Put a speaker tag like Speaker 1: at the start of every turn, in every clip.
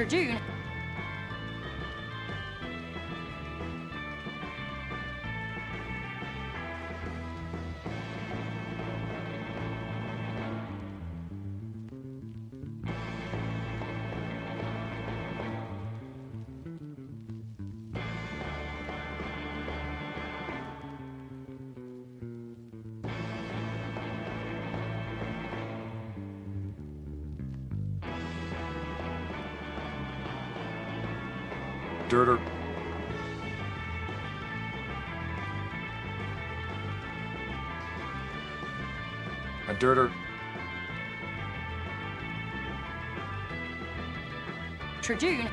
Speaker 1: Tribune.
Speaker 2: Dirter. A dirter.
Speaker 1: Tribune.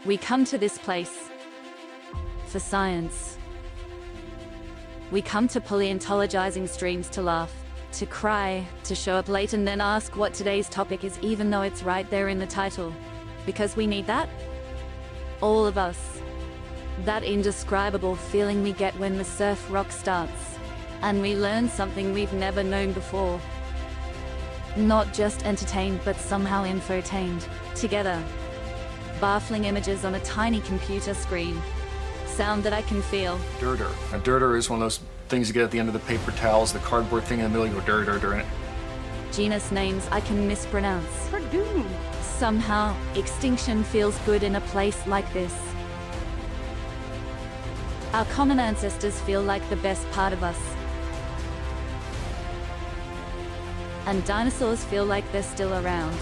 Speaker 1: We come to this place for science. We come to paleontologizing streams to laugh, to cry, to show up late and then ask what today's topic is even though it's right there in the title. Because we need that. All of us. That indescribable feeling we get when the surf rock starts, and we learn something we've never known before. Not just entertained but somehow infotained, together. Baffling images on a tiny computer screen. Sound that I can feel.
Speaker 2: Dirter. A dirter is one of those things you get at the end of the paper towels, the cardboard thing in the middle, you go dir in it.
Speaker 1: Genus names I can mispronounce. Somehow, extinction feels good in a place like this. Our common ancestors feel like the best part of us. And dinosaurs feel like they're still around.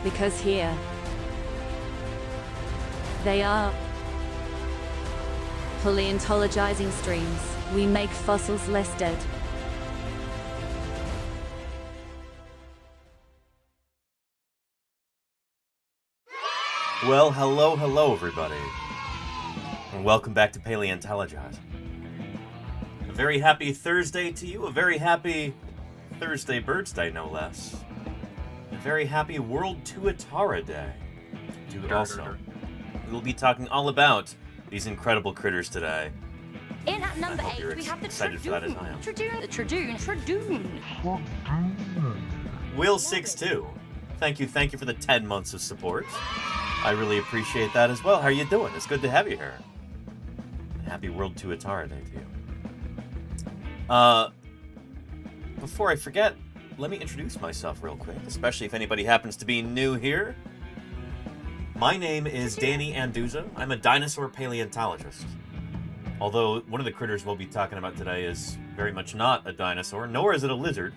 Speaker 1: Because here, they are. Paleontologizing streams, we make fossils less dead.
Speaker 3: Well, hello everybody, and welcome back to Paleontologizing. A very happy Thursday to you, a very happy Thursday Birds Day, no less. A very happy World TUATARA Day to it also. We will be talking all about these incredible critters today.
Speaker 4: In at number 8, we have the
Speaker 3: excited for that as I am.
Speaker 4: Tradoon.
Speaker 3: Will62, thank you for the 10 months of support. I really appreciate that as well. How are you doing? It's good to have you here. Happy World TUATARA Day to you. Before I forget, let me introduce myself real quick, especially if anybody happens to be new here. My name is Danny Anduza. I'm a dinosaur paleontologist. Although one of the critters we'll be talking about today is very much not a dinosaur, nor is it a lizard.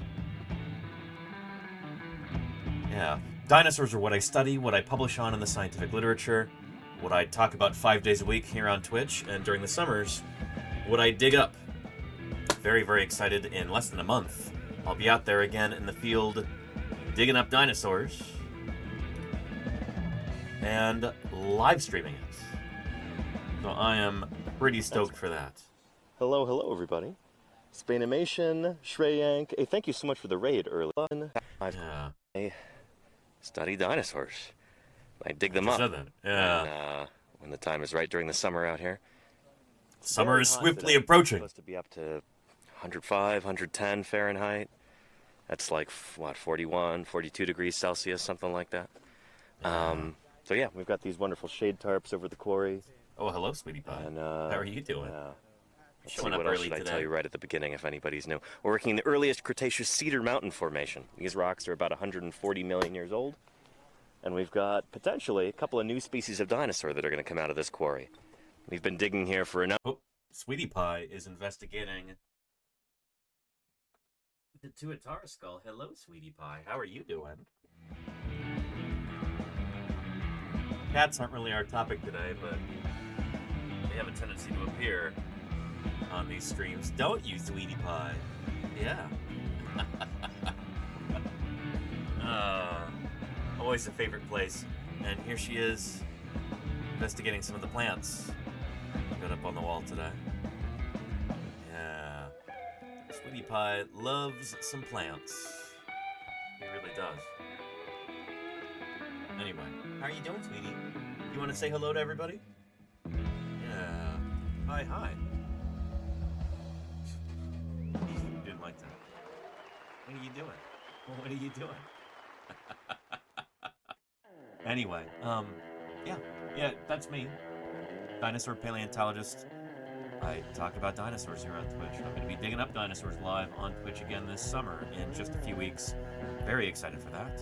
Speaker 3: Yeah. Dinosaurs are what I study, what I publish on in the scientific literature, what I talk about 5 days a week here on Twitch, and during the summers, what I dig up. Very, very excited. In less than a month, I'll be out there again in the field digging up dinosaurs and live streaming it. So I am pretty stoked for that.
Speaker 5: Hello everybody. Spainimation, Shreyank. Hey, thank you so much for the raid early on.
Speaker 3: Yeah.
Speaker 5: I study dinosaurs. I dig them up.
Speaker 3: Said that. Yeah.
Speaker 5: When the time is right during the summer out here.
Speaker 3: Summer
Speaker 5: Very
Speaker 3: is
Speaker 5: hot
Speaker 3: swiftly
Speaker 5: today.
Speaker 3: approaching.
Speaker 5: It's supposed to be up to 105, 110 Fahrenheit. That's like, what, 41, 42 degrees Celsius, something like that. So yeah, we've got these wonderful shade tarps over the quarry.
Speaker 3: Oh, hello, sweetie pie.
Speaker 5: And,
Speaker 3: How are you doing?
Speaker 5: Let's
Speaker 3: Showing
Speaker 5: see,
Speaker 3: up
Speaker 5: what else
Speaker 3: early
Speaker 5: should I
Speaker 3: today.
Speaker 5: tell you right at the beginning if anybody's new? We're working in the earliest Cretaceous Cedar Mountain Formation. These rocks are about 140 million years old. And we've got, potentially, a couple of new species of dinosaur that are going to come out of this quarry. We've been digging here for enough.
Speaker 3: Oh, Sweetie Pie is investigating the Tuatara skull. Hello, Sweetie Pie. How are you doing? Cats aren't really our topic today, but they have a tendency to appear on these streams. Don't you, Sweetie Pie? Yeah. Always a favorite place. And here she is, investigating some of the plants got up on the wall today. Yeah. Sweetie Pie loves some plants. He really does. Anyway, how are you doing, sweetie? You want to say hello to everybody? Yeah. Hi. You didn't like that. What are you doing? What are you doing? Anyway, yeah, that's me. Dinosaur paleontologist. I talk about dinosaurs here on Twitch. I'm going to be digging up dinosaurs live on Twitch again this summer in just a few weeks. Very excited for that.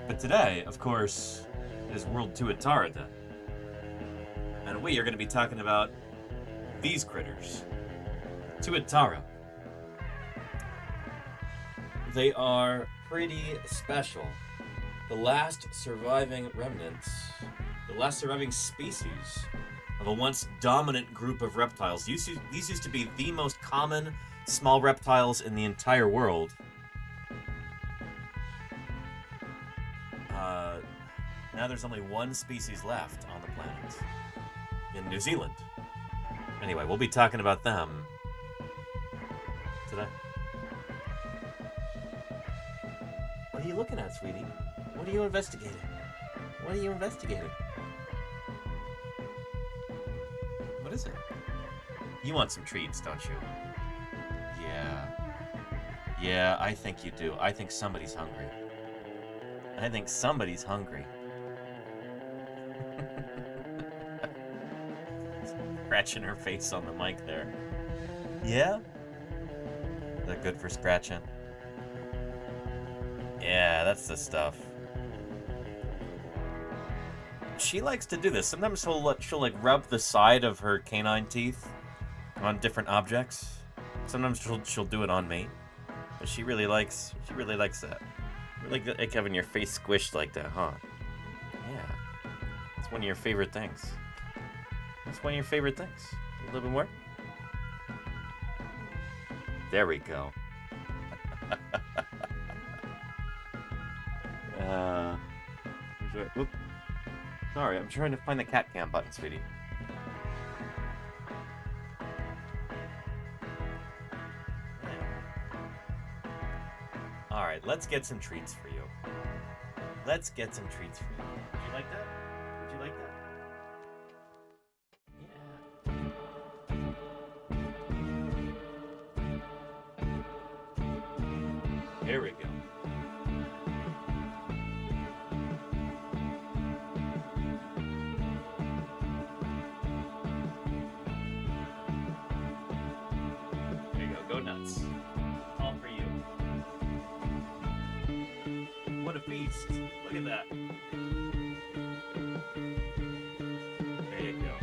Speaker 3: But today, of course, is World TUATARA Day. And we are going to be talking about these critters. TUATARA. They are pretty special. The last surviving remnants, the last surviving species of a once dominant group of reptiles. These used to be the most common small reptiles in the entire world. Now there's only one species left on the planet. In New Zealand. Anyway, we'll be talking about them today. What are you looking at, sweetie? What are you investigating? What are you investigating? What is it? You want some treats, don't you? Yeah. Yeah, I think you do. I think somebody's hungry. I think somebody's hungry. Scratching her face on the mic there. Yeah? Is that good for scratching? Yeah, that's the stuff. She likes to do this. Sometimes she'll like rub the side of her canine teeth on different objects. Sometimes she'll do it on me. But she really likes that. You like having your face squished like that, huh? Yeah. It's one of your favorite things. That's one of your favorite things. A little bit more. There we go. Oop. Sorry, I'm trying to find the cat cam button, sweetie. All right, let's get some treats for you. Let's get some treats for you. Would you like that? Would you like that? Here we go. There you go. Go nuts. All for you. What a feast. Look at that. There you go.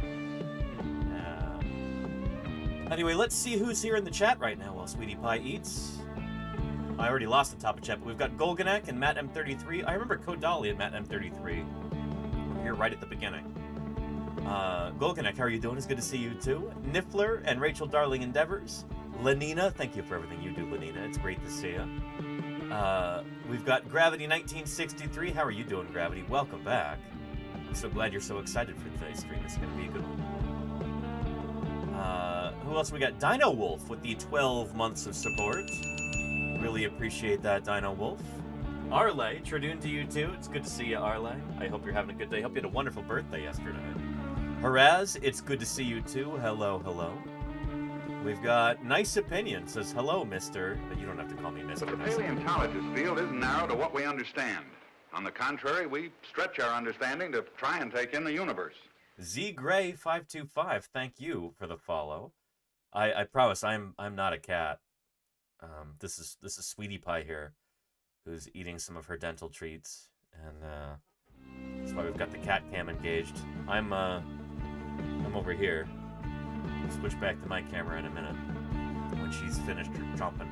Speaker 3: Anyway, let's see who's here in the chat right now while Sweetie Pie eats. I already lost the top of chat, but we've got Golganek and Matt M33. I remember Kodali and Matt M33. We're here right at the beginning. Golganek, how are you doing? It's good to see you too. Niffler and Rachel Darling Endeavors. Lenina, thank you for everything you do, Lenina. It's great to see you. We've got Gravity 1963. How are you doing, Gravity? Welcome back. I'm so glad you're so excited for today's stream. It's going to be a good one. Who else we got? Dino Wolf with the 12 months of support. Really appreciate that, Dino Wolf. Arle, Tradoon to you too. It's good to see you, Arle. I hope you're having a good day. Hope you had a wonderful birthday yesterday. Haraz, it's good to see you too. Hello, hello. We've got Nice Opinion. Says, hello, mister. You don't have to call me mister.
Speaker 6: But the
Speaker 3: Nice
Speaker 6: paleontologist field isn't narrow to what we understand. On the contrary, we stretch our understanding to try and take in the universe.
Speaker 3: ZGray525, thank you for the follow. I promise I'm not a cat. This is Sweetie Pie here, who's eating some of her dental treats, and that's why we've got the cat cam engaged. I'm over here. We'll switch back to my camera in a minute when she's finished chomping.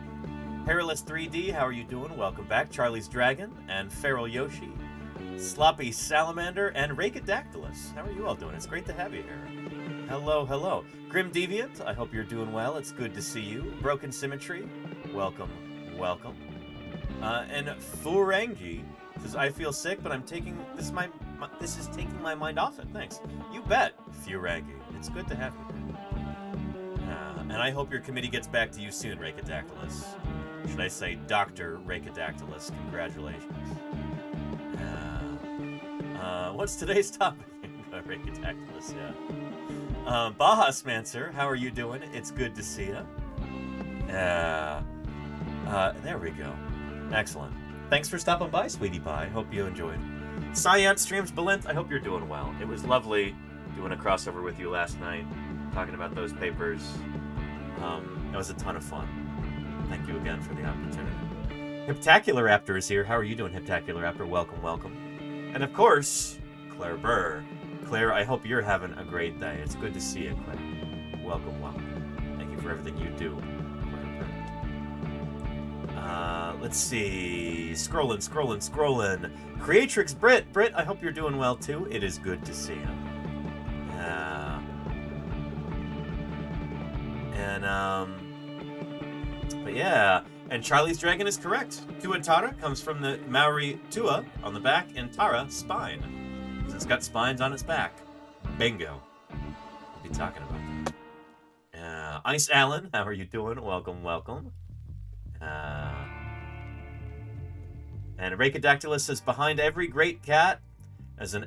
Speaker 3: Perilous 3D, how are you doing? Welcome back. Charlie's Dragon and Feral Yoshi, Sloppy Salamander, and Rakadactylus. How are you all doing? It's great to have you here. Hello, hello. Grim Deviant, I hope you're doing well. It's good to see you. Broken Symmetry, welcome, welcome. And Furangi says, I feel sick, but I'm taking this is taking my mind off it. Thanks. You bet, Furangi. It's good to have you. And I hope your committee gets back to you soon, Rakadactylus. Should I say Dr. Rakadactylus? Congratulations. What's today's topic? Rakadactylus, yeah. Baja Smancer, how are you doing? It's good to see you. There we go. Excellent. Thanks for stopping by, Sweetie Pie. Hope you enjoyed. Science Streams Balint, I hope you're doing well. It was lovely doing a crossover with you last night, talking about those papers. It was a ton of fun. Thank you again for the opportunity. Heptacularaptor is here. How are you doing, Heptacularaptor? Welcome, welcome. And of course, Claire Burr. Claire, I hope you're having a great day. It's good to see you, Claire. Welcome, welcome. Thank you for everything you do. Let's see. Scrolling. Creatrix Brit. Brit, I hope you're doing well too. It is good to see you. But yeah, And Charlie's Dragon is correct. Tuatara comes from the Maori tua on the back and tara, spine. Because it's got spines on its back. Bingo. We'll be talking about that. Ice Allen, how are you doing? Welcome, welcome. And Rhacodactylus says, behind every great cat is a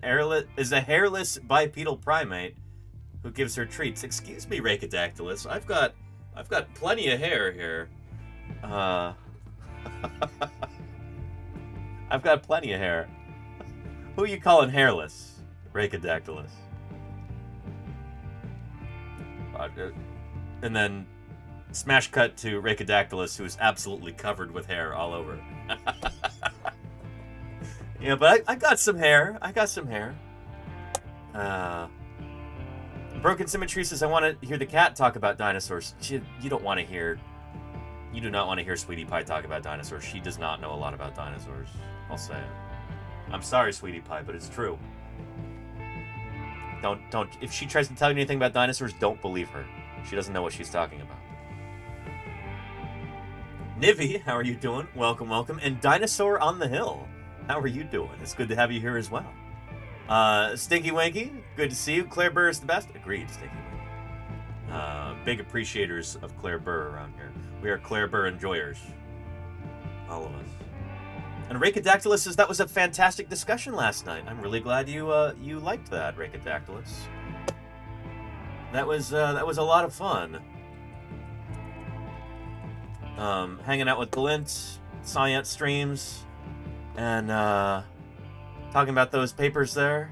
Speaker 3: hairless bipedal primate who gives her treats. Excuse me, Rhacodactylus. I've got plenty of hair here. I've got plenty of hair. Who you calling hairless, Rhacodactylus? And then smash cut to Rhacodactylus, who's absolutely covered with hair all over. Yeah, but I got some hair. Broken Symmetry says, I want to hear the cat talk about dinosaurs. You do not want to hear Sweetie Pie talk about dinosaurs. She does not know a lot about dinosaurs. I'll say it. I'm sorry, Sweetie Pie, but it's true. Don't. If she tries to tell you anything about dinosaurs, don't believe her. She doesn't know what she's talking about. Nivi, how are you doing? Welcome, welcome. And Dinosaur on the Hill, how are you doing? It's good to have you here as well. Stinky Wanky, good to see you. Claire Burr is the best. Agreed, Stinky Wanky. Big appreciators of Claire Burr around here. We are Claire Burr enjoyers. All of us. And Rhacodactylus says that was a fantastic discussion last night. I'm really glad you liked that, Rhacodactylus. That was a lot of fun. Hanging out with Glint, Science Streams, and talking about those papers there.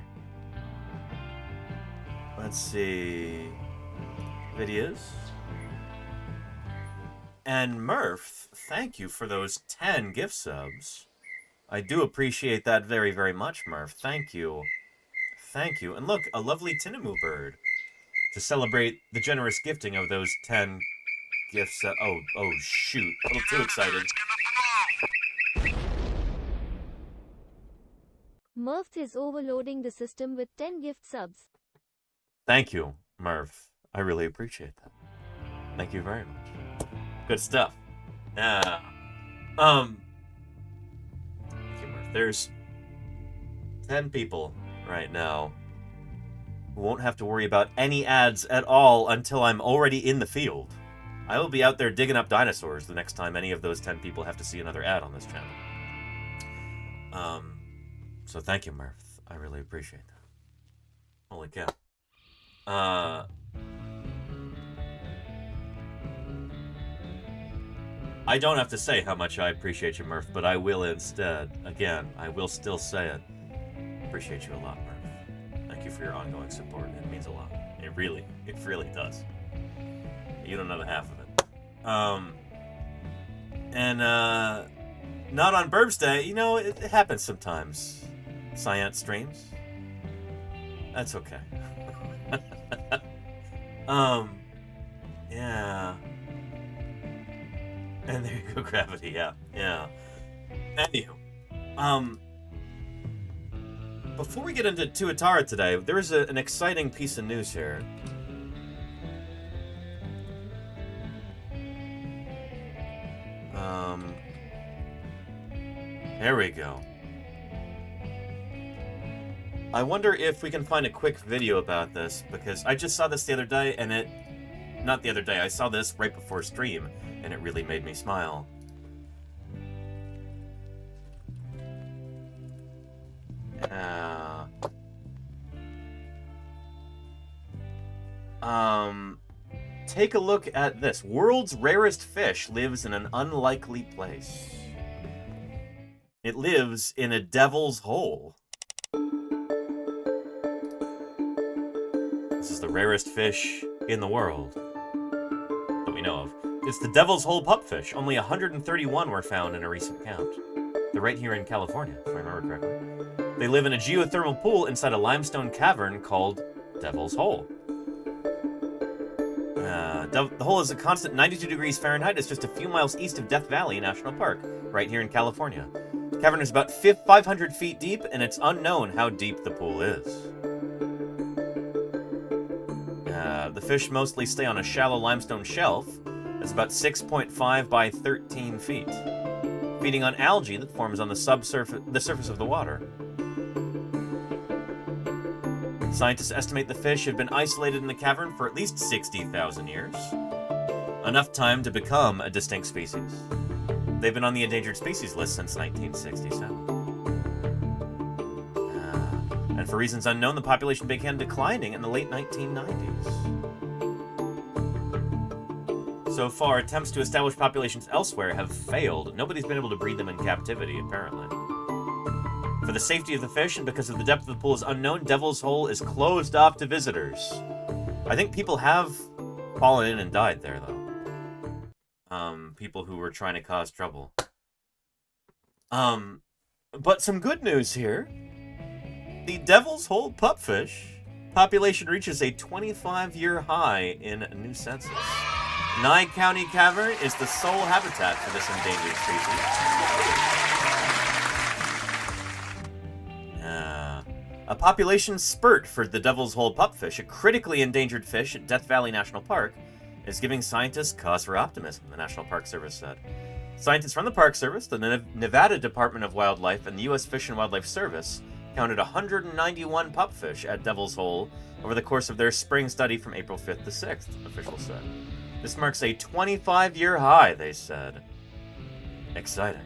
Speaker 3: Let's see. Videos. And Murph, thank you for those 10 gift subs. I do appreciate that very, very much, Murph. Thank you. Thank you. And look, a lovely Tinamu bird to celebrate the generous gifting of those 10 gifts. Oh, shoot. A little too excited.
Speaker 7: Murph is overloading the system with 10 gift subs.
Speaker 3: Thank you, Murph. I really appreciate that. Thank you very much. Good stuff. Thank you, Murph. There's 10 people right now who won't have to worry about any ads at all until I'm already in the field. I will be out there digging up dinosaurs the next time any of those 10 people have to see another ad on this channel. So thank you, Murph. I really appreciate that. Holy cow. I don't have to say how much I appreciate you, Murph, but I will instead. Again, I will still say it. Appreciate you a lot, Murph. Thank you for your ongoing support. It means a lot. It really does. You don't know the half of it. Not on Burbs Day. You know, it happens sometimes. Science Streams. That's okay. Yeah. And there you go, Gravity, yeah. Anywho, before we get into Tuatara today, there is an exciting piece of news here. There we go. I wonder if we can find a quick video about this, because I just saw this the other day, and not the other day, I saw this right before stream, and it really made me smile. Take a look at this. World's rarest fish lives in an unlikely place. It lives in a devil's hole. This is the rarest fish in the world that we know of. It's the devil's hole pupfish. Only 131 were found in a recent count. They're right here in California, if I remember correctly. They live in a geothermal pool inside a limestone cavern called Devil's Hole. The hole is a constant 92 degrees Fahrenheit. It's just a few miles east of Death Valley National Park, right here in California. The cavern is about 500 feet deep, and it's unknown how deep the pool is. The fish mostly stay on a shallow limestone shelf, It's about 6.5 by 13 feet, feeding on algae that forms on the surface of the water. Scientists estimate the fish have been isolated in the cavern for at least 60,000 years, enough time to become a distinct species. They've been on the endangered species list since 1967. And for reasons unknown, the population began declining in the late 1990s. So far, attempts to establish populations elsewhere have failed. Nobody's been able to breed them in captivity, apparently. For the safety of the fish and because of the depth of the pool is unknown, Devil's Hole is closed off to visitors. I think people have fallen in and died there, though. People who were trying to cause trouble. But some good news here. The Devil's Hole pupfish population reaches a 25-year high in a new census. Nye County Cavern is the sole habitat for this endangered species. A population spurt for the Devil's Hole pupfish, a critically endangered fish at Death Valley National Park, is giving scientists cause for optimism, the National Park Service said. Scientists from the Park Service, the Nevada Department of Wildlife, and the U.S. Fish and Wildlife Service counted 191 pupfish at Devil's Hole over the course of their spring study from April 5th to 6th, officials said. This marks a 25-year high, they said. Exciting.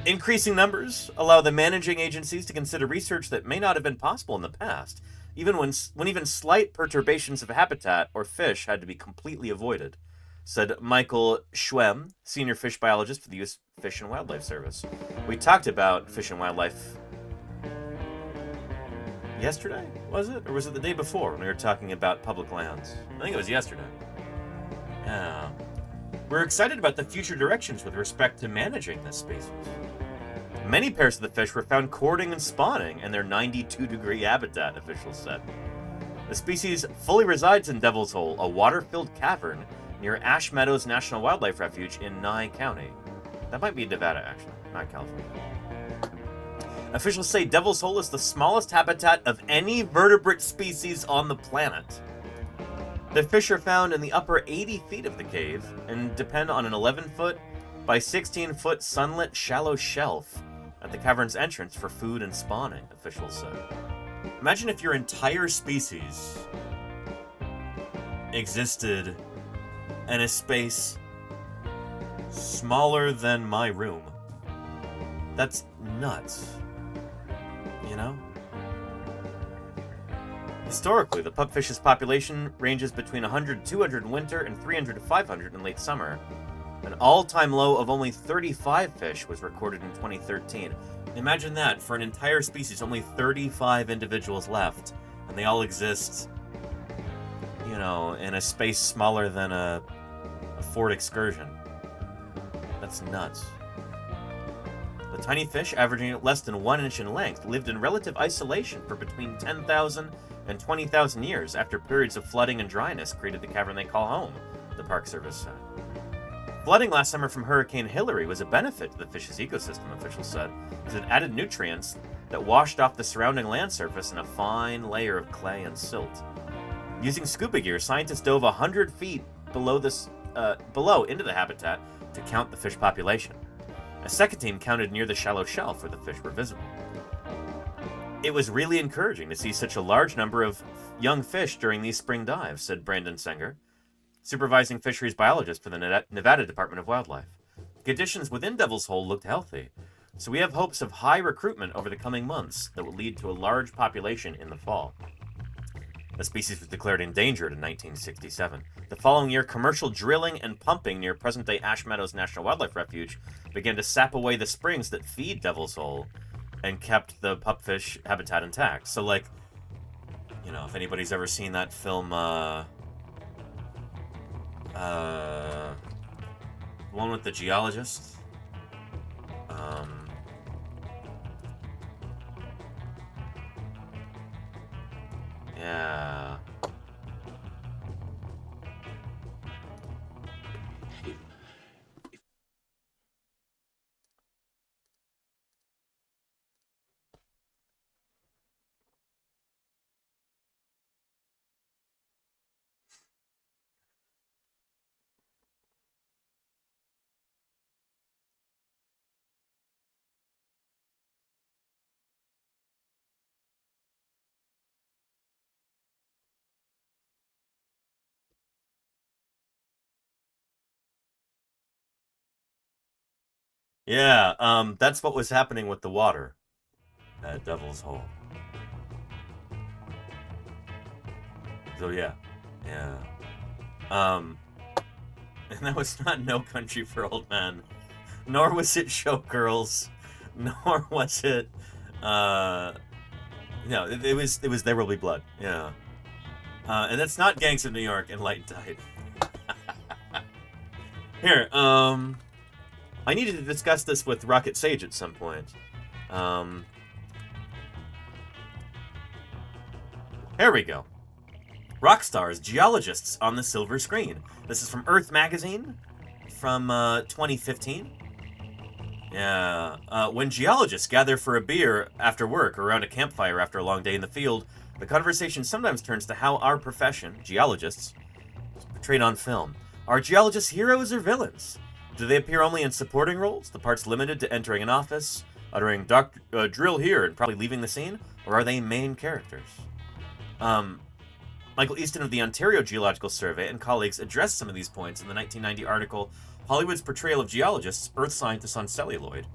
Speaker 3: Increasing numbers allow the managing agencies to consider research that may not have been possible in the past, even when even slight perturbations of habitat or fish had to be completely avoided, said Michael Schwem, senior fish biologist for the U.S. Fish and Wildlife Service. We talked about fish and wildlife yesterday, was it? Or was it the day before when we were talking about public lands? I think it was yesterday. Yeah. We're excited about the future directions with respect to managing this species. Many pairs of the fish were found courting and spawning in their 92-degree habitat, officials said. The species fully resides in Devil's Hole, a water-filled cavern near Ash Meadows National Wildlife Refuge in Nye County. That might be Nevada, actually, not California. Officials say Devil's Hole is the smallest habitat of any vertebrate species on the planet. The fish are found in the upper 80 feet of the cave and depend on an 11-foot by 16-foot sunlit shallow shelf at the cavern's entrance for food and spawning, officials said. Imagine if your entire species existed in a space smaller than my room. That's nuts. You know? Historically, the pupfish's population ranges between 100 to 200 in winter and 300 to 500 in late summer. An all-time low of only 35 fish was recorded in 2013. Imagine that, for an entire species, only 35 individuals left, and they all exist, you know, in a space smaller than a Ford Excursion. That's nuts. The tiny fish, averaging less than 1 inch in length, lived in relative isolation for between 10,000 and 20,000 years after periods of flooding and dryness created the cavern they call home, the Park Service said. Flooding last summer from Hurricane Hillary was a benefit to the fish's ecosystem, officials said, because it added nutrients that washed off the surrounding land surface in a fine layer of clay and silt. Using scuba gear, scientists dove 100 feet below into the habitat to count the fish population. A second team counted near the shallow shelf where the fish were visible. It was really encouraging to see such a large number of young fish during these spring dives, said Brandon Senger, supervising fisheries biologist for the Nevada Department of Wildlife. Conditions within Devil's Hole looked healthy, so we have hopes of high recruitment over the coming months that will lead to a large population in the fall. The species was declared endangered in 1967. The following year, commercial drilling and pumping near present-day Ash Meadows National Wildlife Refuge began to sap away the springs that feed Devil's Hole and kept the pupfish habitat intact. So, like, you know, if anybody's ever seen that film, the one with the geologist, yeah. Yeah, that's what was happening with the water at Devil's Hole. So yeah. And that was not No Country for Old Men, nor was it Showgirls, nor was it, no, it was There Will Be Blood. Yeah. And that's not Gangs of New York and Light and Tight. Here, I needed to discuss this with Rocket Sage at some point. Here we go. Rock stars, geologists on the silver screen. This is from Earth Magazine from 2015. Yeah. When geologists gather for a beer after work or around a campfire after a long day in the field, the conversation sometimes turns to how our profession, geologists, is portrayed on film. Are geologists heroes or villains? Do they appear only in supporting roles, the parts limited to entering an office, uttering drill here and probably leaving the scene? Or are they main characters? Michael Easton of the Ontario Geological Survey and colleagues addressed some of these points in the 1990 article Hollywood's Portrayal of Geologists, Earth Scientists on Celluloid,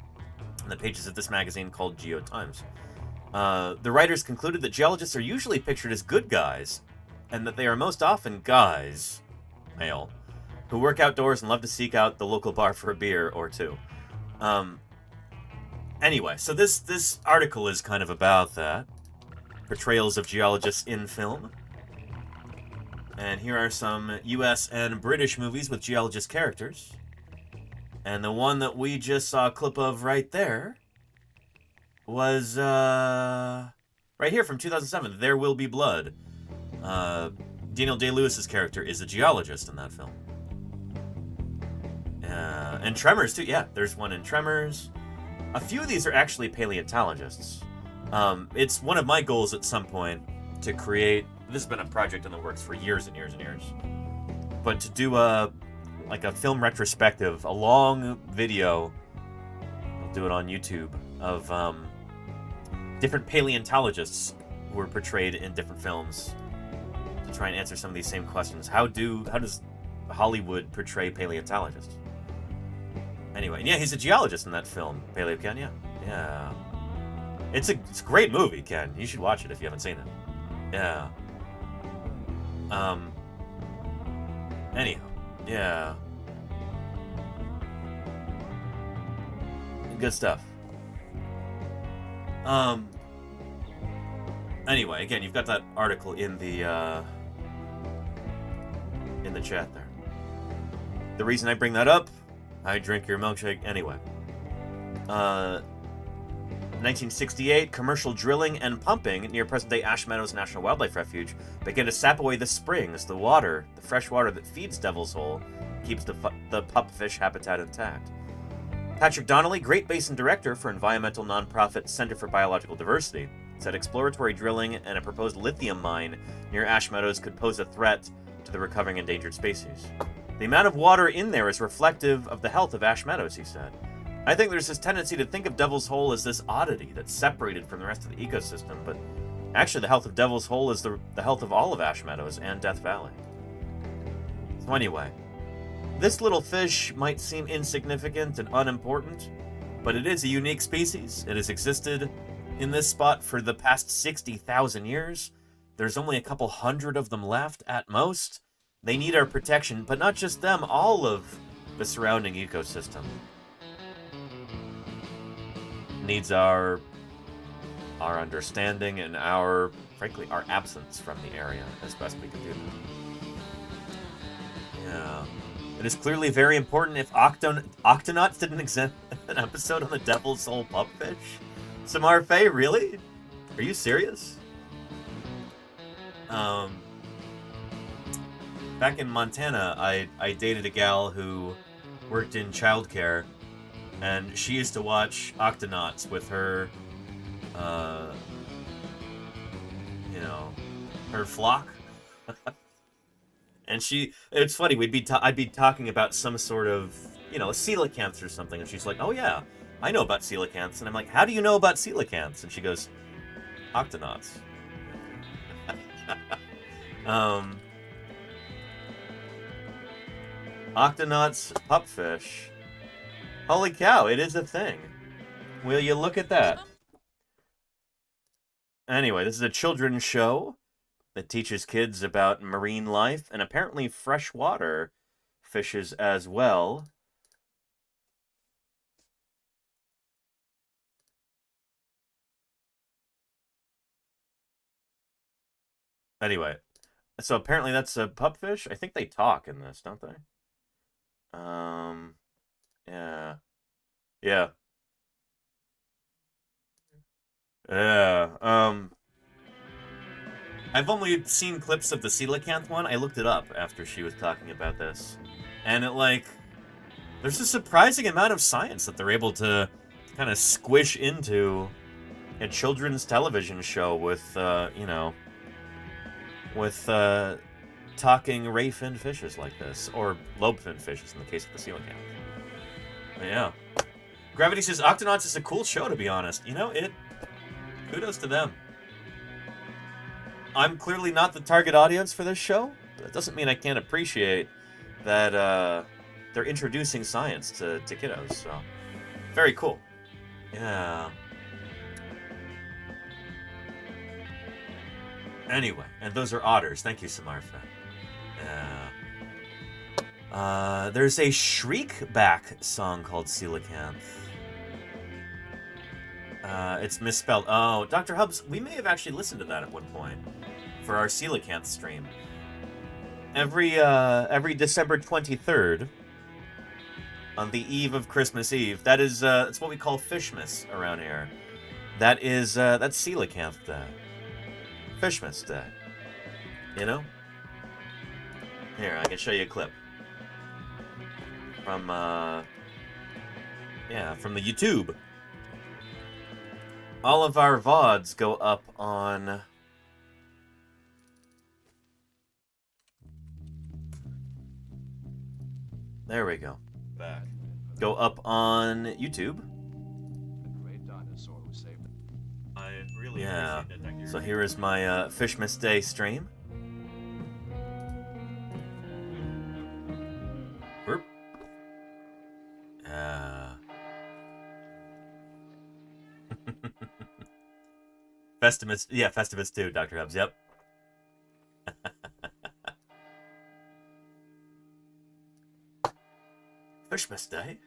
Speaker 3: in the pages of this magazine called Geo Times. The writers concluded that geologists are usually pictured as good guys, and that they are most often guys, male, who work outdoors and love to seek out the local bar for a beer or two. Anyway, so this article is kind of about that. Portrayals of geologists in film. And here are some US and British movies with geologist characters. And the one that we just saw a clip of right there was right here from 2007, There Will Be Blood. Daniel Day-Lewis's character is a geologist in that film. And Tremors too, yeah, there's one in Tremors. A few of these are actually paleontologists. It's one of my goals at some point to create, this has been a project in the works for years and years and years, but to do a film retrospective, a long video, I'll do it on YouTube, of different paleontologists who were portrayed in different films to try and answer some of these same questions. How does Hollywood portray paleontologists? Anyway, and yeah, he's a geologist in that film, Paleo Ken, yeah. It's a great movie, Ken. You should watch it if you haven't seen it. Yeah. Anyhow, yeah. Good stuff. Anyway, again, you've got that article in the chat there. The reason I bring that up, I drink your milkshake anyway. 1968, commercial drilling and pumping near present-day Ash Meadows National Wildlife Refuge began to sap away the springs, the water, the fresh water that feeds Devil's Hole, keeps the pupfish habitat intact. Patrick Donnelly, Great Basin Director for environmental nonprofit Center for Biological Diversity, said exploratory drilling and a proposed lithium mine near Ash Meadows could pose a threat to the recovering endangered species. The amount of water in there is reflective of the health of Ash Meadows, he said. I think there's this tendency to think of Devil's Hole as this oddity that's separated from the rest of the ecosystem, but actually the health of Devil's Hole is the health of all of Ash Meadows and Death Valley. So anyway, this little fish might seem insignificant and unimportant, but it is a unique species. It has existed in this spot for the past 60,000 years. There's only a couple hundred of them left at most. They need our protection, but not just them, all of the surrounding ecosystem needs our understanding and frankly, our absence from the area as best we can do. Yeah. It is clearly very important if Octonauts didn't exempt an episode on the Devil's Hole pupfish. Samar Faye, really? Are you serious? Back in Montana, I dated a gal who worked in childcare, and she used to watch Octonauts with her, her flock. And it's funny, I'd be talking about some sort of, coelacanths or something, and she's like, oh yeah, I know about coelacanths. And I'm like, how do you know about coelacanths? And she goes, Octonauts. Octonauts, pupfish. Holy cow, it is a thing. Will you look at that? Anyway, this is a children's show that teaches kids about marine life and apparently freshwater fishes as well. Anyway, so apparently that's a pupfish. I think they talk in this, don't they? Yeah. Yeah. Yeah. I've only seen clips of the coelacanth one. I looked it up after she was talking about this. And there's a surprising amount of science that they're able to kind of squish into a children's television show with, talking ray-finned fishes like this, or lobe-finned fishes in the case of the coelacanth. But yeah. Gravity says, Octonauts is a cool show, to be honest. Kudos to them. I'm clearly not the target audience for this show, but that doesn't mean I can't appreciate that they're introducing science to kiddos, so very cool. Yeah. Anyway, and those are otters. Thank you, Samarfa. Yeah. There's a Shriekback song called coelacanth. It's misspelled. Oh, Dr. Hubs, we may have actually listened to that at one point for our coelacanth stream. Every December 23rd, on the eve of Christmas Eve, that is, it's what we call Fishmas around here. That's coelacanth Day. Fishmas Day. You know? Here, I can show you a clip. From the YouTube. All of our VODs go up on... There we go. Back. Go up on YouTube. I really appreciate that. So here is my Fishmas Day stream. Burp. Festivus too, Dr. Hubs, yep. Fishmas Day.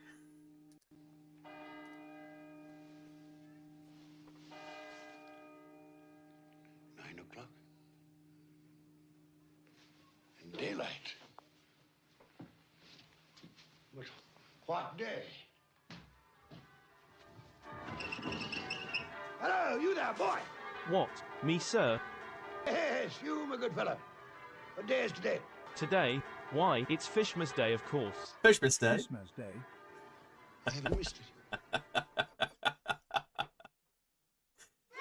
Speaker 8: Daylight. But what day? Hello, you there, boy.
Speaker 9: What? Me, sir?
Speaker 8: Yes, you, my good fellow. What day is today?
Speaker 9: Today? Why, it's Fishmas Day, of course.
Speaker 3: Fishmas Day?
Speaker 8: Christmas Day. I haven't missed it.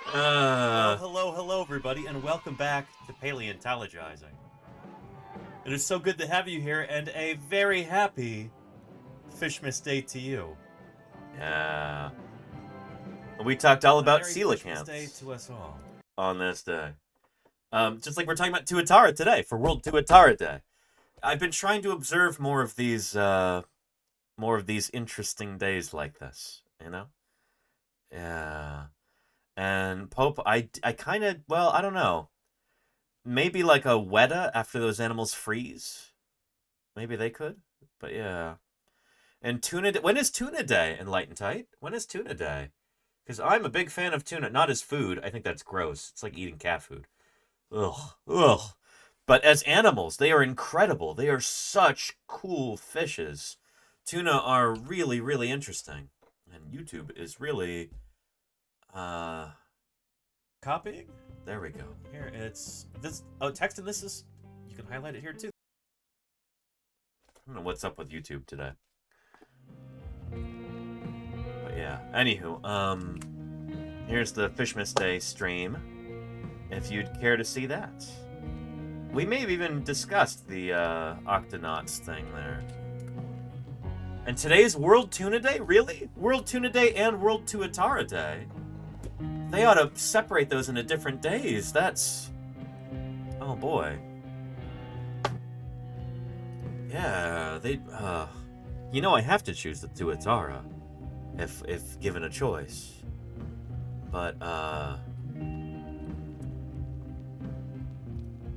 Speaker 3: Hello, everybody, and welcome back to Paleontologizing. It is so good to have you here, and a very happy Fishmas Day to you. Yeah. We talked all about coelacanths Day to us all on this day. Just like we're talking about TUATARA today for World TUATARA Day. I've been trying to observe more of these interesting days like this, you know? Yeah. And Pope, I kind of, well, I don't know. Maybe like a Weta after those animals freeze. Maybe they could. But yeah. And Tuna Day. When is Tuna Day, Enlightened Tight? When is Tuna Day? Because I'm a big fan of tuna. Not as food. I think that's gross. It's like eating cat food. Ugh. But as animals, they are incredible. They are such cool fishes. Tuna are really, really interesting. And YouTube is really... copying? There we go. Here, it's this. Oh, text and this is. You can highlight it here too. I don't know what's up with YouTube today. But yeah. Anywho, here's the Fishmas Day stream. If you'd care to see that, we may have even discussed the Octonauts thing there. And today's World Tuna Day. Really? World Tuna Day and World TUATARA Day. They ought to separate those into different days. That's... Oh, boy. Yeah, they... You know I have to choose the TUATARA. if given a choice. But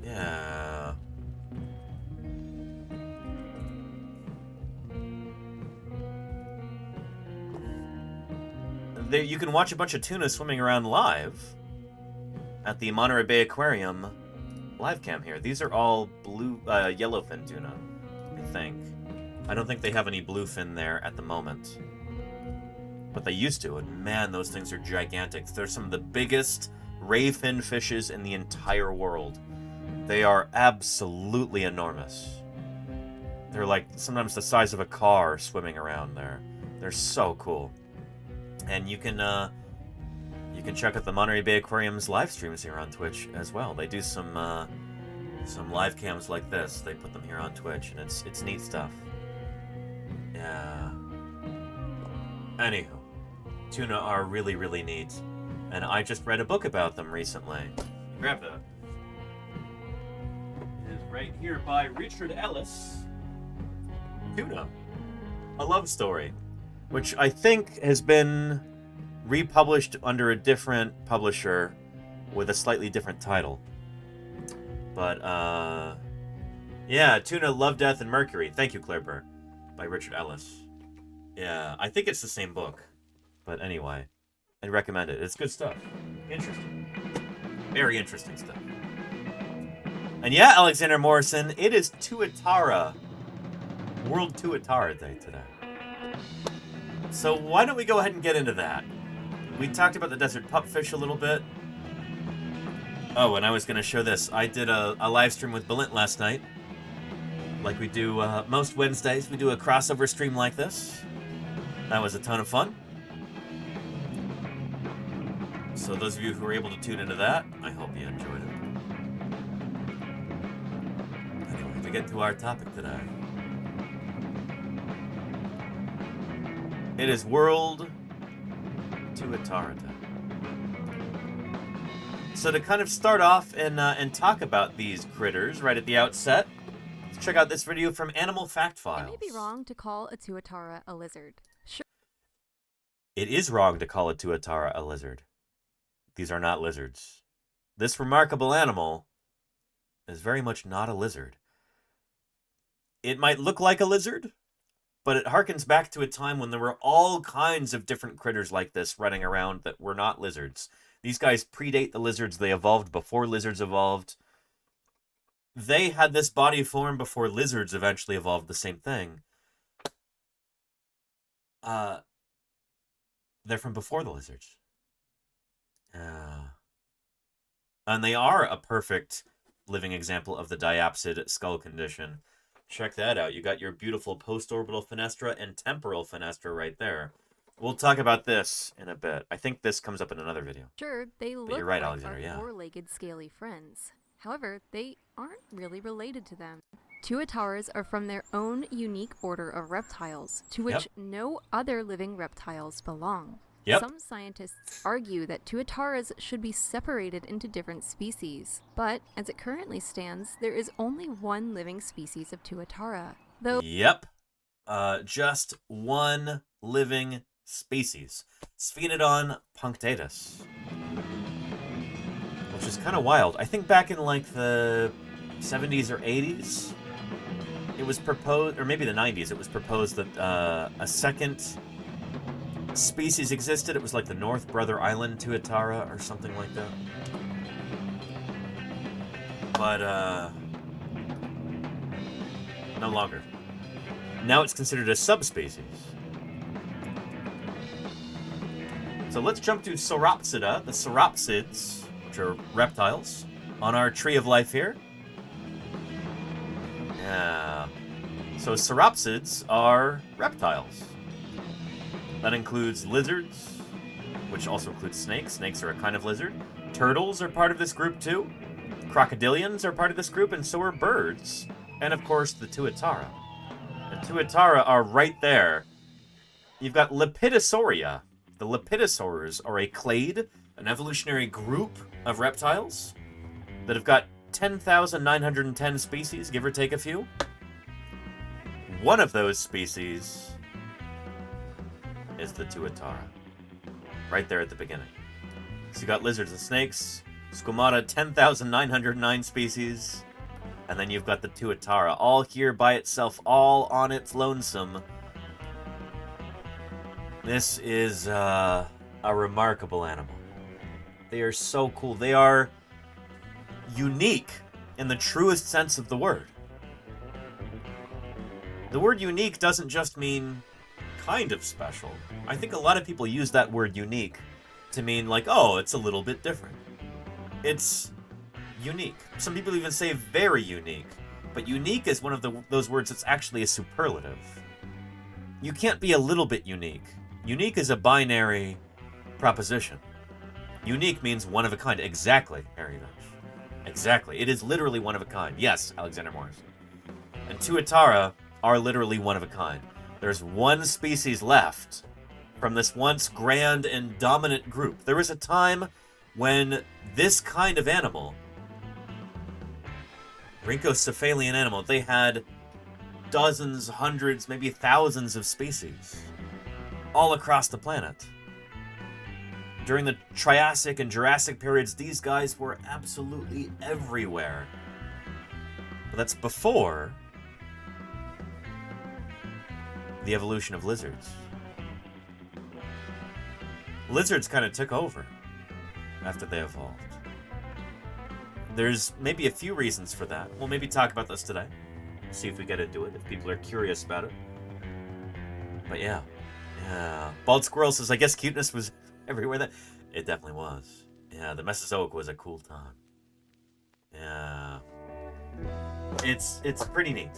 Speaker 3: yeah. There, you can watch a bunch of tuna swimming around live at the Monterey Bay Aquarium live cam here. These are all blue, yellowfin tuna, I think. I don't think they have any bluefin there at the moment. But they used to, and man, those things are gigantic. They're some of the biggest rayfin fishes in the entire world. They are absolutely enormous. They're like sometimes the size of a car swimming around there. They're so cool. And you can check out the Monterey Bay Aquarium's live streams here on Twitch as well. They do some live cams like this. They put them here on Twitch, and it's neat stuff. Yeah. Anywho, tuna are really, really neat, and I just read a book about them recently. Grab that. It is right here by Richard Ellis. Tuna, a love story, which I think has been republished under a different publisher with a slightly different title. But, yeah, Tuna, Love, Death, and Mercury. Thank you, Claire Burr, by Richard Ellis. Yeah, I think it's the same book. But anyway, I'd recommend it. It's good stuff. Interesting. Very interesting stuff. And yeah, Alexander Morrison, it is TUATARA. World TUATARA Day today. So why don't we go ahead and get into that? We talked about the desert pupfish a little bit. Oh, and I was going to show this. I did a live stream with Balint last night. Like we do most Wednesdays, we do a crossover stream like this. That was a ton of fun. So those of you who were able to tune into that, I hope you enjoyed it. Anyway, to get to our topic today. It is World TUATARA Day. So to kind of start off and talk about these critters right at the outset, let's check out this video from Animal Fact Files.
Speaker 10: It may be wrong to call a tuatara a lizard. Sure.
Speaker 3: It is wrong to call a tuatara a lizard. These are not lizards. This remarkable animal is very much not a lizard. It might look like a lizard, but it harkens back to a time when there were all kinds of different critters like this running around that were not lizards. These guys predate the lizards. They evolved before lizards evolved. They had this body form before lizards eventually evolved the same thing. They're from before the lizards. And they are a perfect living example of the diapsid skull condition. Check that out. You got your beautiful post-orbital fenestra and temporal fenestra right there. We'll talk about this in a bit. I think this comes up in another video.
Speaker 10: Sure, they look
Speaker 3: you're right,
Speaker 10: like
Speaker 3: Alexander,
Speaker 10: our
Speaker 3: yeah.
Speaker 10: four-legged scaly friends. However, they aren't really related to them. Tuataras are from their own unique order of reptiles, to which no other living reptiles belong. Some scientists argue that tuataras should be separated into different species, but as it currently stands, there is only one living species of tuatara. Though
Speaker 3: just one living species, Sphenodon punctatus, which is kind of wild. I think back in like the 70s or 80s, it was proposed, or maybe the 90s, it was proposed that a second species existed. It was like the North Brother Island tuatara or something like that. But no longer. Now it's considered a subspecies. So let's jump to Sauropsida, the sauropsids, which are reptiles, on our tree of life here. Yeah. So sauropsids are reptiles. That includes lizards, which also includes snakes. Snakes are a kind of lizard. Turtles are part of this group too. Crocodilians are part of this group, and so are birds. And of course, the tuatara. The tuatara are right there. You've got Lepidosauria. The lepidosaurs are a clade, an evolutionary group of reptiles that have got 10,910 species, give or take a few. One of those species is the Tuatara. Right there at the beginning. So you got lizards and snakes, squamata, 10,909 species, and then you've got the Tuatara, all here by itself, all on its lonesome. This is a remarkable animal. They are so cool. They are unique in the truest sense of the word. The word unique doesn't just mean kind of special. I think a lot of people use that word unique to mean like, oh, it's a little bit different. It's unique. Some people even say very unique. But unique is one of those words that's actually a superlative. You can't be a little bit unique. Unique is a binary proposition. Unique means one of a kind. Exactly, Harry Dutch. Exactly. It is literally one of a kind. Yes, Alexander Morris. And Tuatara are literally one of a kind. There's one species left from this once grand and dominant group. There was a time when this kind of animal, rhynchocephalian animal, they had dozens, hundreds, maybe thousands of species all across the planet. During the Triassic and Jurassic periods, these guys were absolutely everywhere. But that's before the evolution of lizards. Lizards kind of took over after they evolved. There's maybe a few reasons for that. We'll maybe talk about this today. See if we get into it, if people are curious about it. But yeah. Bald Squirrel says, I guess cuteness was everywhere. That it definitely was. Yeah, the Mesozoic was a cool time. Yeah. It's pretty neat.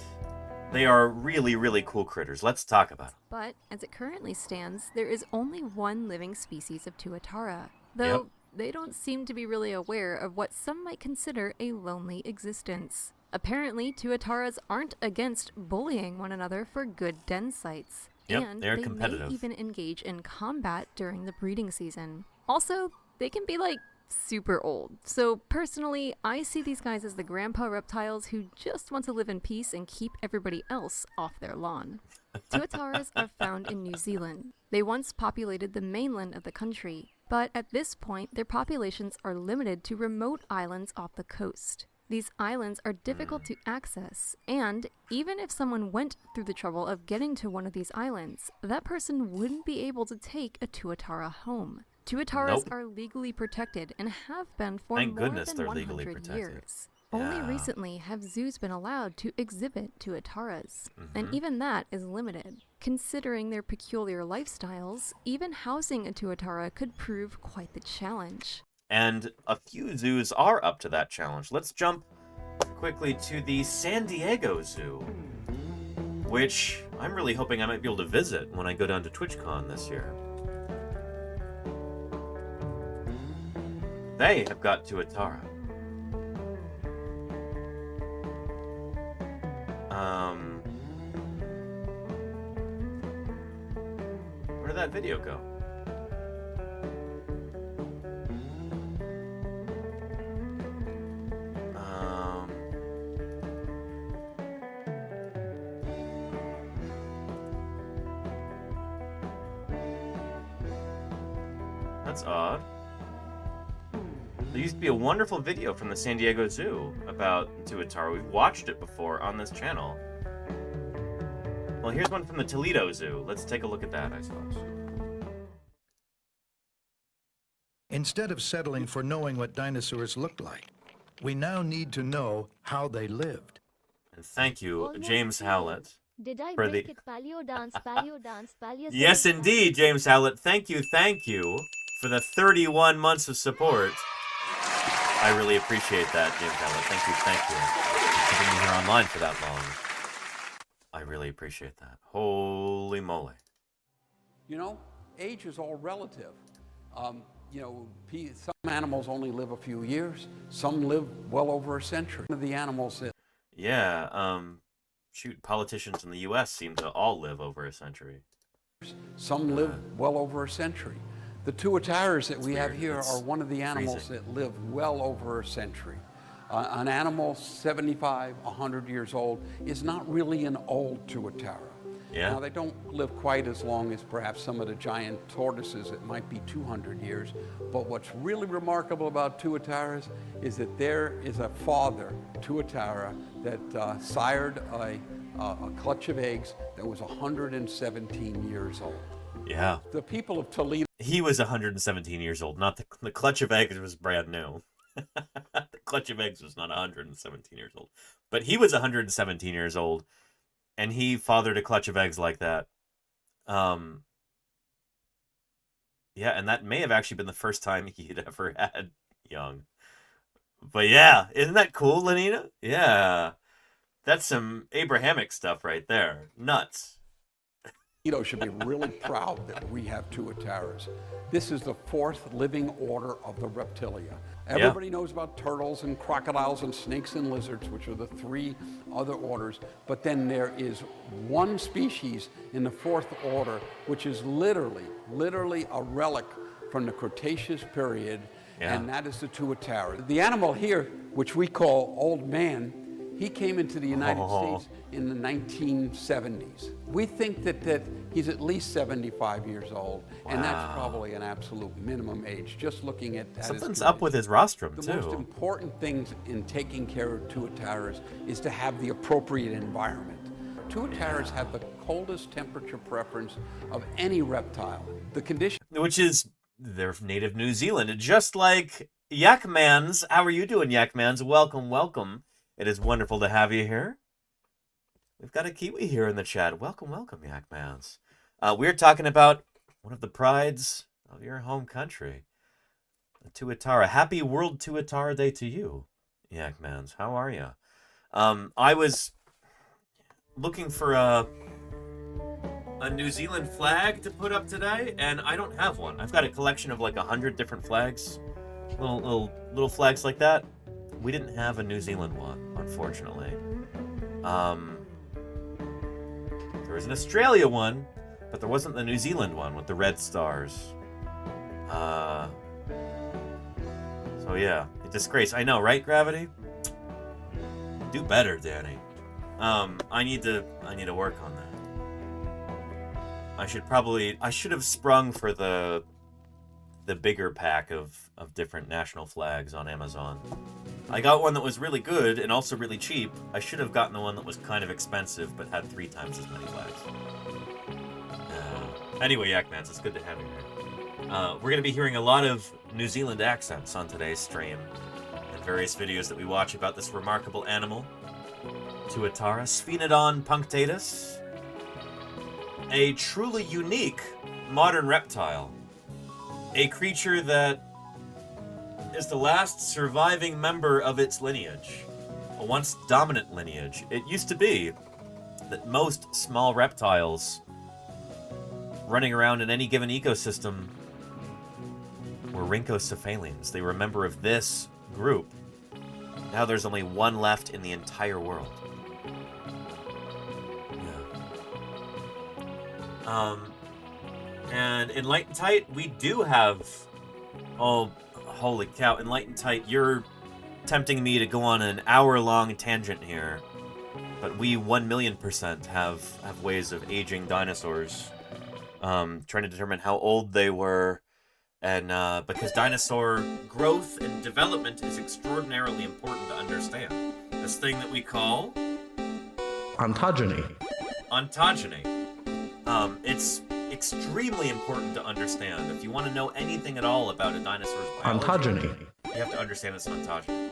Speaker 3: They are really, really cool critters. Let's talk about them.
Speaker 10: But as it currently stands, there is only one living species of Tuatara, though they don't seem to be really aware of what some might consider a lonely existence. Apparently, Tuataras aren't against bullying one another for good den sites.
Speaker 3: Yep,
Speaker 10: and
Speaker 3: they're
Speaker 10: they
Speaker 3: competitive.
Speaker 10: may even engage in combat during the breeding season. Also, they can be like super old. So personally, I see these guys as the grandpa reptiles who just want to live in peace and keep everybody else off their lawn. Tuataras are found in New Zealand. They once populated the mainland of the country, but at this point their populations are limited to remote islands off the coast. These islands are difficult to access, and even if someone went through the trouble of getting to one of these islands, that person wouldn't be able to take a Tuatara home. Tuataras are legally protected and have been for
Speaker 3: Thank
Speaker 10: more
Speaker 3: goodness
Speaker 10: than
Speaker 3: they're
Speaker 10: 100
Speaker 3: legally protected.
Speaker 10: years. Only recently have zoos been allowed to exhibit Tuataras, and even that is limited. Considering their peculiar lifestyles, even housing a Tuatara could prove quite the challenge.
Speaker 3: And a few zoos are up to that challenge. Let's jump quickly to the San Diego Zoo, which I'm really hoping I might be able to visit when I go down to TwitchCon this year. They have got Tuatara. Where did that video go? That's odd. There used to be a wonderful video from the San Diego Zoo about Tuatara. We've watched it before on this channel. Well, here's one from the Toledo Zoo. Let's take a look at that, I suppose.
Speaker 11: Instead of settling for knowing what dinosaurs looked like, we now need to know how they lived.
Speaker 3: And thank you, James Howlett.
Speaker 7: Did I
Speaker 3: for
Speaker 7: make
Speaker 3: the...
Speaker 7: it paleo dance, paleo dance, paleo
Speaker 3: Yes, indeed, James Howlett. Thank you for the 31 months of support. I really appreciate that, James Howlett. Thank you. For being here online for that long. I really appreciate that. Holy moly.
Speaker 12: You know, age is all relative. You know, some animals only live a few years. Some live well over a century. One of the animals that...
Speaker 3: Yeah, shoot, politicians in the U.S. seem to all live over a century.
Speaker 12: Some live well over a century. The Tuataras that we have here are one of the animals that live well over a century. An animal 75, 100 years old is not really an old Tuatara.
Speaker 3: Yeah.
Speaker 12: Now, they don't live quite as long as perhaps some of the giant tortoises. It might be 200 years. But what's really remarkable about tuataras is that there is a father, tuatara, that sired a clutch of eggs that was 117 years old.
Speaker 3: Yeah.
Speaker 12: The people of Toledo...
Speaker 3: He was 117 years old, not the clutch of eggs was brand new. The clutch of eggs was not 117 years old. But he was 117 years old, and he fathered a clutch of eggs like that. Yeah, and that may have actually been the first time he had ever had young. But yeah, isn't that cool, Lenina? Yeah. That's some Abrahamic stuff right there. Nuts.
Speaker 12: Toledo should be really proud that we have tuataras. This is the fourth living order of the reptilia. Everybody knows about turtles and crocodiles and snakes and lizards, which are the three other orders. But then there is one species in the fourth order, which is literally a relic from the Cretaceous period, and that is the tuatara. The animal here, which we call Old Man, he came into the United States in the 1970s. We think that he's at least 75 years old, and that's probably an absolute minimum age, just looking at that.
Speaker 3: Something's up with his rostrum,
Speaker 12: The
Speaker 3: too.
Speaker 12: most important things in taking care of tuataras is to have the appropriate environment. Tuataras have the coldest temperature preference of any reptile. The condition...
Speaker 3: Which is their native New Zealand, just like Yakmans. How are you doing, Yakmans? Welcome, welcome. It is wonderful to have you here. We've got a Kiwi here in the chat. Welcome, welcome, Yakmans. We're talking about one of the prides of your home country, the Tuatara. Happy World Tuatara Day to you, Yakmans. How are you? I was looking for a New Zealand flag to put up today, and I don't have one. I've got a collection of like 100 different flags, little flags like that. We didn't have a New Zealand one, unfortunately. There was an Australia one, but there wasn't the New Zealand one with the red stars. So yeah, a disgrace. I know, right, Gravity? Do better, Danny. I need to work on that. I should have sprung for the bigger pack of different national flags on Amazon. I got one that was really good and also really cheap. I should have gotten the one that was kind of expensive but had 3 times as many flags. Anyway, Yakmans, it's good to have you here. We're going to be hearing a lot of New Zealand accents on today's stream and various videos that we watch about this remarkable animal, Tuatara Sphenodon punctatus, a truly unique modern reptile, a creature that is the last surviving member of its lineage, a once dominant lineage. It used to be that most small reptiles running around in any given ecosystem were rhynchocephalians. They were a member of this group. Now there's only one left in the entire world. Yeah. And Enlightened Tight, we do have... Oh, holy cow. Enlightened Tight, you're tempting me to go on an hour-long tangent here. But we 1,000,000% have ways of aging dinosaurs. Trying to determine how old they were. And because dinosaur growth and development is extraordinarily important to understand. This thing that we call...
Speaker 11: Ontogeny.
Speaker 3: Ontogeny. It's extremely important to understand. If you want to know anything at all about a dinosaur's biology,
Speaker 11: Ontogeny.
Speaker 3: you have to understand its ontogeny.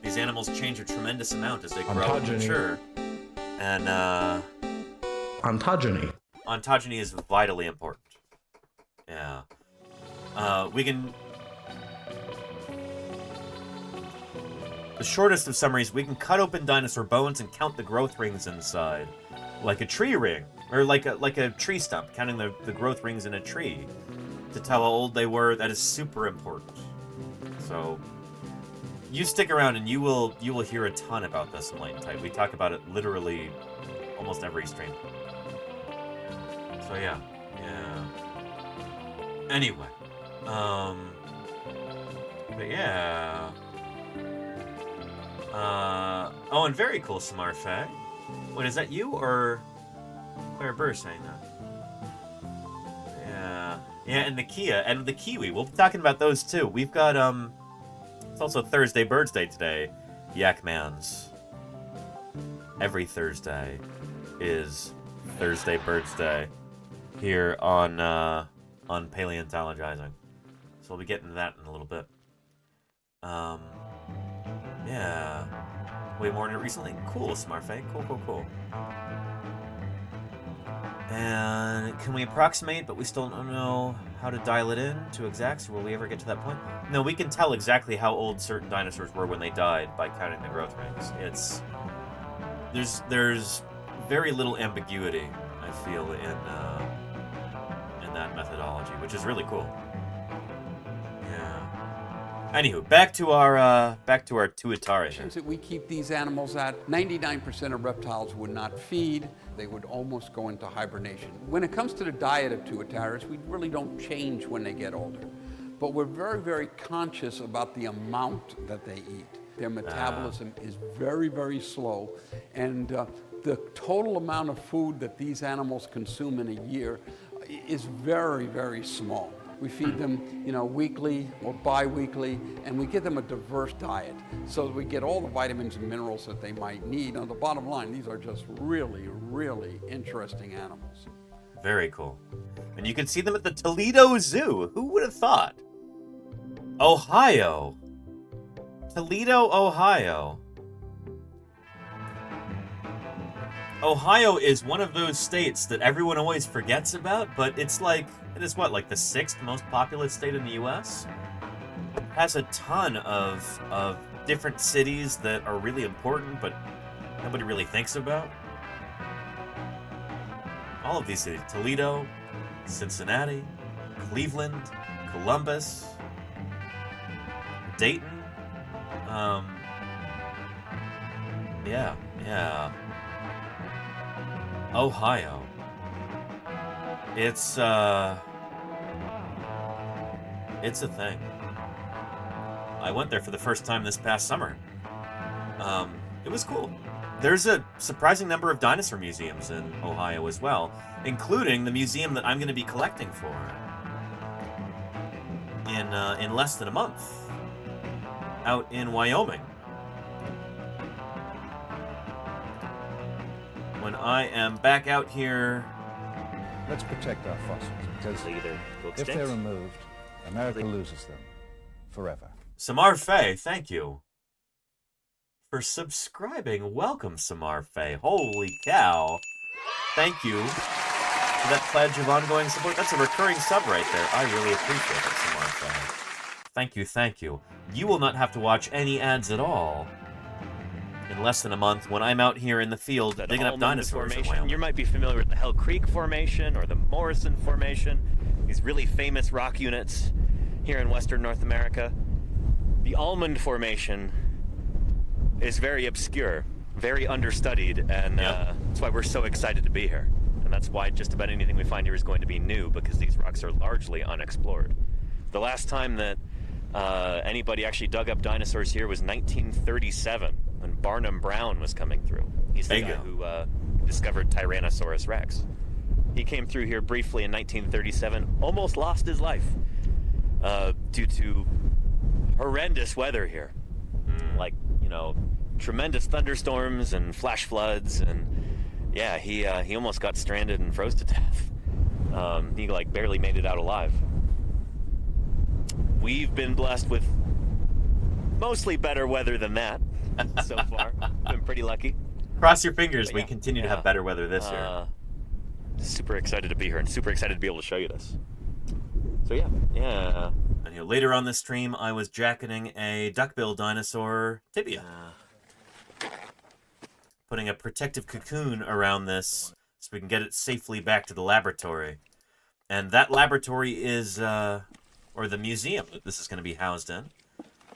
Speaker 3: These animals change a tremendous amount as they grow and mature. And,
Speaker 11: Ontogeny.
Speaker 3: Ontogeny is vitally important. Yeah. We can... The shortest of summaries, we can cut open dinosaur bones and count the growth rings inside. Like a tree ring. Or like a tree stump, counting the growth rings in a tree. To tell how old they were, that is super important. So, you stick around and you will hear a ton about this in Enlightened Type. We talk about it literally almost every stream. So yeah. Anyway. But yeah. Oh, and very cool, Samarfe. Wait, is that you, or Claire Burr saying that. Yeah. Yeah, and the Kia and the Kiwi. We'll be talking about those too. We've got it's also Thursday Birds Day today. Yak Man's. Every Thursday is Thursday Birds Day here on Paleontologizing. So we'll be getting to that in a little bit. Yeah. Way more than recently. Cool, Smartfay. Cool. And can we approximate, but we still don't know how to dial it in to exacts? Will we ever get to that point? No, we can tell exactly how old certain dinosaurs were when they died by counting the growth rings. There's very little ambiguity, I feel, in that methodology, which is really cool. Yeah. Anywho, back to our TUATARA here.
Speaker 12: That we keep these animals at. 99% of reptiles would not feed. They would almost go into hibernation. When it comes to the diet of tuataras, we really don't change when they get older. But we're very, very conscious about the amount that they eat. Their metabolism is very, very slow. And the total amount of food that these animals consume in a year is very, very small. We feed them, weekly or bi-weekly, and we give them a diverse diet so that we get all the vitamins and minerals that they might need. On the bottom line, these are just really, really interesting animals.
Speaker 3: Very cool. And you can see them at the Toledo Zoo. Who would have thought? Ohio. Toledo, Ohio. Ohio is one of those states that everyone always forgets about, but it is what, like the 6th most populous state in the U.S.? It has a ton of different cities that are really important, but nobody really thinks about. All of these cities: Toledo, Cincinnati, Cleveland, Columbus, Dayton. Yeah. Ohio. It's a thing. I went there for the first time this past summer. It was cool. There's a surprising number of dinosaur museums in Ohio as well, including the museum that I'm going to be collecting for in less than a month, out in Wyoming. When I am back out here.
Speaker 11: Let's protect our fossils, because if they're removed, America loses them forever.
Speaker 3: Samar Faye, thank you for subscribing. Welcome, Samar Faye. Holy cow. Thank you for that pledge of ongoing support. That's a recurring sub right there. I really appreciate it, Samar Faye. Thank you. You will not have to watch any ads at all in less than a month when I'm out here in the field digging up dinosaurs in Wyoming.
Speaker 5: You might be familiar with the Hell Creek Formation or the Morrison Formation, these really famous rock units here in Western North America. The Almond Formation is very obscure, very understudied, and that's why we're so excited to be here. And that's why just about anything we find here is going to be new, because these rocks are largely unexplored. The last time that anybody actually dug up dinosaurs here was 1937. When Barnum Brown was coming through. He's the guy who discovered Tyrannosaurus Rex. He came through here briefly in 1937, almost lost his life due to horrendous weather here. Like, tremendous thunderstorms and flash floods, and yeah, he almost got stranded and froze to death. He barely made it out alive. We've been blessed with mostly better weather than that. So far, been pretty lucky.
Speaker 3: Cross your fingers. We continue to have better weather this year.
Speaker 5: Super excited to be here and super excited to be able to show you this. So yeah.
Speaker 3: And later on this stream, I was jacketing a duckbill dinosaur tibia, putting a protective cocoon around this so we can get it safely back to the laboratory. And that laboratory is, or the museum that this is going to be housed in,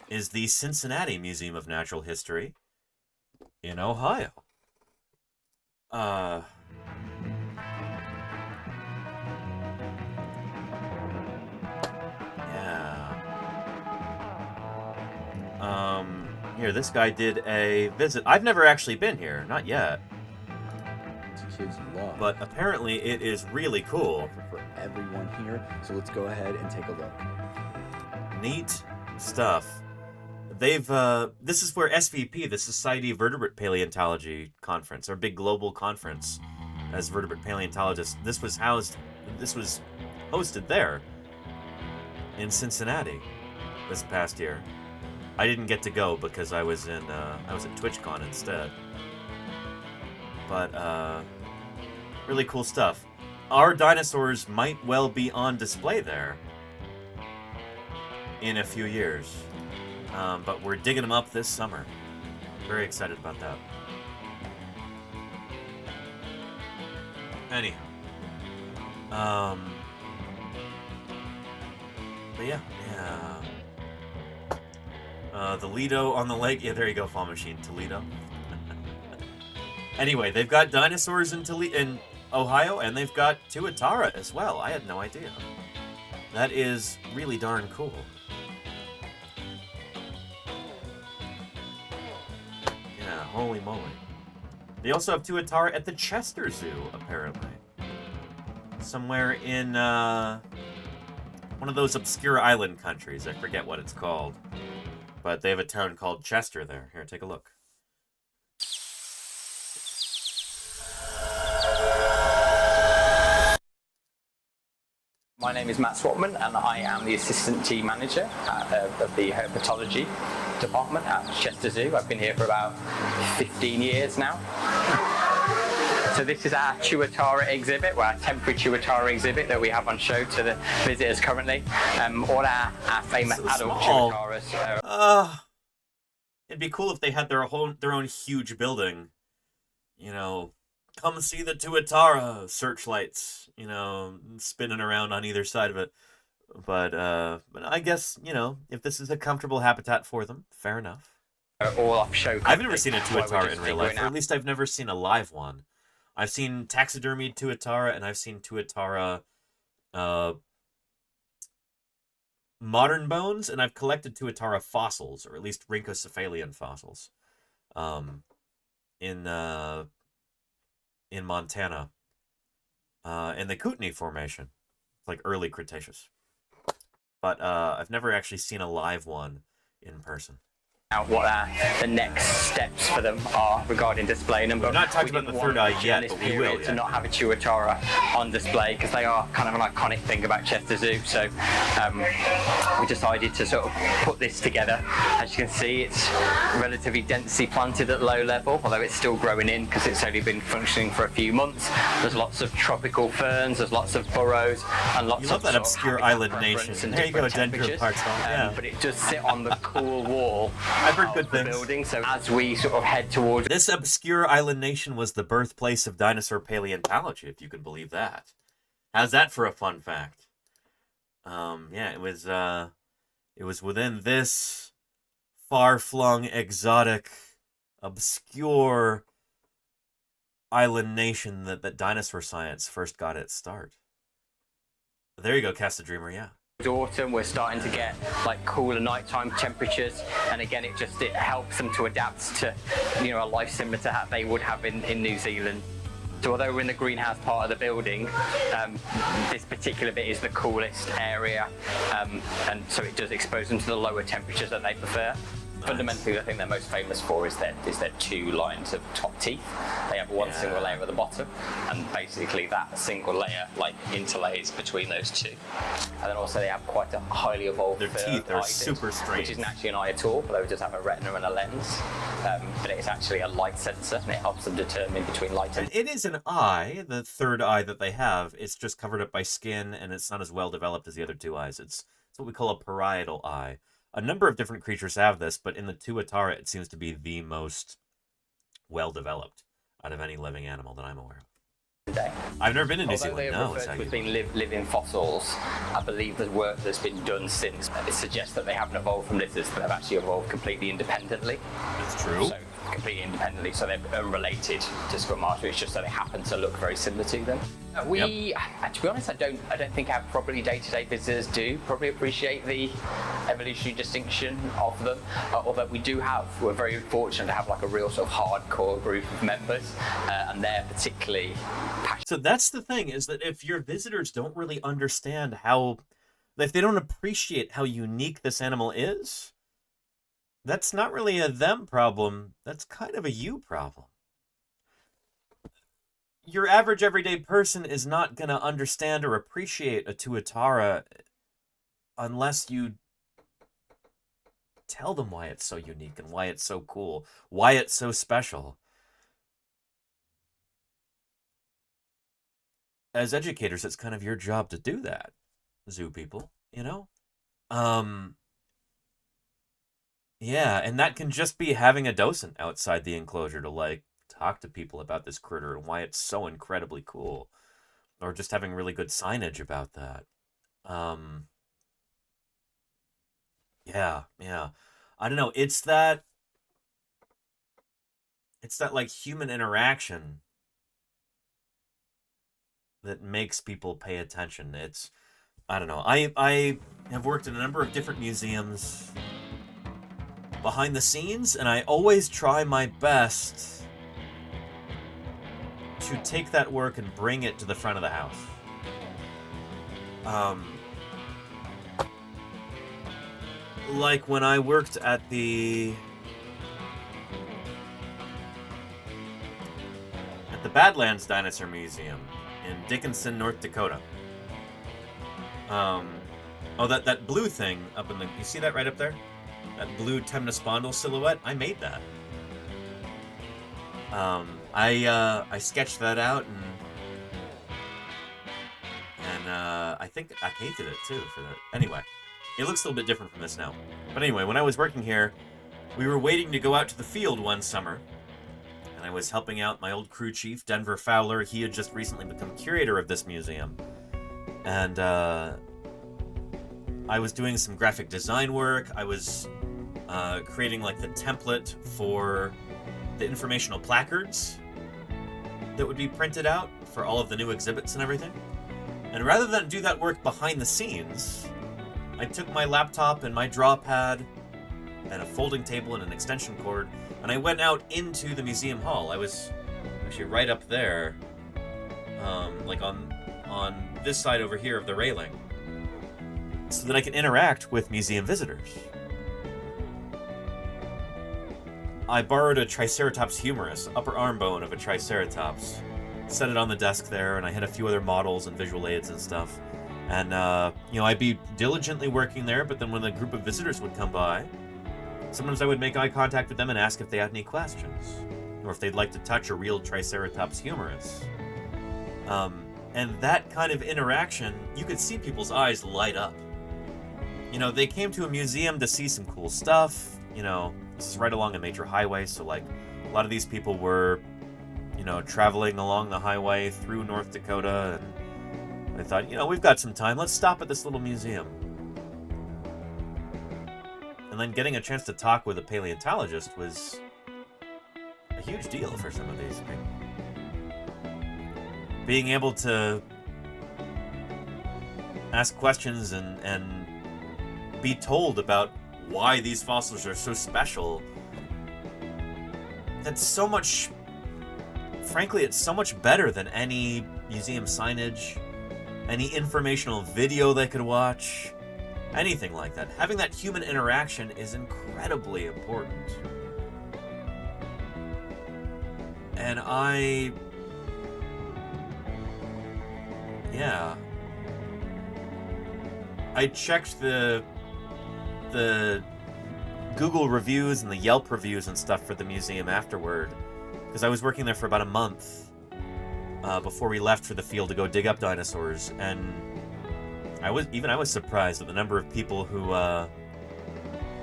Speaker 3: is the Cincinnati Museum of Natural History in Ohio. Here, this guy did a visit. I've never actually been here, not yet.
Speaker 13: his love.
Speaker 3: But apparently it is really cool.
Speaker 13: For everyone here, so let's go ahead and take a look.
Speaker 3: Neat stuff. They've, this is where SVP, the Society of Vertebrate Paleontology Conference, our big global conference as vertebrate paleontologists, this was hosted there in Cincinnati this past year. I didn't get to go because I was at TwitchCon instead. But, really cool stuff. Our dinosaurs might well be on display there in a few years. But we're digging them up this summer. Very excited about that. Anyhow. But yeah. The Lido on the lake. Yeah, there you go, Fall Machine. Toledo. Anyway, they've got dinosaurs in Ohio, and they've got Tuatara as well. I had no idea. That is really darn cool. Yeah, holy moly. They also have Tuatara at the Chester Zoo, apparently. Somewhere in one of those obscure island countries. I forget what it's called. But they have a town called Chester there. Here, take a look.
Speaker 14: My name is Matt Swatman, and I am the Assistant Team Manager of the Herpetology Department at Chester Zoo. I've been here for about 15 years now. So this is our Tuatara exhibit, our temporary Tuatara exhibit that we have on show to the visitors currently. All our famous
Speaker 3: so
Speaker 14: adult
Speaker 3: small.
Speaker 14: Tuataras.
Speaker 3: It'd be cool if they had their own huge building. You know, come see the Tuatara searchlights, you know, spinning around on either side of it. But I guess, you know, if this is a comfortable habitat for them, fair enough.
Speaker 14: All off show.
Speaker 3: I've never seen a Tuatara in real life, or at least I've never seen a live one. I've seen taxidermied Tuatara, and I've seen Tuatara modern bones, and I've collected Tuatara fossils, or at least rhynchocephalian fossils, in Montana, in the Kootenai Formation, like early Cretaceous. But I've never actually seen a live one in person.
Speaker 14: Out what the next steps for them are regarding displaying them.
Speaker 3: We're not talking about the third eye yet, but we will.
Speaker 14: To not have a Tuatara on display because they are kind of an iconic thing about Chester Zoo. So we decided to sort of put this together. As you can see, it's relatively densely planted at low level, although it's still growing in because it's only been functioning for a few months. There's lots of tropical ferns, there's lots of burrows, and lots of.
Speaker 3: You love that obscure island nation. There you go, Dendron Parks. Yeah.
Speaker 14: But it does sit on the cool wall.
Speaker 3: I've heard good things.
Speaker 14: Building, so as we sort of head towards
Speaker 3: this obscure island nation was the birthplace of dinosaur paleontology, if you can believe that. How's that for a fun fact? Yeah, it was within this far-flung, exotic, obscure island nation that dinosaur science first got its start. There you go, Cast a Dreamer, yeah.
Speaker 14: Autumn, we're starting to get like cooler nighttime temperatures, and again it helps them to adapt to, you know, a life similar to how they would have in New Zealand. So although we're in the greenhouse part of the building, this particular bit is the coolest area, and so it does expose them to the lower temperatures that they prefer. Nice. Fundamentally, the thing they're most famous for is their two lines of top teeth. They have one single layer at the bottom, and basically that single layer like interlays between those two. And then also they have quite a highly evolved.
Speaker 3: Their teeth are super strange.
Speaker 14: Which isn't actually an eye at all, although it does have a retina and a lens. But it's actually a light sensor, and it helps them determine between light and.
Speaker 3: It is an eye, the third eye that they have. It's just covered up by skin, and it's not as well developed as the other two eyes. It's what we call a parietal eye. A number of different creatures have this, but in the Tuatara, it seems to be the most well-developed out of any living animal that I'm aware of. I've never been to New Zealand. No, it's
Speaker 14: with being living fossils. I believe the work that's been done since it suggests that they haven't evolved from lizards, but they've actually evolved completely independently.
Speaker 3: That's true.
Speaker 14: So completely independently, so they're unrelated to squamata. It's just that they happen to look very similar to them. To be honest, I don't think our probably day-to-day visitors do probably appreciate the evolutionary distinction of them, although we're very fortunate to have like a real sort of hardcore group of members, and they're particularly passionate.
Speaker 3: So that's the thing, is that if your visitors don't really understand if they don't appreciate how unique this animal is, that's not really a them problem, that's kind of a you problem. Your average everyday person is not going to understand or appreciate a tuatara unless you tell them why it's so unique and why it's so cool, why it's so special. As educators, it's kind of your job to do that, zoo people, you know? Yeah, and that can just be having a docent outside the enclosure to, like, talk to people about this critter and why it's so incredibly cool. Or just having really good signage about that. Yeah. I don't know, it's that like human interaction that makes people pay attention. I don't know. I have worked in a number of different museums behind the scenes, and I always try my best to take that work and bring it to the front of the house. Like when I worked at the Badlands Dinosaur Museum in Dickinson, North Dakota. That blue thing up in you see that right up there? That blue temnospondyl silhouette? I made that. I sketched that out and I think I painted it too for that. Anyway, it looks a little bit different from this now. But anyway, when I was working here, we were waiting to go out to the field one summer, and I was helping out my old crew chief, Denver Fowler. He had just recently become curator of this museum. And I was doing some graphic design work. I was creating like the template for the informational placards that would be printed out for all of the new exhibits and everything. And rather than do that work behind the scenes, I took my laptop and my draw pad and a folding table and an extension cord, and I went out into the museum hall. I was actually right up there, like on this side over here of the railing, so that I could interact with museum visitors. I borrowed a Triceratops humerus, upper arm bone of a Triceratops, set it on the desk there, and I had a few other models and visual aids and stuff. And, I'd be diligently working there, but then when a group of visitors would come by, sometimes I would make eye contact with them and ask if they had any questions, or if they'd like to touch a real Triceratops humerus. And that kind of interaction, you could see people's eyes light up. They came to a museum to see some cool stuff. This is right along a major highway, so, like, a lot of these people were, traveling along the highway through North Dakota, and I thought, we've got some time, let's stop at this little museum. And then getting a chance to talk with a paleontologist was a huge deal for some of these people. Being able to ask questions and be told about why these fossils are so special, that's so much, frankly, it's so much better than any museum signage, any informational video they could watch, anything like that. Having that human interaction is incredibly important. And I checked the Google reviews and the Yelp reviews and stuff for the museum afterward, because I was working there for about a month before we left for the field to go dig up dinosaurs, and I was surprised at the number of people who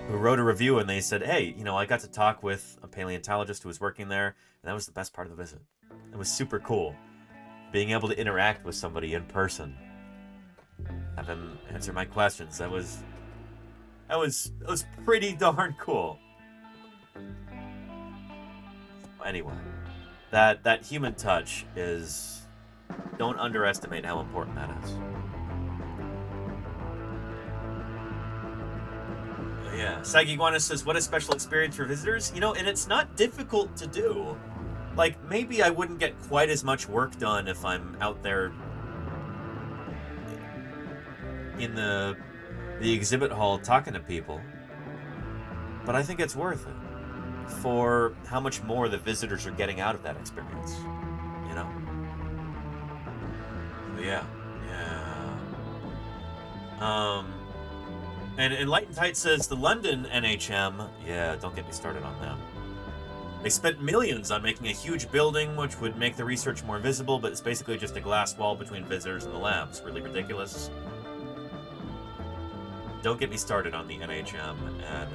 Speaker 3: wrote a review and they said, hey, I got to talk with a paleontologist who was working there, and that was the best part of the visit. It was super cool, being able to interact with somebody in person, have them answer my questions. That was pretty darn cool. Anyway, that human touch is, don't underestimate how important that is. Yeah. Sagiguana says, what a special experience for visitors. You know, and it's not difficult to do. Like, maybe I wouldn't get quite as much work done if I'm out there in the exhibit hall talking to people. But I think it's worth it for how much more the visitors are getting out of that experience. You know? So yeah. And Enlightened Tide says the London NHM, yeah, don't get me started on them. They spent millions on making a huge building which would make the research more visible, but it's basically just a glass wall between visitors and the labs. Really ridiculous. Don't get me started on the NHM and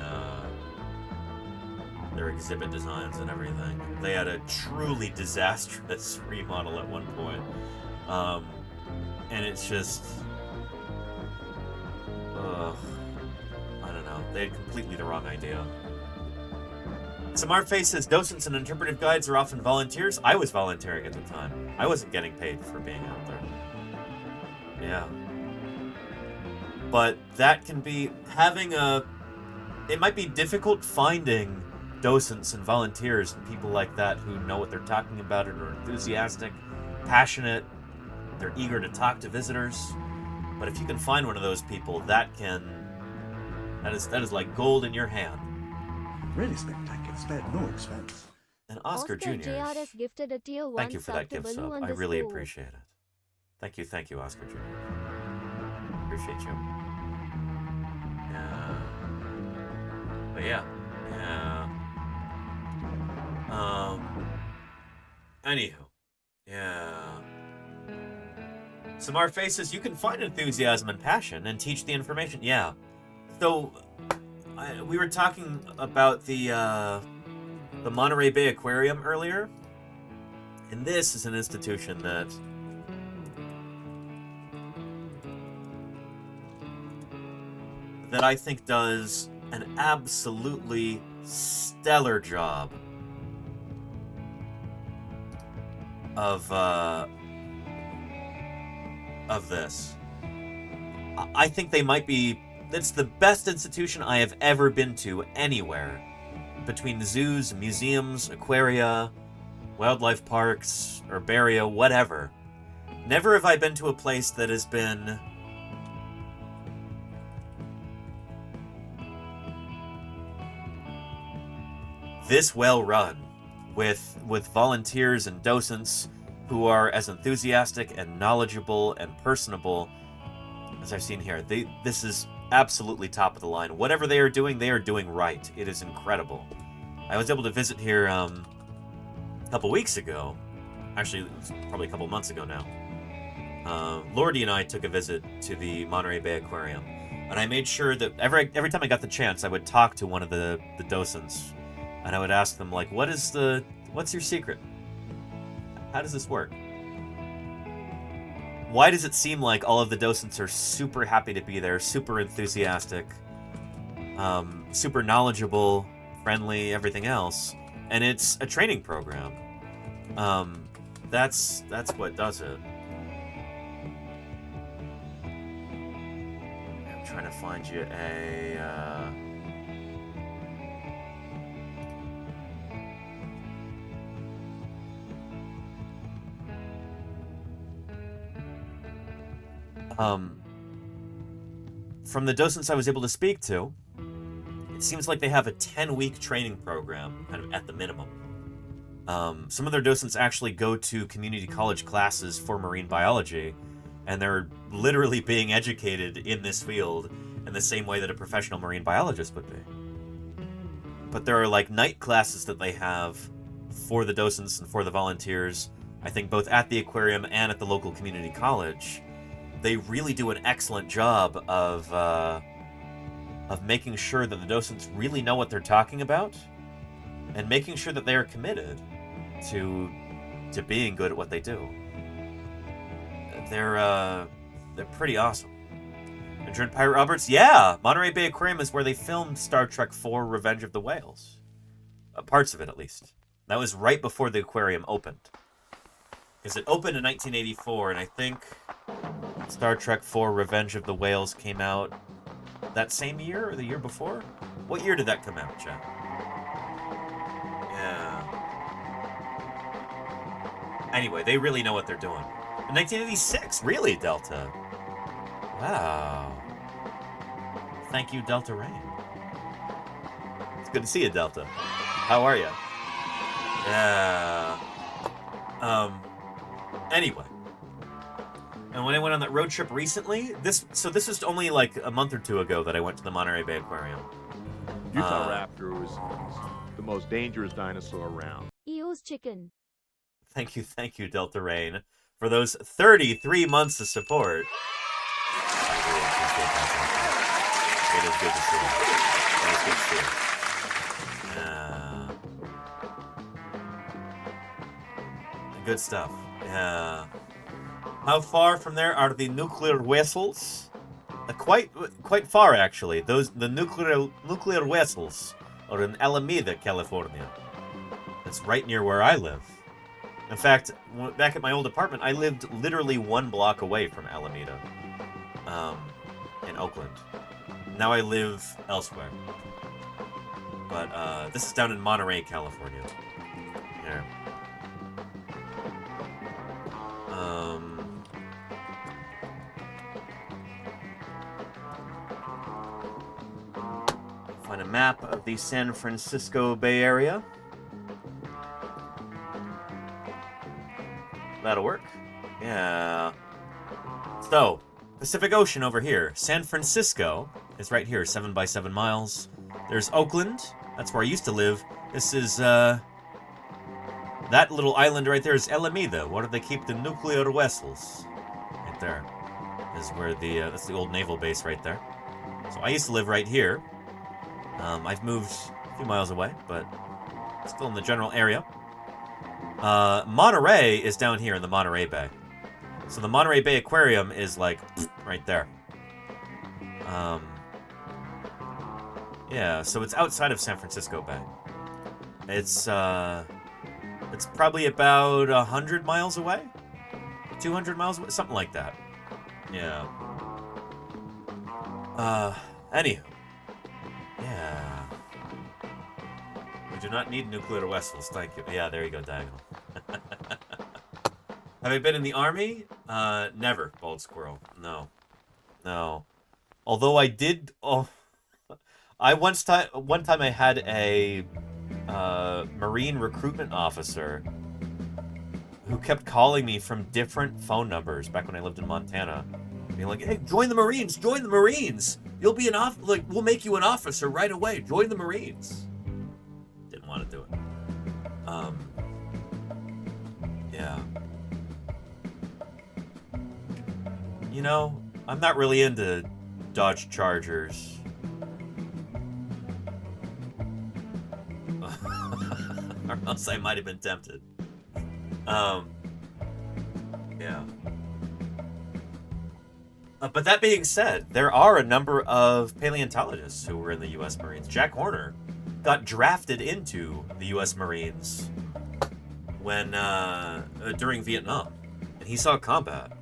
Speaker 3: their exhibit designs and everything. They had a truly disastrous remodel at one point. And it's just... I don't know. They had completely the wrong idea. Samarface says docents and interpretive guides are often volunteers. I was volunteering at the time. I wasn't getting paid for being out there. Yeah. But that can be having a... It might be difficult finding docents and volunteers and people like that who know what they're talking about and are enthusiastic, passionate, they're eager to talk to visitors. But if you can find one of those people, that is like gold in your hand.
Speaker 15: Really spectacular, spared no expense.
Speaker 3: And Oscar Jr.
Speaker 7: JRS gifted a tier 1
Speaker 3: Thank you for that gift
Speaker 7: to
Speaker 3: sub.
Speaker 7: Baloo
Speaker 3: I really
Speaker 7: _
Speaker 3: appreciate it. Thank you, Oscar Jr. Appreciate you. Yeah. But yeah. Anywho. Yeah. Samar faces, you can find enthusiasm and passion and teach the information. Yeah. So, we were talking about the Monterey Bay Aquarium earlier. And this is an institution that I think does an absolutely stellar job of this. I think they might be... It's the best institution I have ever been to anywhere. Between zoos, museums, aquaria, wildlife parks, herbaria, whatever. Never have I been to a place that has been this well run, with volunteers and docents who are as enthusiastic and knowledgeable and personable as I've seen here. This is absolutely top of the line. Whatever they are doing right. It is incredible. I was able to visit here a couple weeks ago. Actually, it was probably a couple months ago now. Lordy and I took a visit to the Monterey Bay Aquarium, and I made sure that every time I got the chance, I would talk to one of the docents, and I would ask them, like, what's your secret? How does this work? Why does it seem like all of the docents are super happy to be there, super enthusiastic, super knowledgeable, friendly, everything else, and it's a training program? That's what does it. I'm trying to find you a... From the docents I was able to speak to, it seems like they have a 10-week training program, kind of at the minimum. Some of their docents actually go to community college classes for marine biology, and they're literally being educated in this field in the same way that a professional marine biologist would be. But there are like night classes that they have for the docents and for the volunteers, I think both at the aquarium and at the local community college. They really do an excellent job of making sure that the docents really know what they're talking about, and making sure that they are committed to being good at what they do. They're pretty awesome. And Dread Pirate Roberts, yeah, Monterey Bay Aquarium is where they filmed Star Trek IV: Revenge of the Whales. Parts of it, at least. That was right before the aquarium opened. Because it opened in 1984, and I think Star Trek IV: Revenge of the Whales came out that same year or the year before? What year did that come out, chat? Yeah. Anyway, they really know what they're doing. In 1986, really, Delta? Wow. Thank you, Delta Rain. It's good to see you, Delta. How are you? Yeah. Anyway. And when I went on that road trip recently, this is only like a month or two ago that I went to the Monterey Bay Aquarium.
Speaker 16: Utahraptor was the most dangerous dinosaur around.
Speaker 7: EO's chicken.
Speaker 3: Thank you, Delta Rain, for those 33 months of support. It is good to see. It is good to see. Good stuff. Yeah. How far from there are the nuclear vessels? Quite far, actually. The nuclear vessels are in Alameda, California. It's right near where I live. In fact, back at my old apartment, I lived literally 1 block away from Alameda, in Oakland. Now I live elsewhere. But this is down in Monterey, California. Here. Find a map of the San Francisco Bay Area. That'll work. Yeah. So, Pacific Ocean over here. San Francisco is right here, 7 by 7 miles. There's Oakland. That's where I used to live. This is, that little island right there is Alameda, where they keep the nuclear vessels. Right there is where that's the old naval base right there. So I used to live right here. I've moved a few miles away, but still in the general area. Monterey is down here in the Monterey Bay. So the Monterey Bay Aquarium is like right there. Yeah, so it's outside of San Francisco Bay. It's probably about 100 miles away? 200 miles away? Something like that. Yeah. Anywho. Yeah. We do not need nuclear vessels, thank you. Yeah, there you go, Diagonal. Have I been in the Army? Never, Bald Squirrel. No. No. Although I did... Oh, one time I had a Marine recruitment officer who kept calling me from different phone numbers back when I lived in Montana. Being like, hey, join the Marines! Join the Marines! You'll be we'll make you an officer right away. Join the Marines. Didn't want to do it. Yeah. You know, I'm not really into Dodge Chargers. Or else I might have been tempted. Yeah. But that being said, there are a number of paleontologists who were in the U.S. Marines. Jack Horner got drafted into the U.S. Marines when during Vietnam, and he saw combat.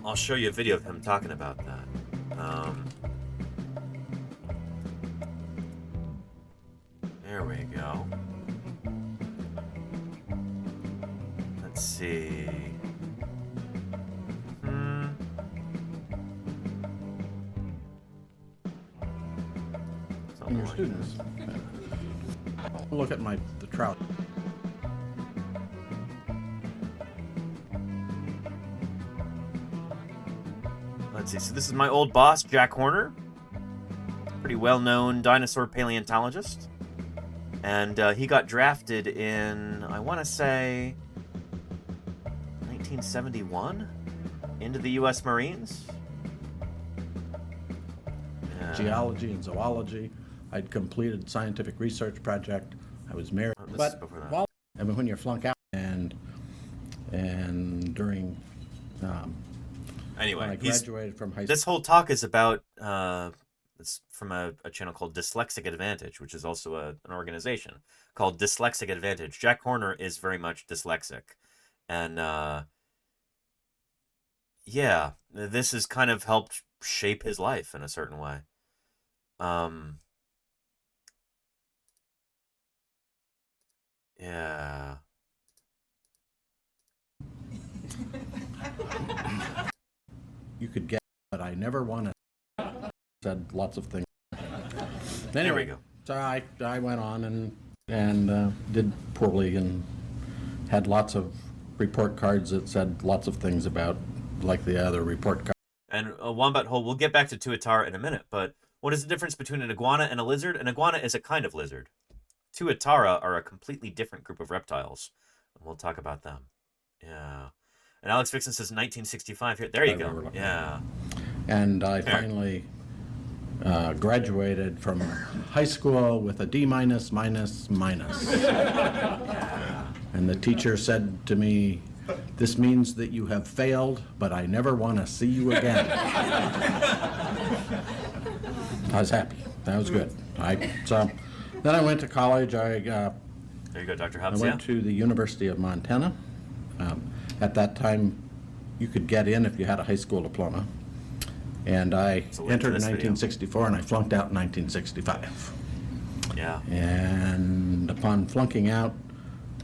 Speaker 3: I'll show you a video of him talking about that. There we go. Let's see.
Speaker 17: And your students. Look at the trout.
Speaker 3: Let's see. So this is my old boss, Jack Horner. Pretty well-known dinosaur paleontologist. And he got drafted in, I want to say, 1971 into the U.S. Marines.
Speaker 17: Geology and zoology. I'd completed scientific research project. I was married. But I mean, when you flunk out and during
Speaker 3: anyway,
Speaker 17: when I graduated from high school.
Speaker 3: This whole talk is about it's from a channel called Dyslexic Advantage, which is also an organization called Dyslexic Advantage. Jack Horner is very much dyslexic, and yeah, this has kind of helped shape his life in a certain way. Yeah.
Speaker 17: You could get, but I never want to. Said lots of things. Anyway,
Speaker 3: There we go.
Speaker 17: So I went on and did poorly and had lots of report cards that said lots of things about, like the other report cards.
Speaker 3: And a wombat hole, we'll get back to Tuatara in a minute, but what is the difference between an iguana and a lizard? An iguana is a kind of lizard. Tuatara are a completely different group of reptiles, and we'll talk about them. Yeah. And Alex Vixen says 1965 here. There you go. Yeah.
Speaker 17: And I finally graduated from high school with a D minus, minus, minus. And the teacher said to me, "This means that you have failed, but I never want to see you again." I was happy. That was good. So then I went to college.
Speaker 3: There you go, Dr. Hobbs.
Speaker 17: I went to the University of Montana. At that time, you could get in if you had a high school diploma. And I entered in 1964, and I flunked out in 1965.
Speaker 3: Yeah.
Speaker 17: And upon flunking out,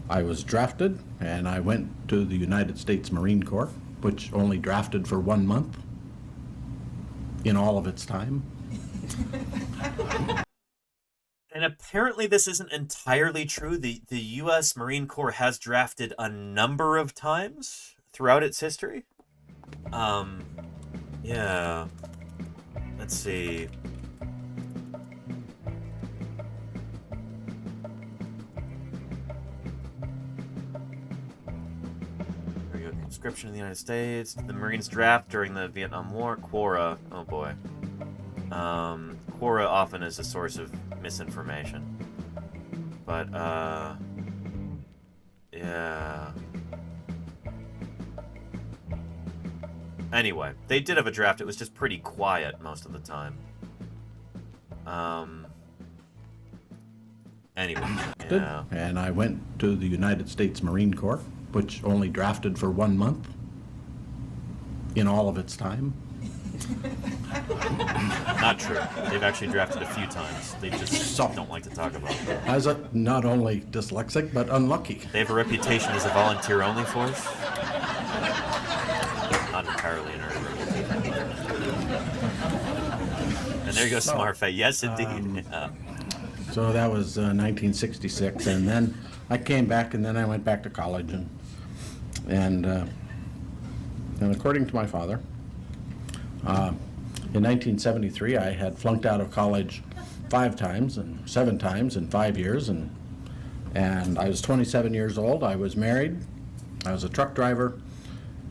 Speaker 17: I was drafted, and I went to the United States Marine Corps, which only drafted for 1 month in all of its time.
Speaker 3: And apparently this isn't entirely true. The U.S. Marine Corps has drafted a number of times throughout its history. Yeah. Let's see. There we go. Conscription in the United States. The Marines draft during the Vietnam War. Quora. Oh boy. Quora often is a source of misinformation. But, yeah. Anyway, they did have a draft. It was just pretty quiet most of the time. Anyway, yeah.
Speaker 17: And I went to the United States Marine Corps, which only drafted for 1 month in all of its time.
Speaker 3: Not true. They've actually drafted a few times. They just don't like to talk about it.
Speaker 17: As a not only dyslexic, but unlucky.
Speaker 3: They have a reputation as a volunteer-only force. Not entirely an earned reputation. And there you go, Smartfay. Yes, indeed. Yeah.
Speaker 17: So that was 1966, and then I came back, and then I went back to college, and according to my father, in 1973, I had flunked out of college 5 times and 7 times in 5 years, and I was 27 years old. I was married. I was a truck driver,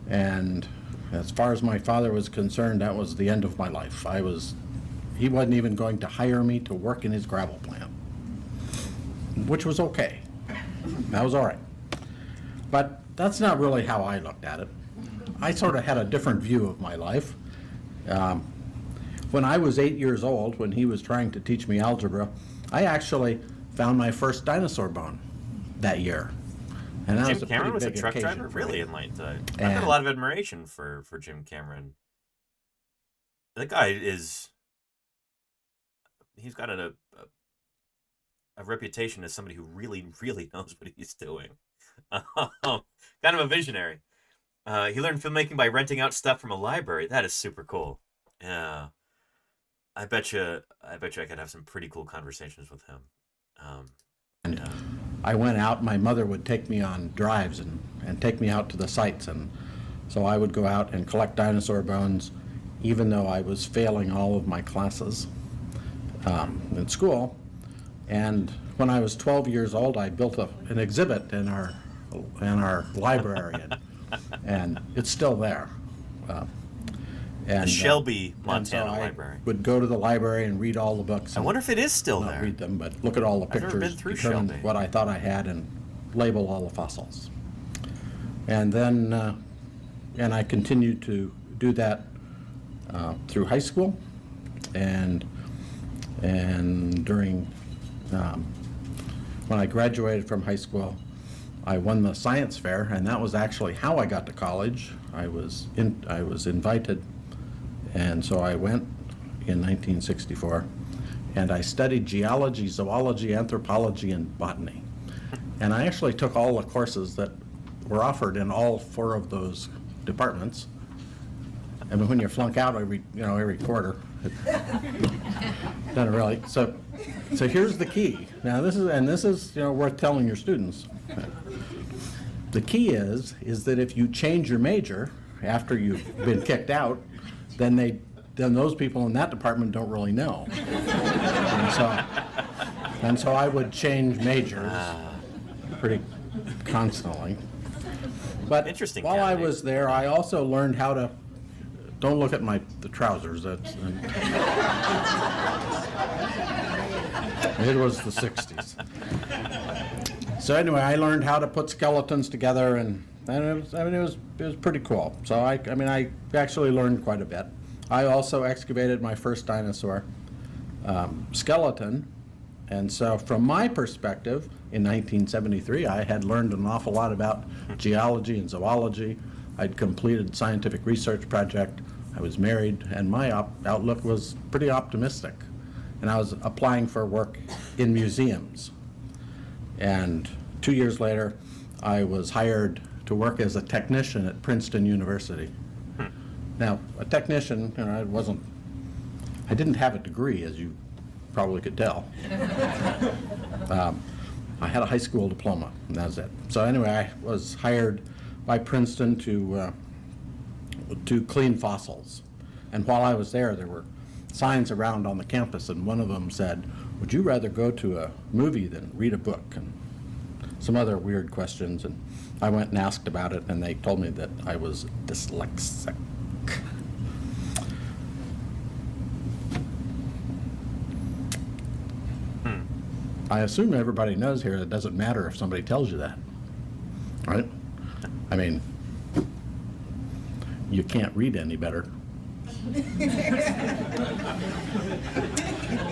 Speaker 17: and as far as my father was concerned, that was the end of my life. He wasn't even going to hire me to work in his gravel plant, which was okay. That was all right. But that's not really how I looked at it. I sort of had a different view of my life. When I was 8 years old, when he was trying to teach me algebra, I actually found my first dinosaur bone that year. And that
Speaker 3: Jim Cameron was a truck driver? Really enlightened. I've got a lot of admiration for Jim Cameron. That guy he's got a reputation as somebody who really, really knows what he's doing. Kind of a visionary. He learned filmmaking by renting out stuff from a library. That is super cool. Yeah. I bet you I could have some pretty cool conversations with him. Yeah.
Speaker 17: I went out, my mother would take me on drives and take me out to the sites, and so I would go out and collect dinosaur bones, even though I was failing all of my classes in school. And when I was 12 years old, I built an exhibit in our library, and it's still there.
Speaker 3: The Shelby, Montana Library.
Speaker 17: Would go to the library and read all the books.
Speaker 3: I wonder if it is still there.
Speaker 17: Not read them, but look at all the pictures,
Speaker 3: I've never been through
Speaker 17: determine
Speaker 3: Shelby.
Speaker 17: what I thought I had, and label all the fossils. And then, and I continued to do that through high school, and during when I graduated from high school, I won the science fair, and that was actually how I got to college. I was invited And so I went in 1964, and I studied geology, zoology, anthropology, and botany. And I actually took all the courses that were offered in all 4 of those departments. I mean, when you flunk out every quarter, it doesn't really. So here's the key. Now this is worth telling your students. The key is that if you change your major after you've been kicked out, then those people in that department don't really know. And so I would change majors pretty constantly. But
Speaker 3: interesting.
Speaker 17: While I was there, I also learned how to. Don't look at the trousers. It was the 60s. So anyway, I learned how to put skeletons together, and it was pretty cool. So I actually learned quite a bit. I also excavated my first dinosaur skeleton, and so from my perspective, in 1973, I had learned an awful lot about geology and zoology. I'd completed a scientific research project. I was married, and my outlook was pretty optimistic. And I was applying for work in museums. And 2 years later, I was hired to work as a technician at Princeton University. Now, a technician, I didn't have a degree, as you probably could tell. I had a high school diploma, and that was it. So anyway, I was hired by Princeton to clean fossils. And while I was there were signs around on the campus, and one of them said, "Would you rather go to a movie than read a book?" And some other weird questions. And I went and asked about it, and they told me that I was dyslexic. I assume everybody knows here it doesn't matter if somebody tells you that, right? I mean, you can't read any better.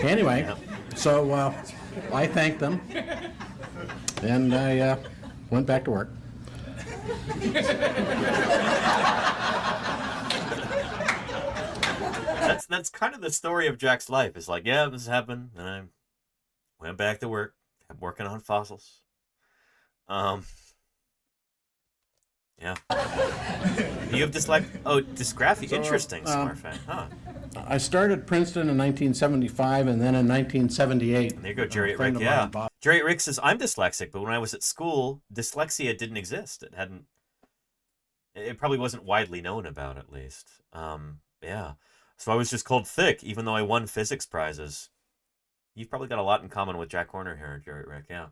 Speaker 17: Anyway, so I thanked them, and I went back to work.
Speaker 3: That's kind of the story of Jack's life. It's like, yeah, this happened, and I went back to work. I'm working on fossils. Yeah. You have dysgraphia.
Speaker 17: So,
Speaker 3: Interesting, smart fan. Huh.
Speaker 17: I started Princeton in 1975, and then in 1978.
Speaker 3: There you go, Jerry Rick. Yeah. Jerry Rick says, I'm dyslexic, but when I was at school, dyslexia didn't exist. It probably wasn't widely known about, at least. Yeah. So I was just called thick, even though I won physics prizes. You've probably got a lot in common with Jack Horner here, Jerry Rick. Yeah.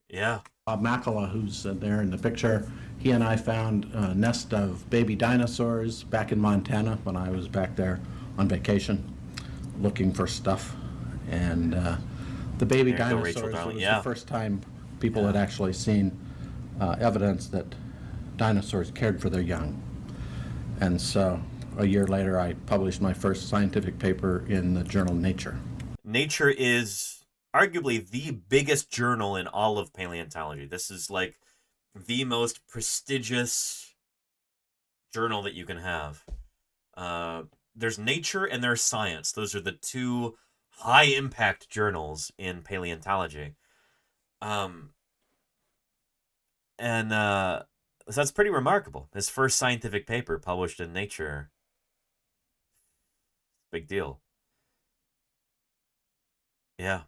Speaker 3: Yeah.
Speaker 17: Bob Makala, who's there in the picture, he and I found a nest of baby dinosaurs back in Montana when I was back there on vacation looking for stuff. And the baby dinosaurs, it was the first time people had actually seen evidence that dinosaurs cared for their young. And so a year later, I published my first scientific paper in the journal Nature.
Speaker 3: Nature is arguably the biggest journal in all of paleontology. This is like the most prestigious journal that you can have. There's Nature and there's Science. Those are the two high-impact journals in paleontology. So that's pretty remarkable. His first scientific paper published in Nature. Big deal. Yeah.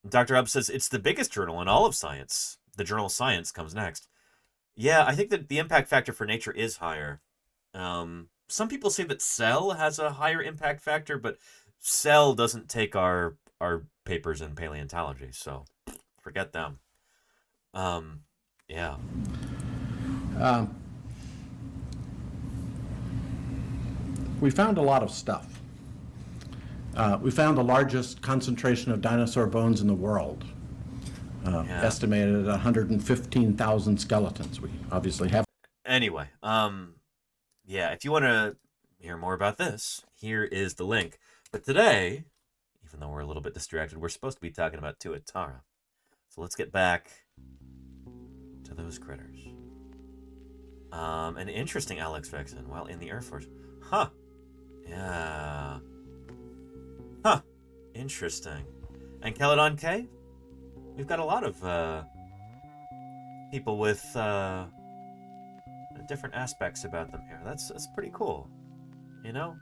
Speaker 3: Dr. Hubb says it's the biggest journal in all of science. The journal Science comes next. Yeah, I think that the impact factor for Nature is higher. Some people say that Cell has a higher impact factor, but Cell doesn't take our papers in paleontology, so forget them. Yeah.
Speaker 17: We found a lot of stuff. We found the largest concentration of dinosaur bones in the world, estimated at 115,000 skeletons. We obviously have.
Speaker 3: Anyway, yeah, if you want to hear more about this, here is the link. But today, even though we're a little bit distracted, we're supposed to be talking about TUATARA. So let's get back to those critters. An interesting Alex Vexen while in the Air Force. Huh. Yeah. Huh. Interesting. And Caledon K? We've got a lot of people with different aspects about them here. That's pretty cool. You know?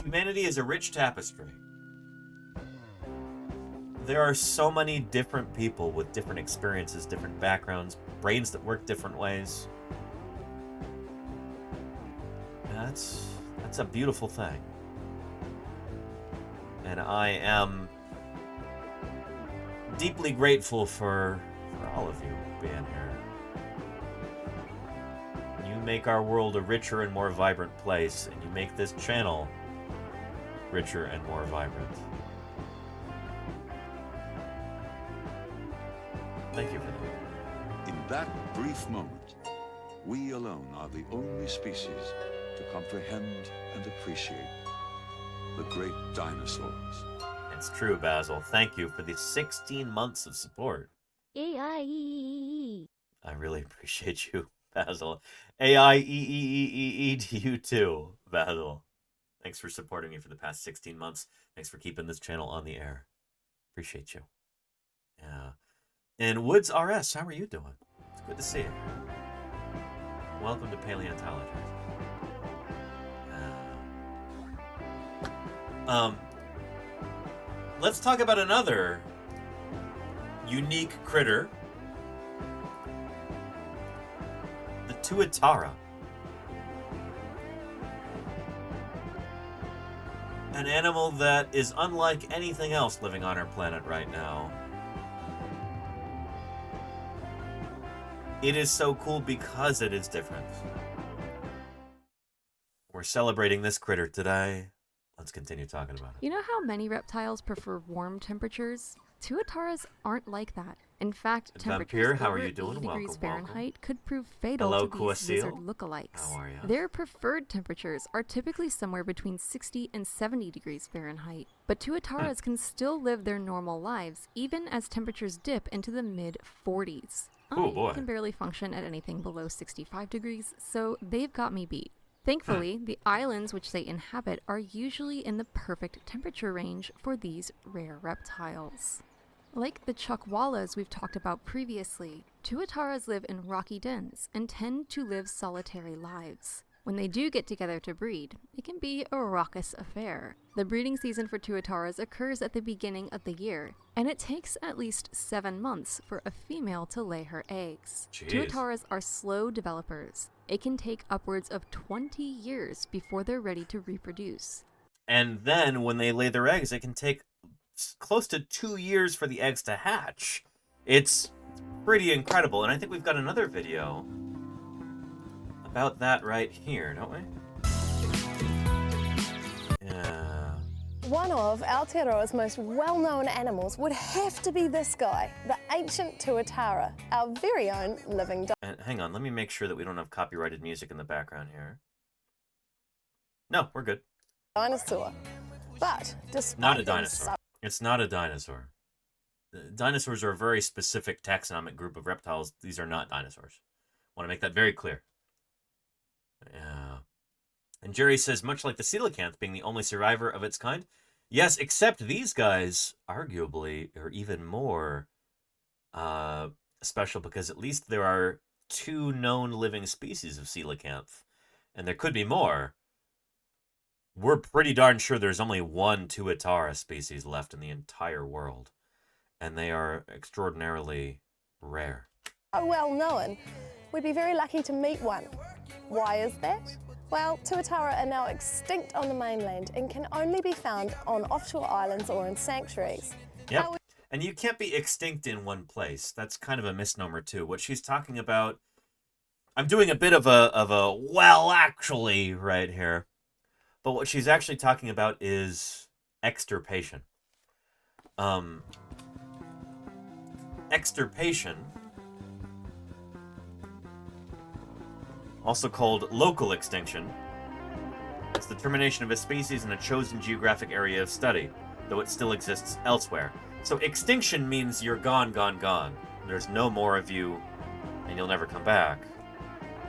Speaker 3: Humanity is a rich tapestry. There are so many different people with different experiences, different backgrounds, brains that work different ways. That's a beautiful thing. And I am deeply grateful for all of you being here. You make our world a richer and more vibrant place, and you make this channel richer and more vibrant. Thank you for that.
Speaker 18: In that brief moment, we alone are the only species to comprehend and appreciate the great dinosaurs.
Speaker 3: It's true, Basil. Thank you for the 16 months of support.
Speaker 7: AI.
Speaker 3: I really appreciate you, Basil. AIEEEE to you too, Basil. Thanks for supporting me for the past 16 months. Thanks for keeping this channel on the air. Appreciate you. Yeah. And Woods RS, how are you doing? It's good to see you. Welcome to Paleontologizing. Let's talk about another unique critter. The TUATARA. An animal that is unlike anything else living on our planet right now. It is so cool because it is different. We're celebrating this critter today. Let's continue talking about it.
Speaker 10: You know how many reptiles prefer warm temperatures? Tuataras aren't like that. In fact, temperatures
Speaker 3: how are
Speaker 10: over
Speaker 3: you doing?
Speaker 10: 80 degrees
Speaker 3: Welcome,
Speaker 10: Fahrenheit could prove fatal
Speaker 3: Hello,
Speaker 10: to these
Speaker 3: Kuasil.
Speaker 10: lizard lookalikes.
Speaker 3: How are you?
Speaker 10: Their preferred temperatures are typically somewhere between 60 and 70 degrees Fahrenheit. But tuataras can still live their normal lives, even as temperatures dip into the mid-40s.
Speaker 3: Oh boy.
Speaker 10: I can barely function at anything below 65 degrees, so they've got me beat. Thankfully, the islands which they inhabit are usually in the perfect temperature range for these rare reptiles. Like the chuckwallas we've talked about previously, tuataras live in rocky dens and tend to live solitary lives. When they do get together to breed, it can be a raucous affair. The breeding season for tuataras occurs at the beginning of the year, and it takes at least 7 months for a female to lay her eggs.
Speaker 3: Jeez.
Speaker 10: Tuataras are slow developers. It can take upwards of 20 years before they're ready to reproduce.
Speaker 3: And then when they lay their eggs, it can take close to 2 years for the eggs to hatch. It's pretty incredible. And I think we've got another video about that right here, don't we? Yeah.
Speaker 19: One of Aotearoa's most well-known animals would have to be this guy, the ancient tuatara, our very own living
Speaker 3: And hang on, let me make sure that we don't have copyrighted music in the background here. No, we're good.
Speaker 19: dinosaur. But despite
Speaker 3: Not a
Speaker 19: them
Speaker 3: dinosaur. It's not a dinosaur. Dinosaurs are a very specific taxonomic group of reptiles. These are not dinosaurs. I want to make that very clear. Yeah. And Jerry says, much like the coelacanth being the only survivor of its kind. Yes, except these guys, arguably, are even more special because at least there are 2 known living species of coelacanth. And there could be more. We're pretty darn sure there's only 1 tuatara species left in the entire world. And they are extraordinarily rare.
Speaker 19: so well known, we'd be very lucky to meet one. Why is that? Well, tuatara are now extinct on the mainland and can only be found on offshore islands or in sanctuaries.
Speaker 3: Yep. And you can't be extinct in one place. That's kind of a misnomer too. What she's talking about, I'm doing a bit of a well, actually, right here. But what she's actually talking about is extirpation. Extirpation, also called local extinction, is the termination of a species in a chosen geographic area of study, though it still exists elsewhere. So extinction means you're gone, gone, gone. There's no more of you, and you'll never come back.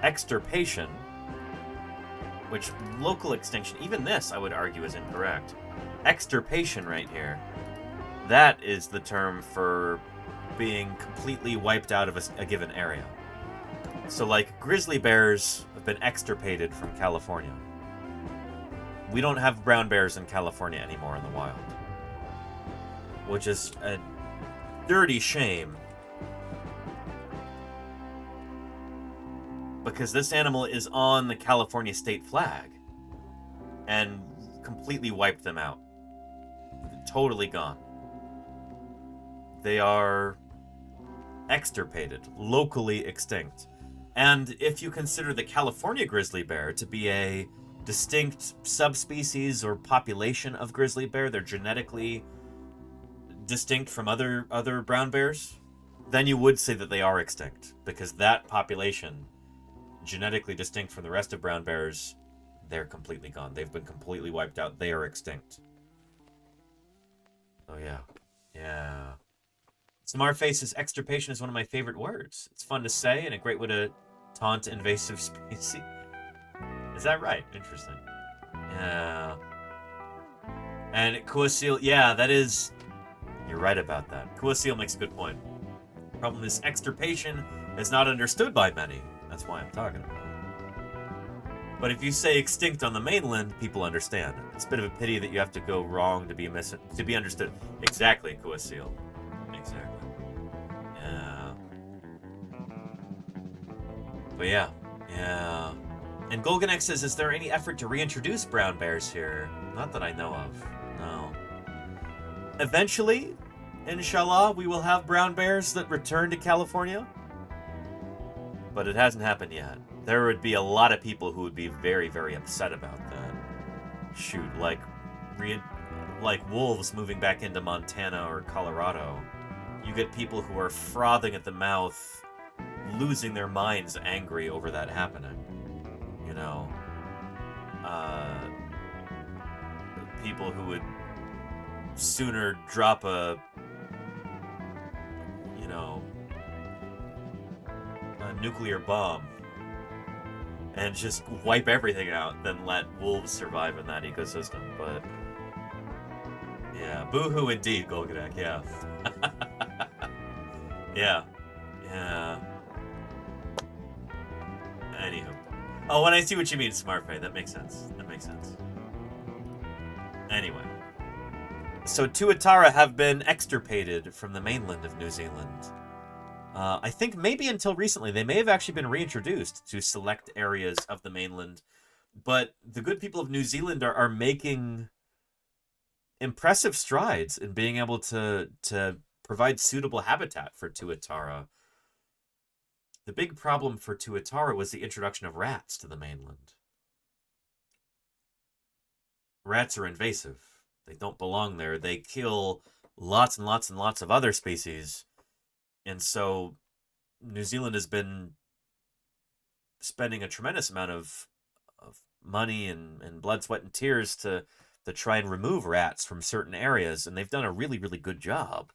Speaker 3: extirpation, which local extinction, even this I would argue is incorrect. Extirpation right here, that is the term for being completely wiped out of a given area. So like grizzly bears have been extirpated from California. We don't have brown bears in California anymore in the wild, which is a dirty shame. Because this animal is on the California state flag and completely wiped them out. Totally gone. They are extirpated, locally extinct. And if you consider the California grizzly bear to be a distinct subspecies or population of grizzly bear, they're genetically distinct from other brown bears, then you would say that they are extinct, because that population, genetically distinct from the rest of brown bears, they're completely gone. They've been completely wiped out. They are extinct. Oh yeah. Yeah. Smartface says extirpation is one of my favorite words. It's fun to say and a great way to taunt invasive species. Is that right? Interesting. Yeah. And Kuasil, yeah, that is... You're right about that. Kuasil makes a good point. Problem is extirpation is not understood by many. That's why I'm talking about it. But if you say extinct on the mainland, people understand. It's a bit of a pity that you have to go wrong to be understood. Exactly, Kuasil. Exactly. Yeah. But yeah. Yeah. And Golganek says, is there any effort to reintroduce brown bears here? Not that I know of. No. Eventually, inshallah, we will have brown bears that return to California. But it hasn't happened yet. There would be a lot of people who would be very, very upset about that. Shoot, like wolves moving back into Montana or Colorado. You get people who are frothing at the mouth, losing their minds angry over that happening. You know? People who would sooner drop a nuclear bomb and just wipe everything out than let wolves survive in that ecosystem. But yeah, boo-hoo indeed, Golganek, yeah. Yeah. Anywho. Oh, when I see what you mean, Smartfay, that makes sense. Anyway. So Tuatara have been extirpated from the mainland of New Zealand. I think maybe until recently, they may have actually been reintroduced to select areas of the mainland. But the good people of New Zealand are making impressive strides in being able to provide suitable habitat for Tuatara. The big problem for Tuatara was the introduction of rats to the mainland. Rats are invasive. They don't belong there. They kill lots and lots and lots of other species. And so New Zealand has been spending a tremendous amount of money and blood, sweat, and tears to try and remove rats from certain areas. And they've done a really, really good job.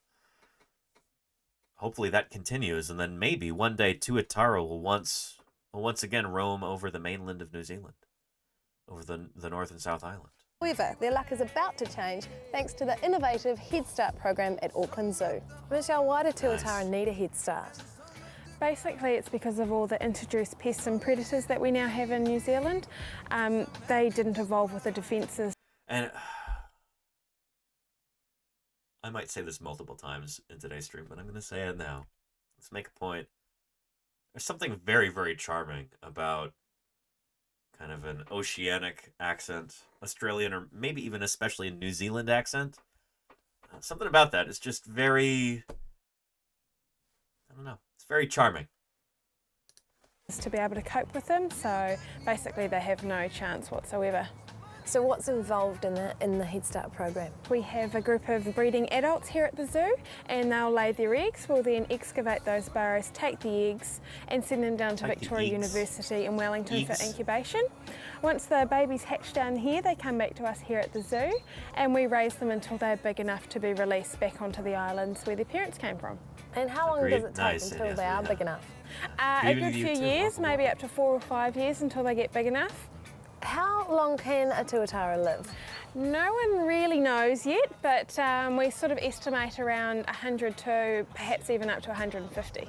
Speaker 3: Hopefully that continues. And then maybe one day Tuatara will once again roam over the mainland of New Zealand, over the North and South Island.
Speaker 19: However, their luck is about to change thanks to the innovative Head Start program at Auckland Zoo. Michelle, why do Tuatara need a Head Start?
Speaker 20: Basically, it's because of all the introduced pests and predators that we now have in New Zealand. They didn't evolve with the defences.
Speaker 3: And I might say this multiple times in today's stream, but I'm going to say it now. Let's make a point. There's something very, very charming about kind of an oceanic accent, Australian, or maybe even especially a New Zealand accent. Something about that is just very, I don't know, it's very charming.
Speaker 20: To be able to cope with them, so basically they have no chance whatsoever.
Speaker 19: So what's involved in the Head Start program?
Speaker 20: We have a group of breeding adults here at the zoo, and they'll lay their eggs. We'll then excavate those burrows, take the eggs and send them down to Victoria University in Wellington for incubation. Once the babies hatch down here, they come back to us here at the zoo, and we raise them until they're big enough to be released back onto the islands where their parents came from.
Speaker 19: And how long
Speaker 3: Agreed.
Speaker 19: does it take
Speaker 3: Nice.
Speaker 19: until
Speaker 3: Yes,
Speaker 19: they
Speaker 3: we
Speaker 19: are
Speaker 3: have.
Speaker 19: big enough?
Speaker 20: A
Speaker 3: Even
Speaker 20: good
Speaker 3: you
Speaker 20: few
Speaker 3: too,
Speaker 20: years,
Speaker 3: Uncle
Speaker 20: maybe up to 4 or 5 years until they get big enough.
Speaker 19: How long can a tuatara live?
Speaker 20: No one really knows yet, but we sort of estimate around 100 to perhaps even up to 150.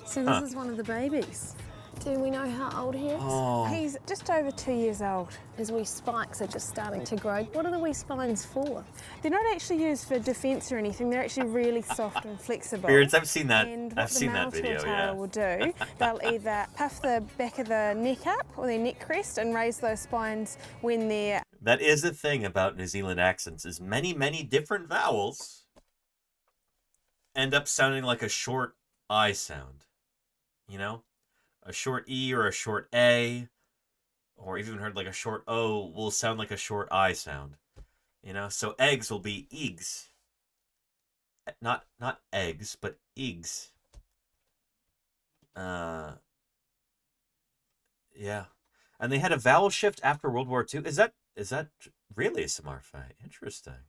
Speaker 19: So this is one of the babies. Do we know how old he is?
Speaker 3: Oh.
Speaker 20: He's just over 2 years old.
Speaker 19: His wee spikes are just starting to grow. What are the wee spines for?
Speaker 20: They're not actually used for defence or anything. They're actually really soft and flexible.
Speaker 3: Beards, I've seen that.
Speaker 20: And what
Speaker 3: I've seen
Speaker 20: the male
Speaker 3: that video,
Speaker 20: tuatara
Speaker 3: yeah.
Speaker 20: will do, they'll either puff the back of the neck up or their neck crest and raise those spines when they're...
Speaker 3: That is the thing about New Zealand accents, is many, many different vowels end up sounding like a short I sound. You know? A short E or a short A, or even heard like a short O, will sound like a short I sound. You know? So eggs will be egs. Not eggs, but egs. Yeah. And they had a vowel shift after World War II. Is that really a smart fact? Interesting.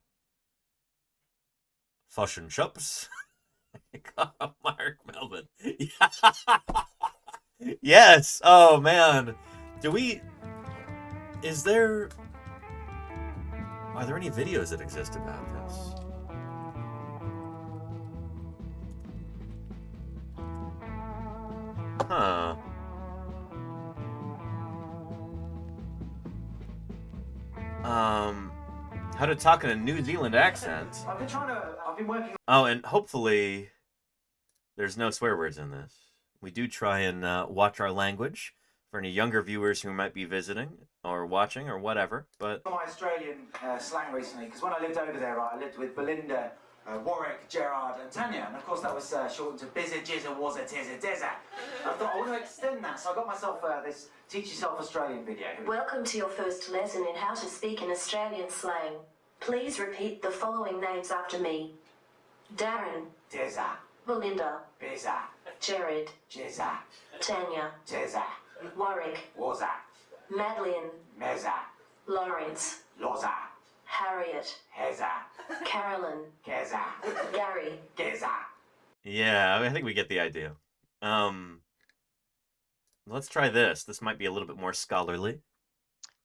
Speaker 3: Fashion shops. Mark Melvin. Yes. Oh man. Are there any videos that exist about this? Huh. How to talk in a New Zealand accent.
Speaker 21: I've been working.
Speaker 3: Oh, and hopefully there's no swear words in this. We do try and watch our language for any younger viewers who might be visiting or watching or whatever, but...
Speaker 21: My Australian slang recently, because when I lived over there, right, I lived with Belinda, Warwick, Gerard and Tanya, and of course that was shortened to Bizza, Jizza, Wazza, Tizza, Dizza. I thought I want to extend that, so I got myself this Teach Yourself Australian video.
Speaker 22: Welcome to your first lesson in how to speak in Australian slang. Please repeat the following names after me. Darren.
Speaker 21: Dizza.
Speaker 22: Belinda.
Speaker 21: Bizza.
Speaker 22: Jared.
Speaker 21: Jizza.
Speaker 22: Tanya.
Speaker 21: Tizza.
Speaker 22: Warwick.
Speaker 21: Wazza.
Speaker 22: Madeline.
Speaker 21: Mezza.
Speaker 22: Lawrence.
Speaker 21: Loza.
Speaker 22: Harriet.
Speaker 21: Hezza.
Speaker 22: Carolyn.
Speaker 21: Geza.
Speaker 22: Gary.
Speaker 21: Geza.
Speaker 3: Yeah, I think we get the idea. Let's try this. This might be a little bit more scholarly.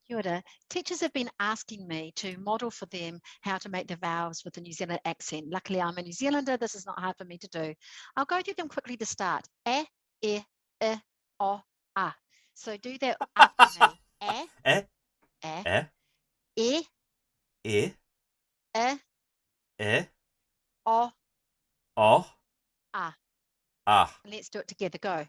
Speaker 23: Kia ora. Teachers have been asking me to model for them how to make the vowels with the New Zealand accent. Luckily, I'm a New Zealander. This is not hard for me to do. I'll go through them quickly to start. E, o, a. So do that after me. E, o, a. Let's do it together. Go.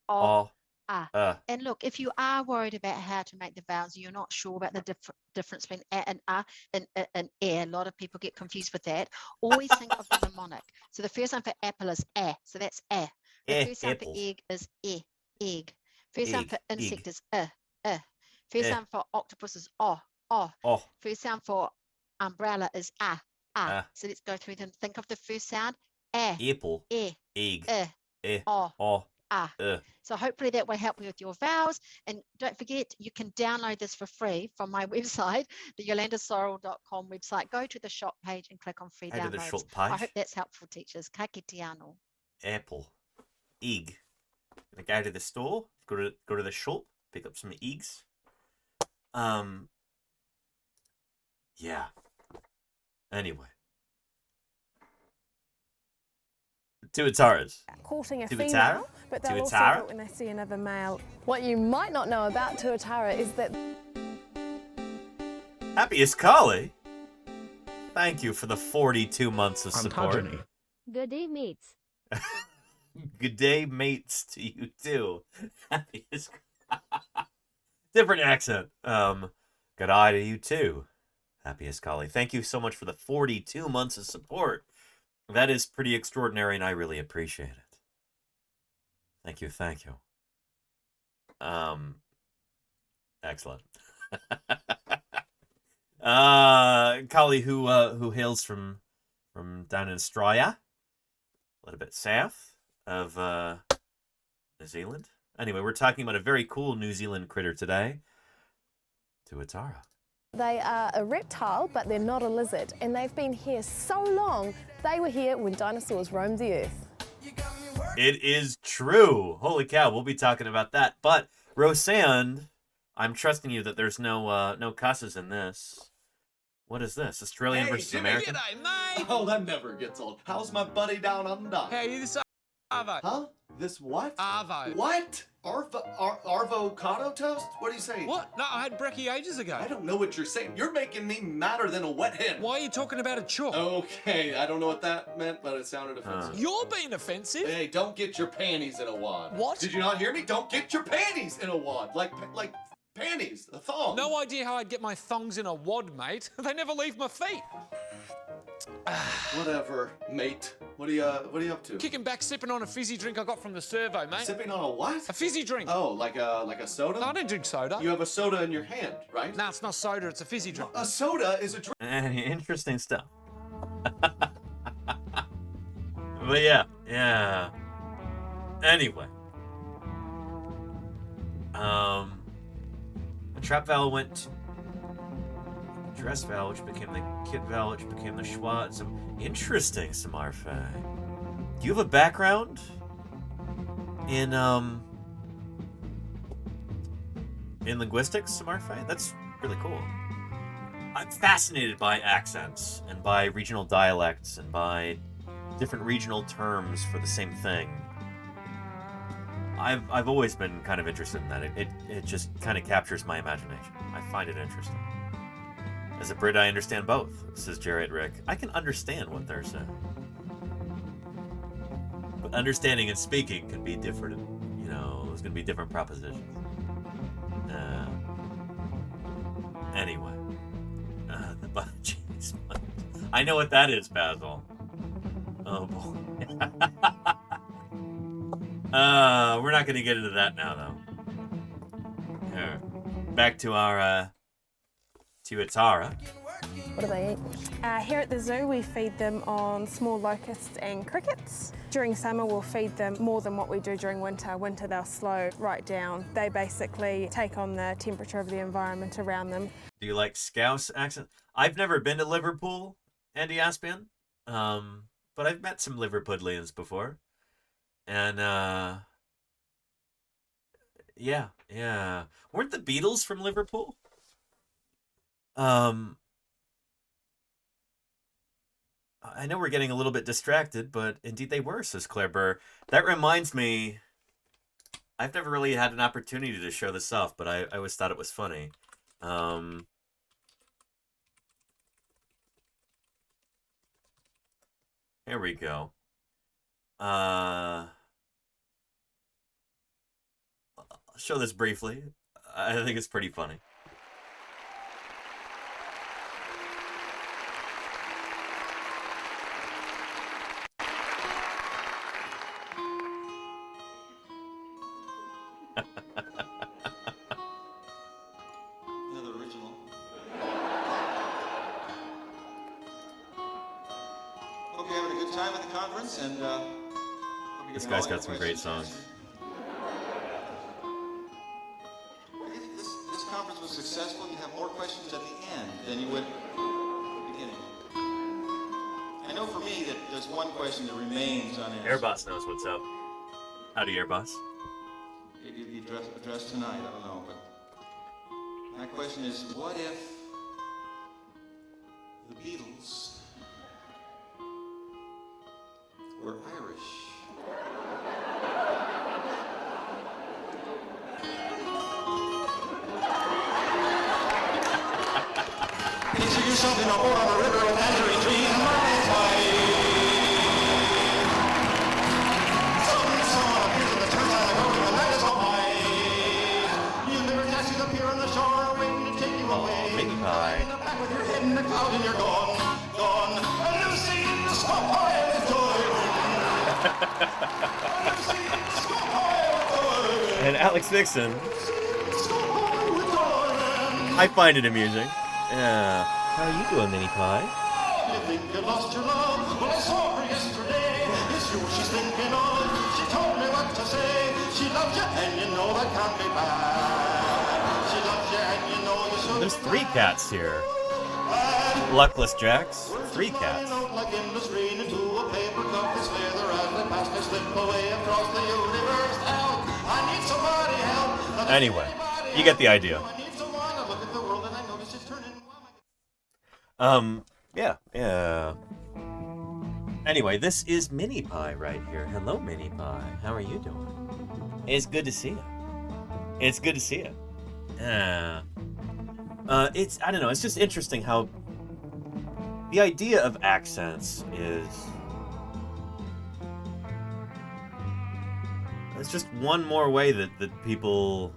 Speaker 23: O, a. And look, if you are worried about how to make the vowels, you're not sure about the difference between a and e. A lot of people get confused with that. Always think of the mnemonic. So the first one for apple is a. So that's a. The first one for egg is egg. First one for insect is First sound for octopus is o. First sound for umbrella is a. So let's go through them. Think of the first sound.
Speaker 3: Apple. Egg.
Speaker 23: O. So hopefully that will help you with your vowels. And don't forget, you can download this for free from my website, the yolandasorrell.com website. Go to the shop page and click on free downloads.
Speaker 3: The shop page.
Speaker 23: I hope that's helpful, teachers. Ka kite anō.
Speaker 3: Apple. Egg. Gonna go to the store, go to the shop, pick up some eggs. Yeah. Anyway. Tuataras.
Speaker 20: Courting a
Speaker 3: Tuatara?
Speaker 20: female, but they'll also
Speaker 3: Tuatara?
Speaker 20: do it when they see another male.
Speaker 19: What you might not know about tuatara is that...
Speaker 3: Happiest Collie? Thank you for the 42 months of support.
Speaker 11: Ontogeny.
Speaker 7: Good day, mates.
Speaker 3: Good day, mates, to you too. Happiest... Different accent. Good eye to you too. Happiest Collie. Thank you so much for the 42 months of support. That is pretty extraordinary, and I really appreciate it. Thank you, thank you. Excellent. Collie who hails from down in Australia, a little bit south of New Zealand. Anyway, we're talking about a very cool New Zealand critter today, Tuatara.
Speaker 19: They are a reptile, but they're not a lizard, and they've been here so long, they were here when dinosaurs roamed the earth.
Speaker 3: It is true. Holy cow, we'll be talking about that. But, Roseanne, I'm trusting you that there's no cusses in this. What is this? Australian versus American?
Speaker 1: G'day, mate! Oh, that never gets old. How's my buddy down under? Hey, this Arvo. Huh? This what? Arvo. What? Arvocado toast? What are you saying? What? No, I had brekkie ages ago. I don't know what you're saying. You're making me madder than a wet hen. Why are you talking about a chook? Okay, I don't know what that meant, but it sounded offensive. You're being offensive? Hey, don't get your panties in a wad. What? Did you not hear me? Don't get your panties in a wad. Like panties, a thong. No idea how I'd get my thongs in a wad, mate. They never leave my feet. Whatever, mate. What are you up to? Kicking back, sipping on a fizzy drink I got from the servo, mate. Sipping on a what? A fizzy drink. Oh, like a soda? No, I don't drink soda. You have a soda in your hand, right? No, it's not soda, it's a fizzy drink. A soda is a drink.
Speaker 3: Interesting stuff. But yeah. Anyway. The trap valve went to the dress valve, which became the kit valve, which became the schwa. Some interesting, Samarfe. Do you have a background in linguistics, Samarfe? That's really cool. I'm fascinated by accents and by regional dialects and by different regional terms for the same thing. I've always been kind of interested in that. It just kind of captures my imagination. I find it interesting. As a Brit, I understand both, says Jared Rick. I can understand what they're saying. But understanding and speaking can be different. You know, there's going to be different propositions. Anyway. The butt cheese. I know what that is, Basil. Oh, boy. We're not going to get into that now, though. Back to our TUATARA.
Speaker 19: What do they eat?
Speaker 20: Here at the zoo, we feed them on small locusts and crickets. During summer, we'll feed them more than what we do during winter. Winter, they'll slow right down. They basically take on the temperature of the environment around them.
Speaker 3: Do you like Scouse accent? I've never been to Liverpool, Andy Aspian, but I've met some Liverpudlians before. And, yeah. Weren't the Beatles from Liverpool? I know we're getting a little bit distracted, but indeed they were, says Claire Burr. That reminds me, I've never really had an opportunity to show this off, but I always thought it was funny. Here we go. I'll show this briefly. I think it's pretty funny.
Speaker 2: Another original. Hope you're having a good time at the conference, and
Speaker 3: this guy's got some great songs.
Speaker 2: This conference was successful. You have more questions at the end than you would at the beginning. I know for me that there's one question that remains unanswered.
Speaker 3: Airboss knows what's up. Howdy, Airboss.
Speaker 2: Maybe it'll be addressed tonight. I don't know, but my question is, what if the Beatles were Irish? Picture yourself in a boat on a river with tangerine trees and marbles by. Someone appears in the church on the road and the night is all high. You never taxis appear on the shore waiting to take you away.
Speaker 3: Maybe pie.
Speaker 2: In the back with your head in the cloud and you're gone. A new scene in the smoke pile is joy. A new scene in the smoke pile is joy.
Speaker 3: And Alex Nixon. I find it amusing. Yeah. How are you doing, Mini Pie?
Speaker 2: You think you lost your love? Well, I saw her yesterday. It's you she's thinking of. She told me what to say. She loves you, and you know that can't be bad. She loves you, and you know you should.
Speaker 3: there's 3 cats here. Luckless Jacks, 3 cats. Anyway, you get the idea. Yeah. Anyway, this is Mini Pie right here. Hello, Mini Pie. How are you doing? It's good to see you. It's good to see you. I don't know, it's just interesting how the idea of accents is... It's just one more way that people...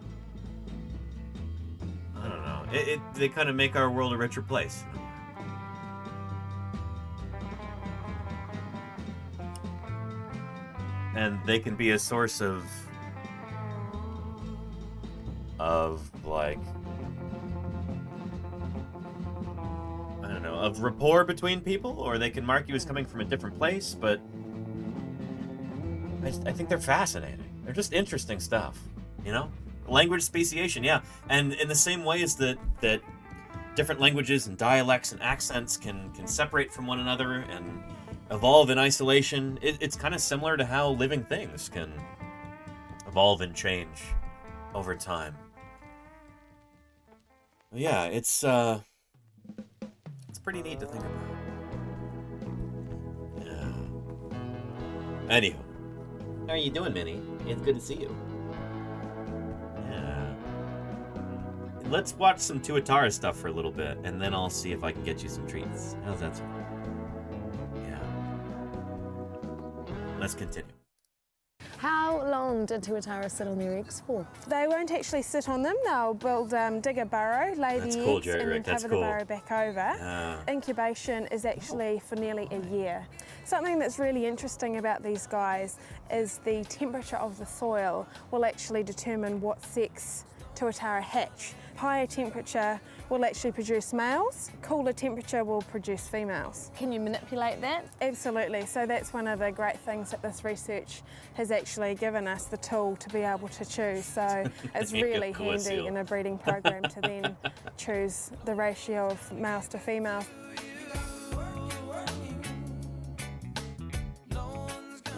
Speaker 3: I don't know. They kind of make our world a richer place. And they can be a source of like, I don't know, of rapport between people, or they can mark you as coming from a different place, but I think they're fascinating. They're just interesting stuff, you know? Language speciation, yeah. And in the same way as that different languages and dialects and accents can separate from one another and evolve in isolation, it's kind of similar to how living things can evolve and change over time. Yeah, it's pretty neat to think about. Yeah. Anywho, how are you doing, Minnie? It's good to see you. Yeah. Let's watch some TUATARA stuff for a little bit, and then I'll see if I can get you some treats. How's that sound? Let's continue.
Speaker 19: How long did TUATARA sit on their eggs for?
Speaker 20: They won't actually sit on them. They'll dig a burrow, lay the eggs, and then cover the burrow back over. Incubation is actually for nearly a year. Something that's really interesting about these guys is the temperature of the soil will actually determine what sex TUATARA hatch. Higher temperature will actually produce males, cooler temperature will produce females.
Speaker 19: Can you manipulate that?
Speaker 20: Absolutely, so that's one of the great things that this research has actually given us, the tool to be able to choose. So it's really handy in a breeding program to then choose the ratio of males to females.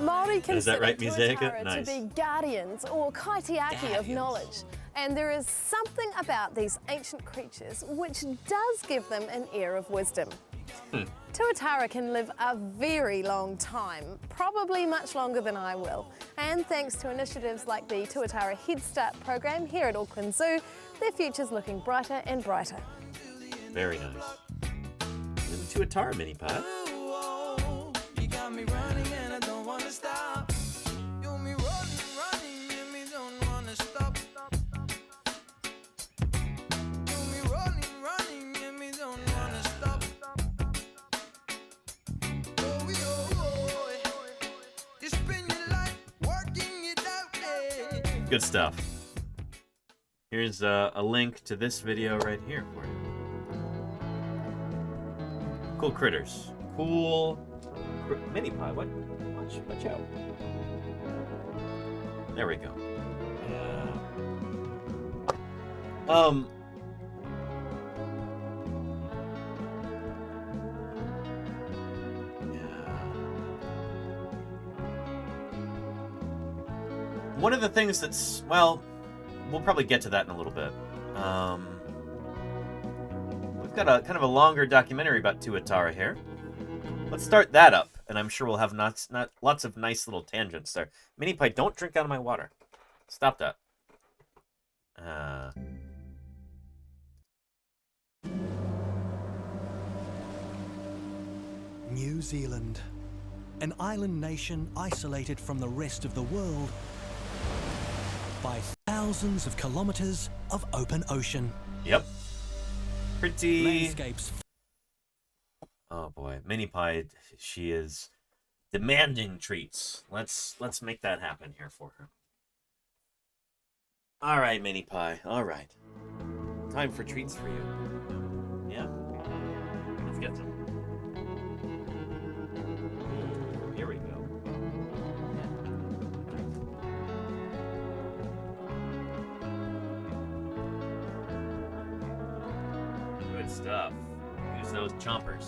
Speaker 19: Māori consider TUATARA
Speaker 3: nice.
Speaker 19: to be guardians or kaitiaki of knowledge. And there is something about these ancient creatures which does give them an air of wisdom. TUATARA can live a very long time, probably much longer than I will. And thanks to initiatives like the TUATARA Head Start program here at Auckland Zoo, their future's looking brighter and brighter.
Speaker 3: Very nice. And TUATARA Mini Pie.
Speaker 1: You got me running and I don't wanna stop. You got me running and me don't wanna stop.
Speaker 3: Good stuff. Here's a link to this video right here for you. Cool critters. Cool Mini Pie. Watch out. There we go. One of the things that's, well, we'll probably get to that in a little bit. We've got a kind of a longer documentary about TUATARA here. Let's start that up, and I'm sure we'll have lots of nice little tangents there. Mini Pie, don't drink out of my water. Stop that.
Speaker 4: New Zealand, an island nation isolated from the rest of the world by thousands of kilometers of open ocean.
Speaker 3: Yep. Pretty...
Speaker 4: Landscapes.
Speaker 3: Oh boy, Mini Pie, she is demanding treats. Let's make that happen here for her. All right, Mini Pie, all right. Time for treats for you. Yeah? Let's get some. Here we go. Good stuff. Use those chompers.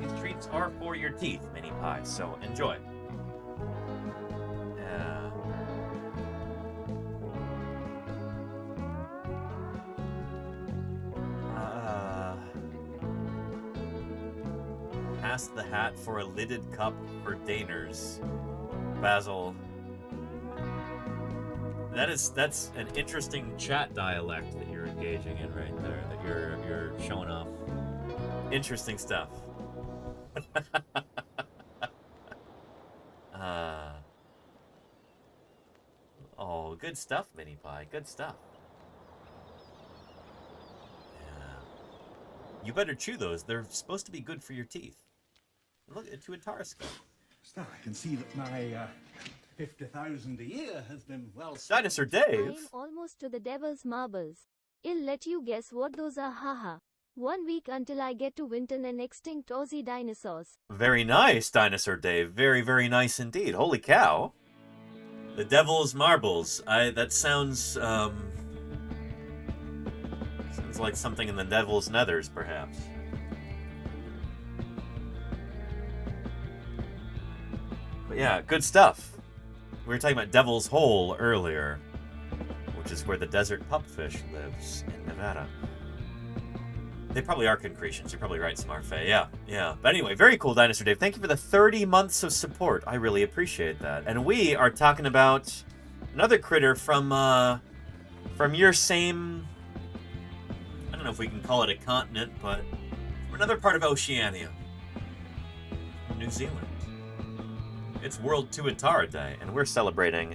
Speaker 3: These treats are for your teeth, mini pie, so enjoy. Pass the hat for a lidded cup for Daners. Basil. That's an interesting chat dialect that you're engaging in right there, that you're showing off. Interesting stuff. Oh, good stuff, Mini Pie. Good stuff. Yeah. You better chew those. They're supposed to be good for your teeth. Look at TUATARA skull.
Speaker 15: Still, I can see that my 50,000 a year has been well spent.
Speaker 3: Dinosaur Dave.
Speaker 7: I'm almost to the devil's marbles. I'll let you guess what those are, haha. 1 week until I get to Winton and extinct Aussie dinosaurs.
Speaker 3: Very nice, Dinosaur Dave. Very, very nice indeed. Holy cow. The devil's marbles. That sounds sounds like something in the devil's nethers, perhaps. But yeah, good stuff. We were talking about Devil's Hole earlier, which is where the desert pupfish lives in Nevada. They probably are concretions. You're probably right, Smartfay. Yeah. But anyway, very cool, Dinosaur Dave. Thank you for the 30 months of support. I really appreciate that. And we are talking about another critter from your same, I don't know if we can call it a continent, but from another part of Oceania, New Zealand. It's World TUATARA Day, and we're celebrating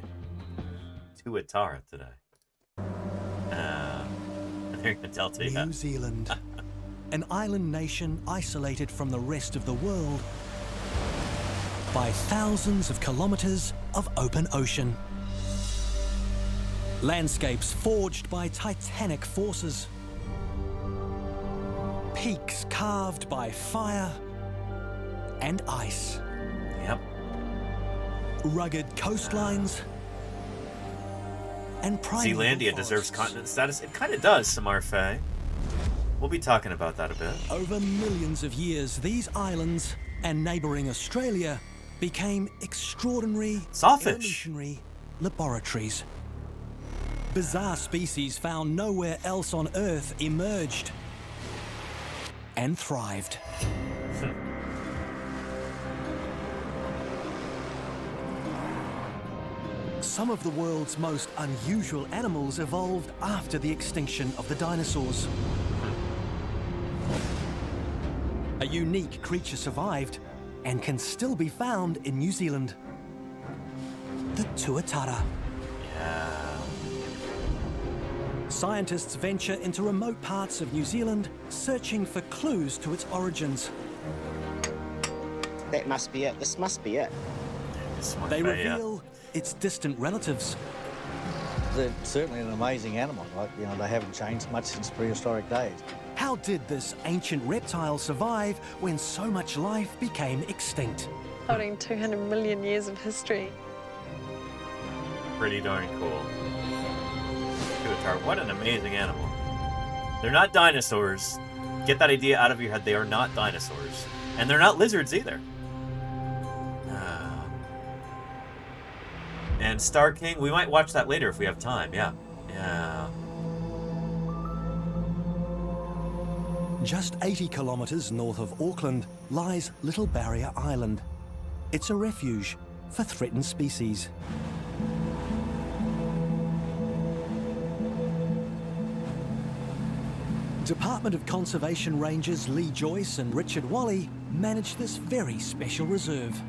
Speaker 3: TUATARA today. There you can tell,
Speaker 4: New Zealand, an island nation isolated from the rest of the world by thousands of kilometers of open ocean. Landscapes forged by titanic forces. Peaks carved by fire and ice.
Speaker 3: Yep.
Speaker 4: Rugged coastlines and primeval
Speaker 3: Zealandia
Speaker 4: forests.
Speaker 3: deserves continent status. It kind of does, Samarfay. We'll be talking about that a bit.
Speaker 4: Over millions of years, these islands and neighbouring Australia became extraordinary evolutionary laboratories. Bizarre species found nowhere else on Earth emerged and thrived. Some of the world's most unusual animals evolved after the extinction of the dinosaurs. A unique creature survived and can still be found in New Zealand. The TUATARA.
Speaker 3: Yeah.
Speaker 4: Scientists venture into remote parts of New Zealand searching for clues to its origins.
Speaker 6: That must be it. This must be it.
Speaker 4: They reveal its distant relatives.
Speaker 8: They're certainly an amazing animal. Like, you know, they haven't changed much since prehistoric days.
Speaker 4: How did this ancient reptile survive when so much life became extinct?
Speaker 9: Holding 200 million years of history.
Speaker 3: Pretty darn cool. TUATARA, what an amazing animal. They're not dinosaurs. Get that idea out of your head. They are not dinosaurs. And they're not lizards either. And Star King, we might watch that later if we have time. Yeah.
Speaker 4: Just 80 kilometres north of Auckland lies Little Barrier Island. It's a refuge for threatened species. Department of Conservation Rangers Lee Joyce and Richard Wally manage this very special reserve.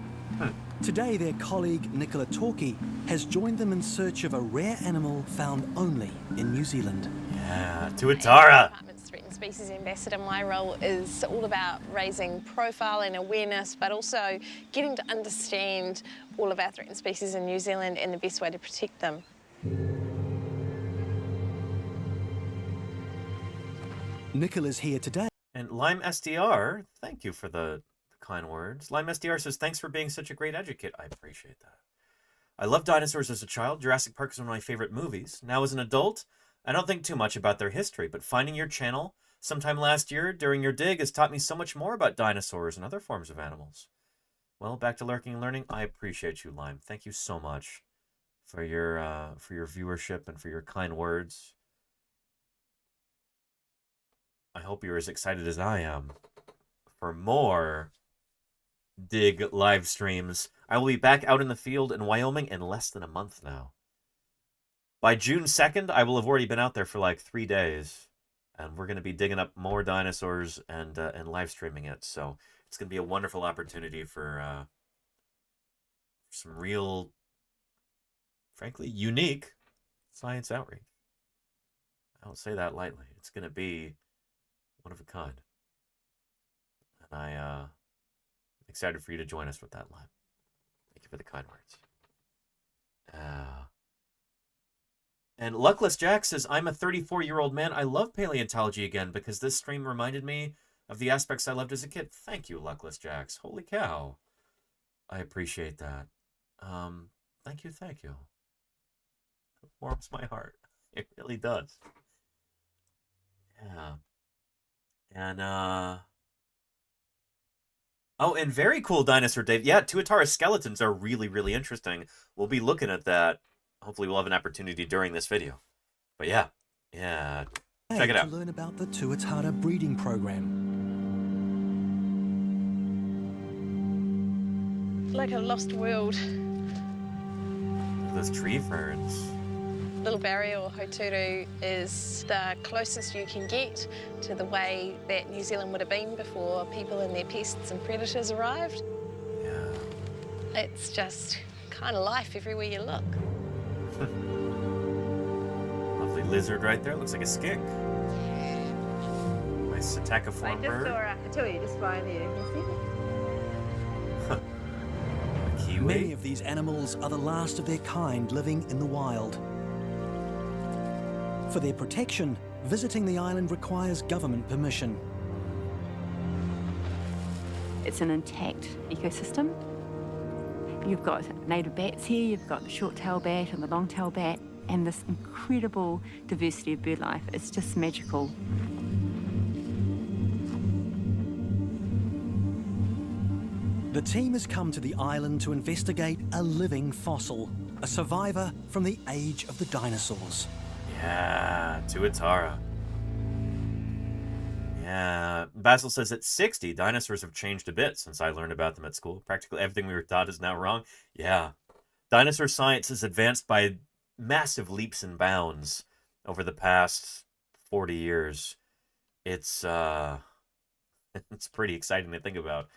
Speaker 4: Today, their colleague Nicola Torquay has joined them in search of a rare animal found only in New Zealand.
Speaker 3: Yeah, TUATARA!
Speaker 9: Threatened Species Ambassador, my role is all about raising profile and awareness, but also getting to understand all of our threatened species in New Zealand and the best way to protect them.
Speaker 4: Nicola's here today.
Speaker 3: And Lime SDR, thank you for the kind words. Lime SDR says, thanks for being such a great educate. I appreciate that. I loved dinosaurs as a child. Jurassic Park is one of my favorite movies. Now as an adult, I don't think too much about their history, but finding your channel sometime last year during your dig has taught me so much more about dinosaurs and other forms of animals. Well, back to lurking and learning. I appreciate you, Lime. Thank you so much for your viewership and for your kind words. I hope you're as excited as I am for more dig live streams. I will be back out in the field in Wyoming in less than a month now. By June 2nd, I will have already been out there for like 3 days, and we're going to be digging up more dinosaurs and live streaming it. So it's going to be a wonderful opportunity for some real, frankly, unique science outreach. I don't say that lightly. It's going to be one of a kind. And I'm excited for you to join us with that, Lime. Thank you for the kind words. And Luckless Jack says, I'm a 34-year-old man. I love paleontology again because this stream reminded me of the aspects I loved as a kid. Thank you, Luckless Jacks. Holy cow. I appreciate that. Thank you. It warms my heart. It really does. Yeah. And, oh, and very cool dinosaur, Dave. Yeah, Tuatara skeletons are really, really interesting. We'll be looking at that. Hopefully we'll have an opportunity during this video. But yeah, check it out.
Speaker 4: To learn about the Tuatara breeding program.
Speaker 9: Like a lost world.
Speaker 3: Those tree ferns.
Speaker 9: Little barrier or Hauturu is the closest you can get to the way that New Zealand would have been before people and their pests and predators arrived.
Speaker 3: Yeah.
Speaker 9: It's just kind of life everywhere you look.
Speaker 3: Lovely lizard right there. Looks like a skink. Nice Psittaciform bird.
Speaker 9: I tell you, just by there. You see it?
Speaker 3: Kiwi.
Speaker 4: Many of these animals are the last of their kind living in the wild. For their protection, visiting the island requires government permission.
Speaker 5: It's an intact ecosystem. You've got native bats here, you've got the short-tailed bat and the long-tailed bat, and this incredible diversity of bird life. It's just magical.
Speaker 4: The team has come to the island to investigate a living fossil, a survivor from the age of the dinosaurs.
Speaker 3: Yeah, Tuatara. Yeah, Basil says at 60, dinosaurs have changed a bit since I learned about them at school. Practically everything we were taught is now wrong. Yeah, dinosaur science has advanced by massive leaps and bounds over the past 40 years. It's pretty exciting to think about.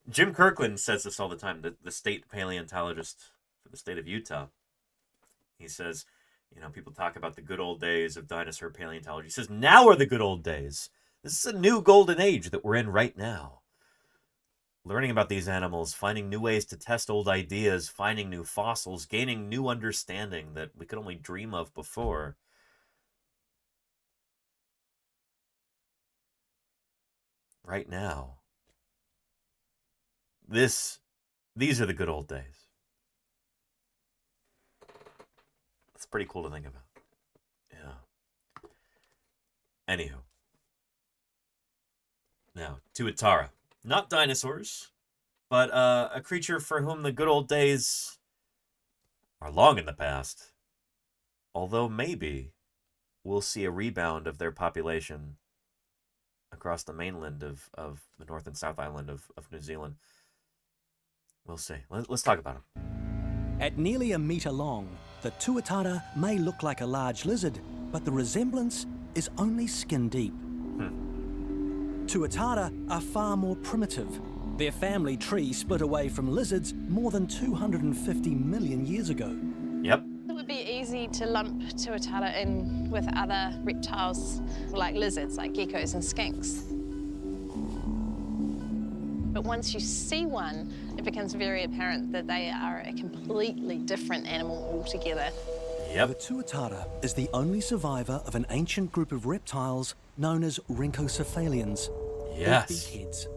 Speaker 3: Jim Kirkland says this all the time, the state paleontologist for the state of Utah. He says, you know, people talk about the good old days of dinosaur paleontology. He says, now are the good old days. This is a new golden age that we're in right now. Learning about these animals, finding new ways to test old ideas, finding new fossils, gaining new understanding that we could only dream of before. Right now. These are the good old days. It's pretty cool to think about. Yeah. Anywho. Now, Tuatara. Not dinosaurs, but a creature for whom the good old days are long in the past. Although maybe we'll see a rebound of their population across the mainland of the North and South Island of New Zealand. We'll see. Let's talk about them.
Speaker 4: At nearly a metre long, the Tuatara may look like a large lizard, but the resemblance is only skin deep. Tuatara are far more primitive. Their family tree split away from lizards more than 250 million years ago.
Speaker 3: Yep.
Speaker 9: It would be easy to lump Tuatara in with other reptiles like lizards, like geckos and skinks. But once you see one, it becomes very apparent that they are a completely different animal altogether.
Speaker 3: Yep.
Speaker 4: The Tuatara is the only survivor of an ancient group of reptiles known as rhynchocephalians.
Speaker 3: Yes.
Speaker 4: Beakheads.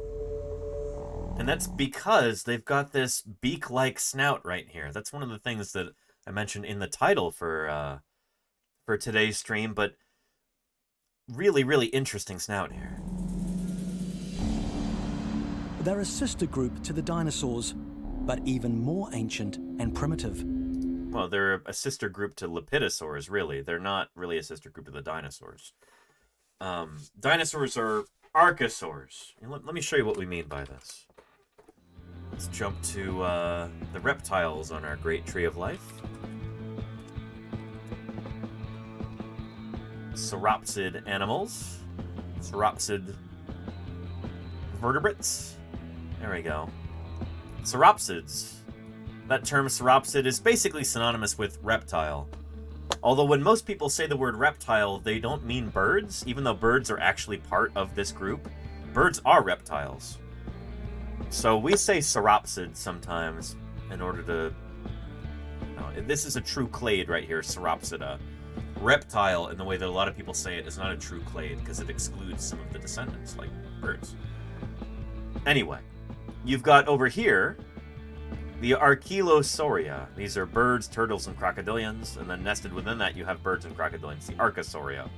Speaker 3: And that's because they've got this beak-like snout right here. That's one of the things that I mentioned in the title for for today's stream, but really, really interesting snout here.
Speaker 4: They're a sister group to the dinosaurs, but even more ancient and primitive.
Speaker 3: Well, they're a sister group to lepidosaurs, really. They're not really a sister group to the dinosaurs. Dinosaurs are archosaurs. And let me show you what we mean by this. Let's jump to the reptiles on our great tree of life. Sauropsid animals. Sauropsid vertebrates. There we go. Sauropsids. That term sauropsid is basically synonymous with reptile. Although when most people say the word reptile, they don't mean birds, even though birds are actually part of this group. Birds are reptiles. So we say sauropsid sometimes in order to... No, this is a true clade right here, Sauropsida. Reptile, in the way that a lot of people say it, is not a true clade because it excludes some of the descendants, like birds. Anyway, you've got over here the Archelosauria. These are birds, turtles, and crocodilians, and then nested within that you have birds and crocodilians, the Archosauria.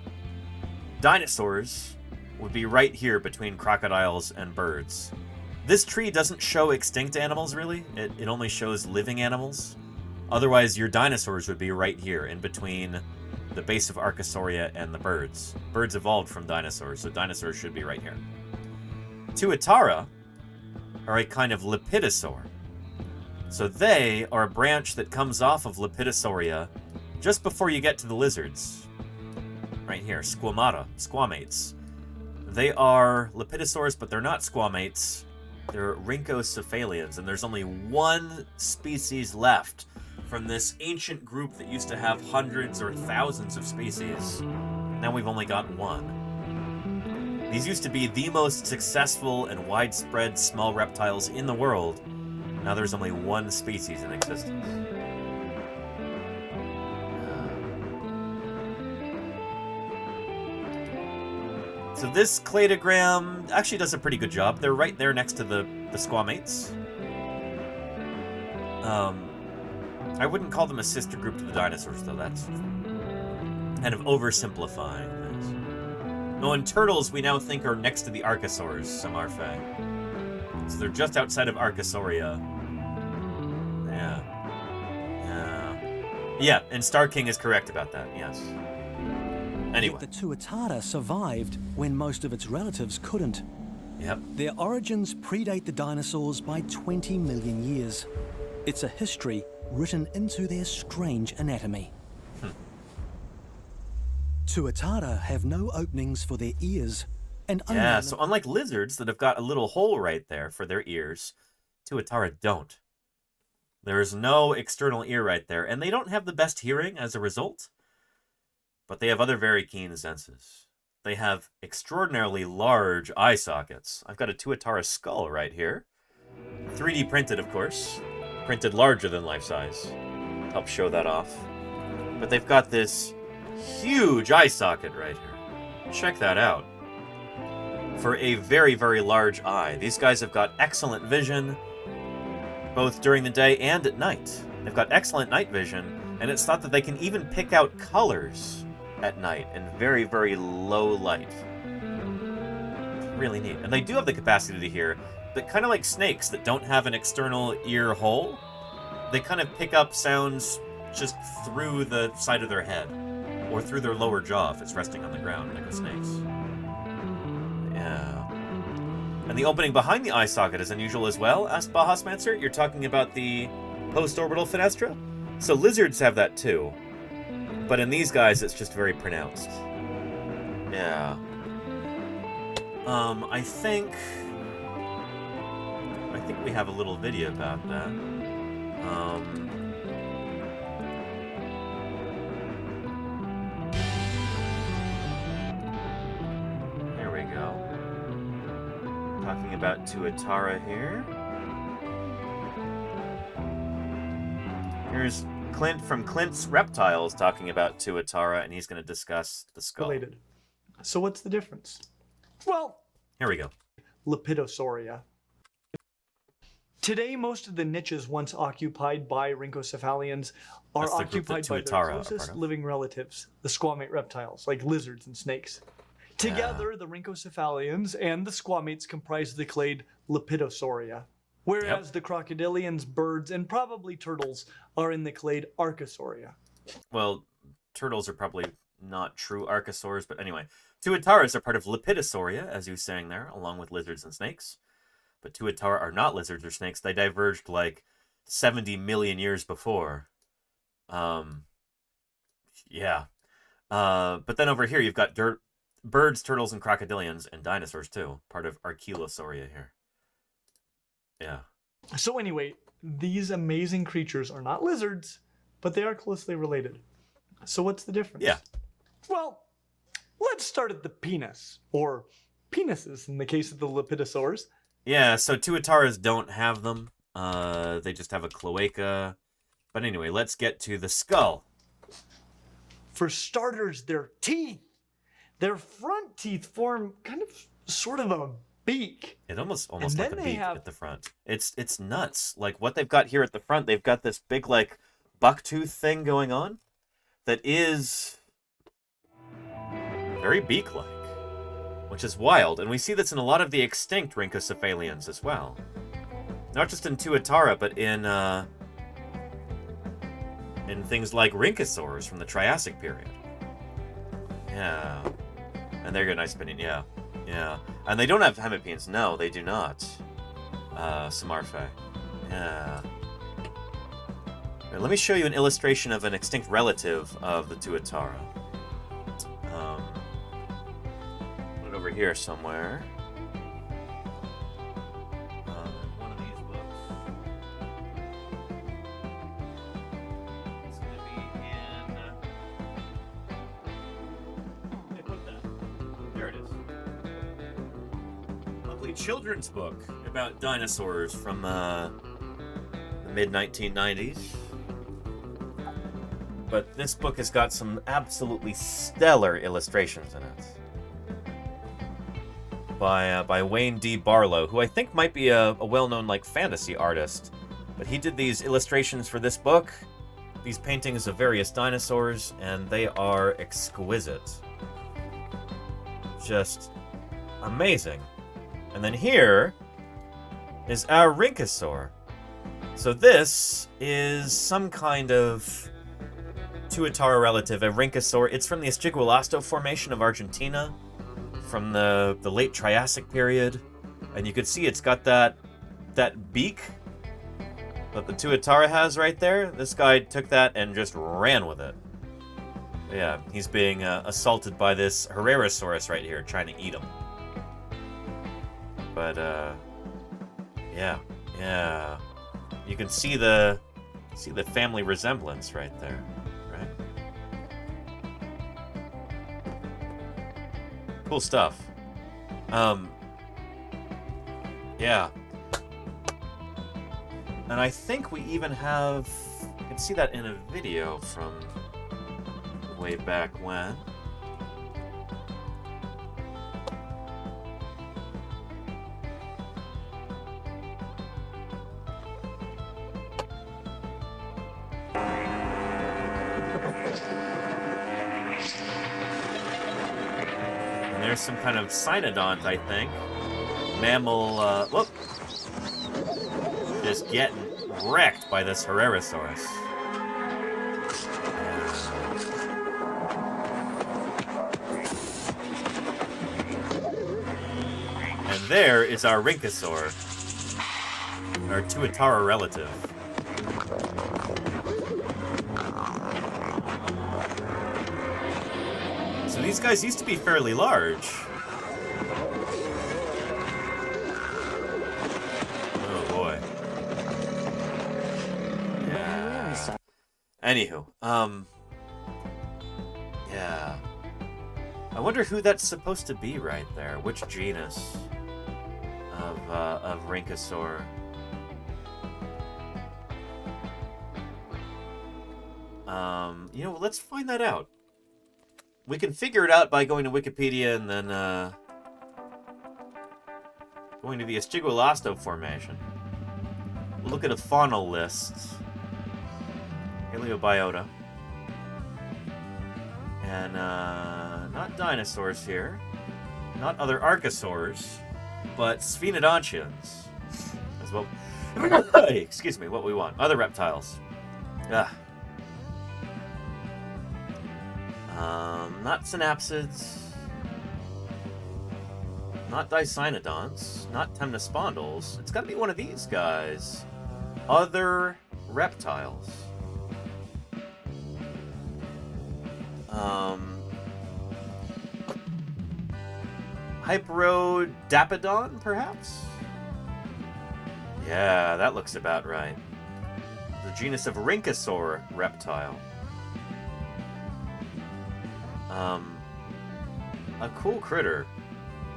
Speaker 3: Dinosaurs would be right here between crocodiles and birds. This tree doesn't show extinct animals, really. It only shows living animals. Otherwise, your dinosaurs would be right here, in between the base of Archosauria and the birds. Birds evolved from dinosaurs, so dinosaurs should be right here. Tuatara are a kind of lepidosaur. So they are a branch that comes off of Lepidosauria just before you get to the lizards. Right here, squamates. They are lepidosaurs, but they're not squamates. They're rhynchocephalians, and there's only one species left from this ancient group that used to have hundreds or thousands of species. Now we've only got one. These used to be the most successful and widespread small reptiles in the world. Now there's only one species in existence. So this cladogram actually does a pretty good job. They're right there next to the squamates. I wouldn't call them a sister group to the dinosaurs, though. That's kind of oversimplifying things. No, and turtles we now think are next to the archosaurs, some are fae. So they're just outside of Archosauria. Yeah, and Star King is correct about that, yes. Anyway.
Speaker 4: Yet the Tuatara survived when most of its relatives couldn't.
Speaker 3: Yep.
Speaker 4: Their origins predate the dinosaurs by 20 million years. It's a history written into their strange anatomy. Tuatara have no openings for their ears, and
Speaker 3: yeah, so unlike lizards that have got a little hole right there for their ears, Tuatara don't. There's no external ear right there, and they don't have the best hearing as a result, but they have other very keen senses. They have extraordinarily large eye sockets. I've got a Tuatara skull right here. 3D printed, of course. Printed larger than life size. Help show that off. But they've got this huge eye socket right here. Check that out. For a very, very large eye. These guys have got excellent vision, both during the day and at night. They've got excellent night vision, and it's thought that they can even pick out colors at night in very, very low light. It's really neat. And they do have the capacity to hear, but kind of like snakes that don't have an external ear hole, they kind of pick up sounds just through the side of their head, or through their lower jaw if it's resting on the ground, like a snake's. Yeah. And the opening behind the eye socket is unusual as well, asked Bahasmancer. You're talking about the post-orbital fenestra? So lizards have that too. But in these guys, it's just very pronounced. Yeah. I think we have a little video about that. Here we go. Talking about Tuatara here. Here's Clint from Clint's Reptiles talking about Tuatara, and he's going to discuss the skull.
Speaker 6: Related. So what's the difference? Well,
Speaker 3: here we go.
Speaker 6: Lepidosauria. Today, most of the niches once occupied by rhynchocephalians are
Speaker 3: That's the group that
Speaker 6: occupied by their
Speaker 3: TUATARA are
Speaker 6: closest
Speaker 3: part of.
Speaker 6: living relatives, the squamate reptiles, like lizards and snakes. Together, the rhynchocephalians and the squamates comprise the clade Lepidosauria, whereas the crocodilians, birds, and probably turtles are in the clade Archosauria.
Speaker 3: Well, turtles are probably not true archosaurs, but anyway. Tuataras are part of Lepidosauria, as you were saying there, along with lizards and snakes. But Tuatara are not lizards or snakes. They diverged like 70 million years before. Yeah. But then over here, you've got birds, turtles, and crocodilians, and dinosaurs too. Part of Archelosauria here. Yeah.
Speaker 6: So anyway, these amazing creatures are not lizards, but they are closely related. So what's the difference?
Speaker 3: Yeah.
Speaker 6: Well, let's start at the penis, or penises in the case of the lepidosaurs.
Speaker 3: Yeah, so Tuataras don't have them. They just have a cloaca. But anyway, let's get to the skull.
Speaker 6: For starters, their teeth. Their front teeth form kind of sort of a beak.
Speaker 3: It almost like a beak at the front. It's nuts. Like what they've got here at the front, they've got this big like bucktooth thing going on that is very beak-like, which is wild. And we see this in a lot of the extinct rhynchocephalians as well. Not just in Tuatara, but in things like rhynchosaurs from the Triassic period. Yeah. And they're got nice opinion, yeah. Yeah. And they don't have hemipenes. No, they do not. Samarfe. Yeah. Now, let me show you an illustration of an extinct relative of the Tuatara. Put it over here somewhere. One of these books. It's going to be in... I put that. There it is. Lovely children's book about dinosaurs from the mid-1990s. But this book has got some absolutely stellar illustrations in it. By Wayne D. Barlow, who I think might be a well-known like fantasy artist. But he did these illustrations for this book, these paintings of various dinosaurs, and they are exquisite. Just amazing. And then here is our rhynchosaur. So this is some kind of Tuatara relative, a rhynchosaur. It's from the Esquigualasto Formation of Argentina, from the late Triassic period. And you can see it's got that beak that the Tuatara has right there. This guy took that and just ran with it. Yeah, he's being assaulted by this Herrerasaurus right here, trying to eat him. But, yeah. You can see the family resemblance right there, right? Cool stuff. Yeah. And I think we even have... You can see that in a video from way back when. And there's some kind of cynodont, I think. Mammal, whoop! Just getting wrecked by this Herrerasaurus. And there is our rhynchosaur, our Tuatara relative. So these guys used to be fairly large. Oh boy. Yeah. Anywho, yeah. I wonder who that's supposed to be right there. Which genus of rhynchosaur? You know, let's find that out. We can figure it out by going to Wikipedia and then going to the Esquigualasto Formation. look at a faunal list. Paleobiota. And, not dinosaurs here. Not other archosaurs, but sphenodontians. That's what... excuse me, what we want. Other reptiles. Not synapsids. Not dicynodonts. Not temnospondylus. It's gotta be one of these guys. Other reptiles. Hyperodapodon, perhaps? Yeah, that looks about right. The genus of Rhynchosaur reptile. A cool critter,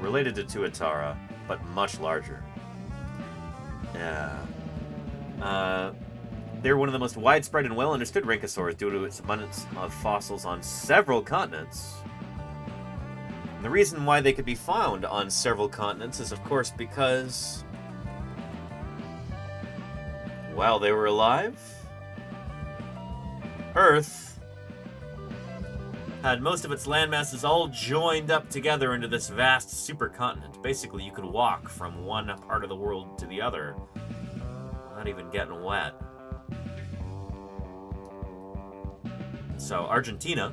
Speaker 3: related to Tuatara, but much larger. Yeah. They're one of the most widespread and well-understood rhynchosaurs due to its abundance of fossils on several continents. And the reason why they could be found on several continents is, of course, because while they were alive, Earth had most of its landmasses all joined up together into this vast supercontinent. Basically, you could walk from one part of the world to the other without even getting wet. So, Argentina.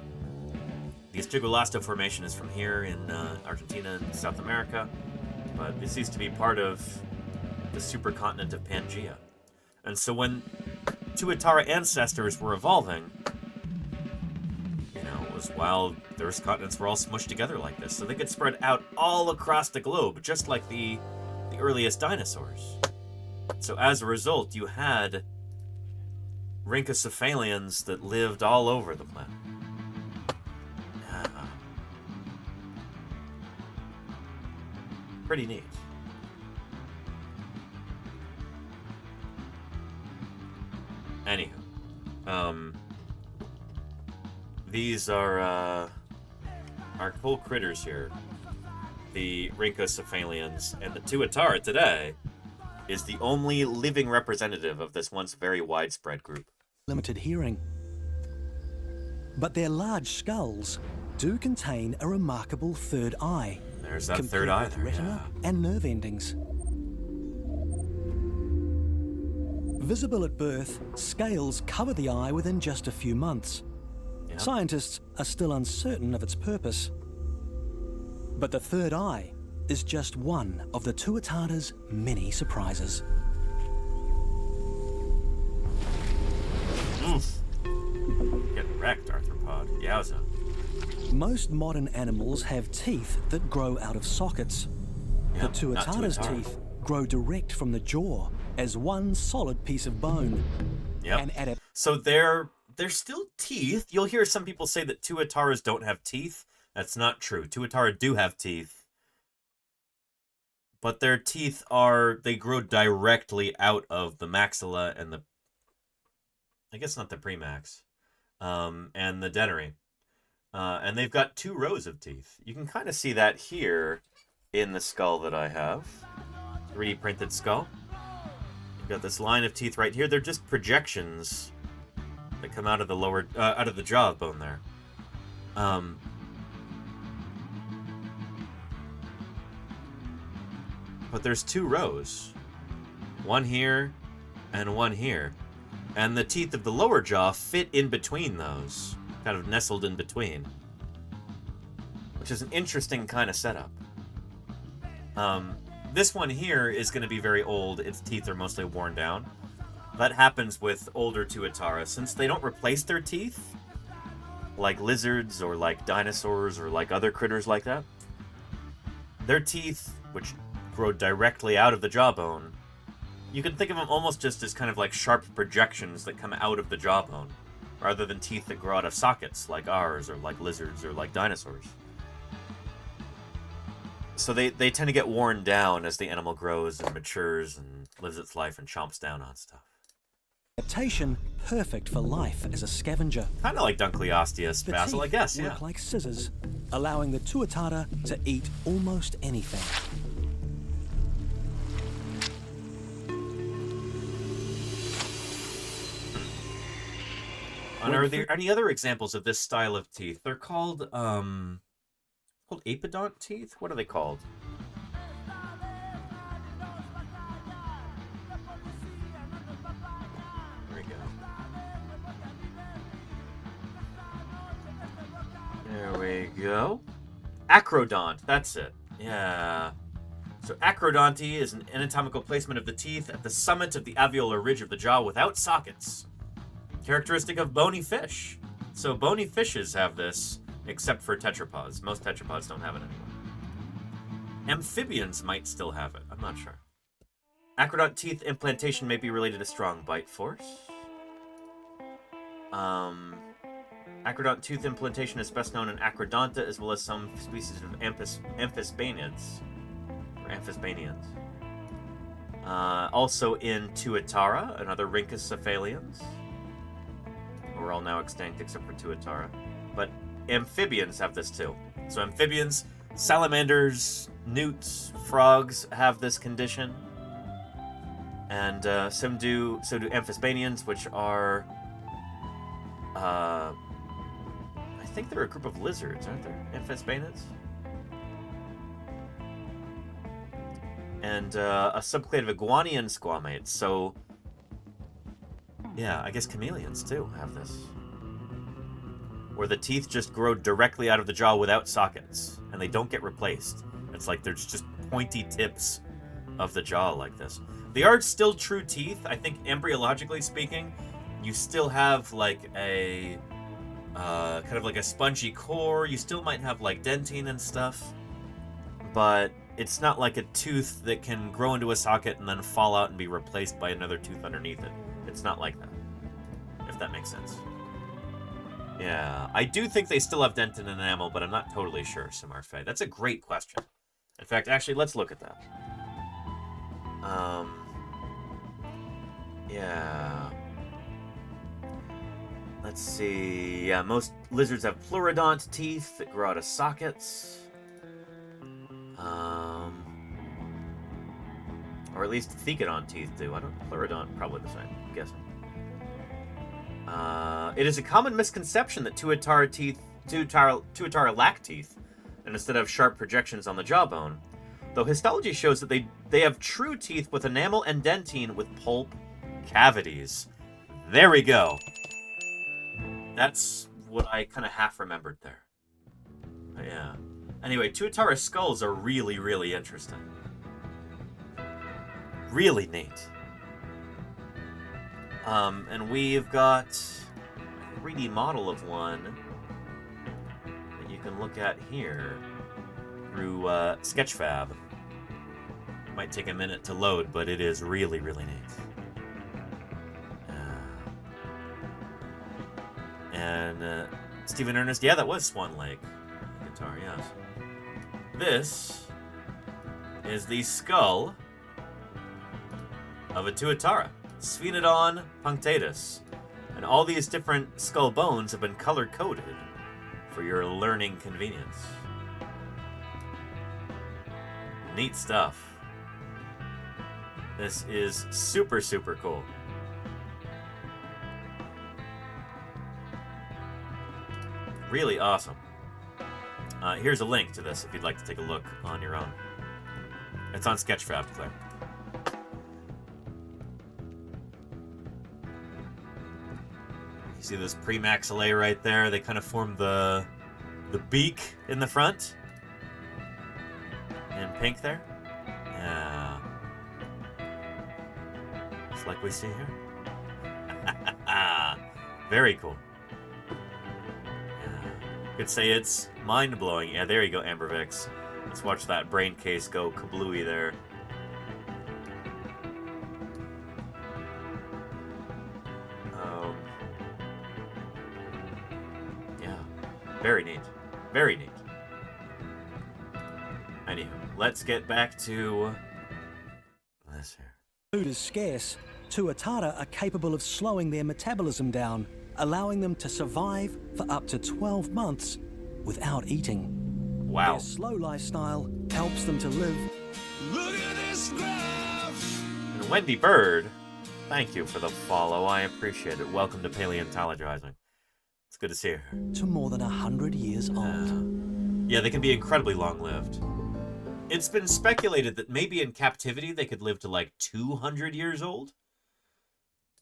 Speaker 3: The Estigulasto Formation is from here in Argentina and South America, but this used to be part of the supercontinent of Pangaea. And so when Tuatara ancestors were evolving, it was while those continents were all smushed together like this, so they could spread out all across the globe, just like the earliest dinosaurs. So as a result, you had rhynchocephalians that lived all over the planet. Pretty neat. Anywho, these are cool critters here. The rhynchocephalians, and the Tuatara today is the only living representative of this once very widespread group.
Speaker 4: Limited hearing. But their large skulls do contain a remarkable third eye.
Speaker 3: There's that third eye there,
Speaker 4: retina and nerve endings. Visible at birth, scales cover the eye within just a few months.
Speaker 3: Yep.
Speaker 4: Scientists are still uncertain of its purpose. But the third eye is just one of the Tuatara's many surprises.
Speaker 3: Oof. Getting wrecked, arthropod. Yowza.
Speaker 4: Most modern animals have teeth that grow out of sockets.
Speaker 3: Yep,
Speaker 4: the Tuatara's teeth grow direct from the jaw as one solid piece of bone.
Speaker 3: Yep. So they're still teeth. You'll hear some people say that Tuataras don't have teeth. That's not true. Tuatara do have teeth. But their teeth they grow directly out of the maxilla and the, I guess not the premax, and the dentary. And they've got 2 rows of teeth. You can kind of see that here in the skull that I have. 3D printed skull. You've got this line of teeth right here. They're just projections that come out of the lower, out of the jawbone there. But there's 2 rows. One here and one here. And the teeth of the lower jaw fit in between those. Kind of nestled in between. Which is an interesting kind of setup. This one here is going to be very old. Its teeth are mostly worn down. That happens with older Tuatara. Since they don't replace their teeth, like lizards or like dinosaurs or like other critters like that, their teeth, which grow directly out of the jawbone, you can think of them almost just as kind of like sharp projections that come out of the jawbone, rather than teeth that grow out of sockets like ours or like lizards or like dinosaurs. So they tend to get worn down as the animal grows and matures and lives its life and chomps down on stuff.
Speaker 4: Adaptation perfect for life as a scavenger.
Speaker 3: Kind of like Dunkleosteus spazil, I guess, yeah.
Speaker 4: Work like scissors, allowing the Tuatara to eat almost anything.
Speaker 3: And are there any other examples of this style of teeth? They're called apodont teeth? What are they called? There we go. There we go. Acrodont, that's it. Yeah. So acrodonty is an anatomical placement of the teeth at the summit of the alveolar ridge of the jaw without sockets. Characteristic of bony fish. So bony fishes have this, except for tetrapods. Most tetrapods don't have it anymore. Amphibians might still have it. I'm not sure. Acrodont teeth implantation may be related to strong bite force. Acrodont tooth implantation is best known in Acrodonta, as well as some species of amphisbaenids. Or amphisbaenians. Also in Tuatara and other rhynchocephalians. We're all now extinct except for Tuatara. But amphibians have this too. So amphibians, salamanders, newts, frogs have this condition. And so do amphisbaenians, which are... I think they're a group of lizards, aren't there? Amphisbaenids? And a subclade of iguanian squamates. So, yeah, I guess chameleons too have this. Where the teeth just grow directly out of the jaw without sockets, and they don't get replaced. It's like there's just pointy tips of the jaw like this. They are still true teeth. I think embryologically speaking, you still have like a kind of like a spongy core. You still might have like dentine and stuff, but it's not like a tooth that can grow into a socket and then fall out and be replaced by another tooth underneath it. It's not like that, if that makes sense. Yeah, I do think they still have dentin and enamel, but I'm not totally sure, Samarfe. That's a great question. In fact, actually, let's look at that. Yeah. Let's see. Yeah, most lizards have pleurodont teeth that grow out of sockets. Or at least thecodont teeth do. I don't. Pleurodont, probably the same, I'm guessing. It is a common misconception that Tuatara lack teeth, and instead have sharp projections on the jawbone. Though histology shows that they have true teeth with enamel and dentine with pulp cavities. There we go. That's what I kind of half remembered there. But yeah. Anyway, Tuatara skulls are really, really interesting. Really neat. And we've got a 3D model of one that you can look at here through Sketchfab. It might take a minute to load, but it is really, really neat. And Stephen Ernest, yeah, that was Swan Lake guitar, yes. This is the skull of a Tuatara, Sphenodon punctatus. And all these different skull bones have been color-coded for your learning convenience. Neat stuff. This is super, super cool. Really awesome. Here's a link to this if you'd like to take a look on your own. It's on Sketchfab, Claire. You see this premaxillae right there? They kind of form the beak in the front. In pink there. Yeah. Just like we see here. Very cool. Could say it's mind-blowing. Yeah, there you go, Ambervix. Let's watch that brain case go kablooey there. Yeah, very neat. Very neat. Anywho, let's get back to this here.
Speaker 4: Food is scarce. Tuatara are capable of slowing their metabolism down, allowing them to survive for up to 12 months without eating.
Speaker 3: Wow.
Speaker 4: Their slow lifestyle helps them to live.
Speaker 1: Look at this graph.
Speaker 3: And Wendy Bird, thank you for the follow. I appreciate it. Welcome to Paleontologizing. good to see her.
Speaker 4: To more than 100 years old.
Speaker 3: Yeah, they can be incredibly long-lived. It's been speculated that maybe in captivity they could live to like 200 years old.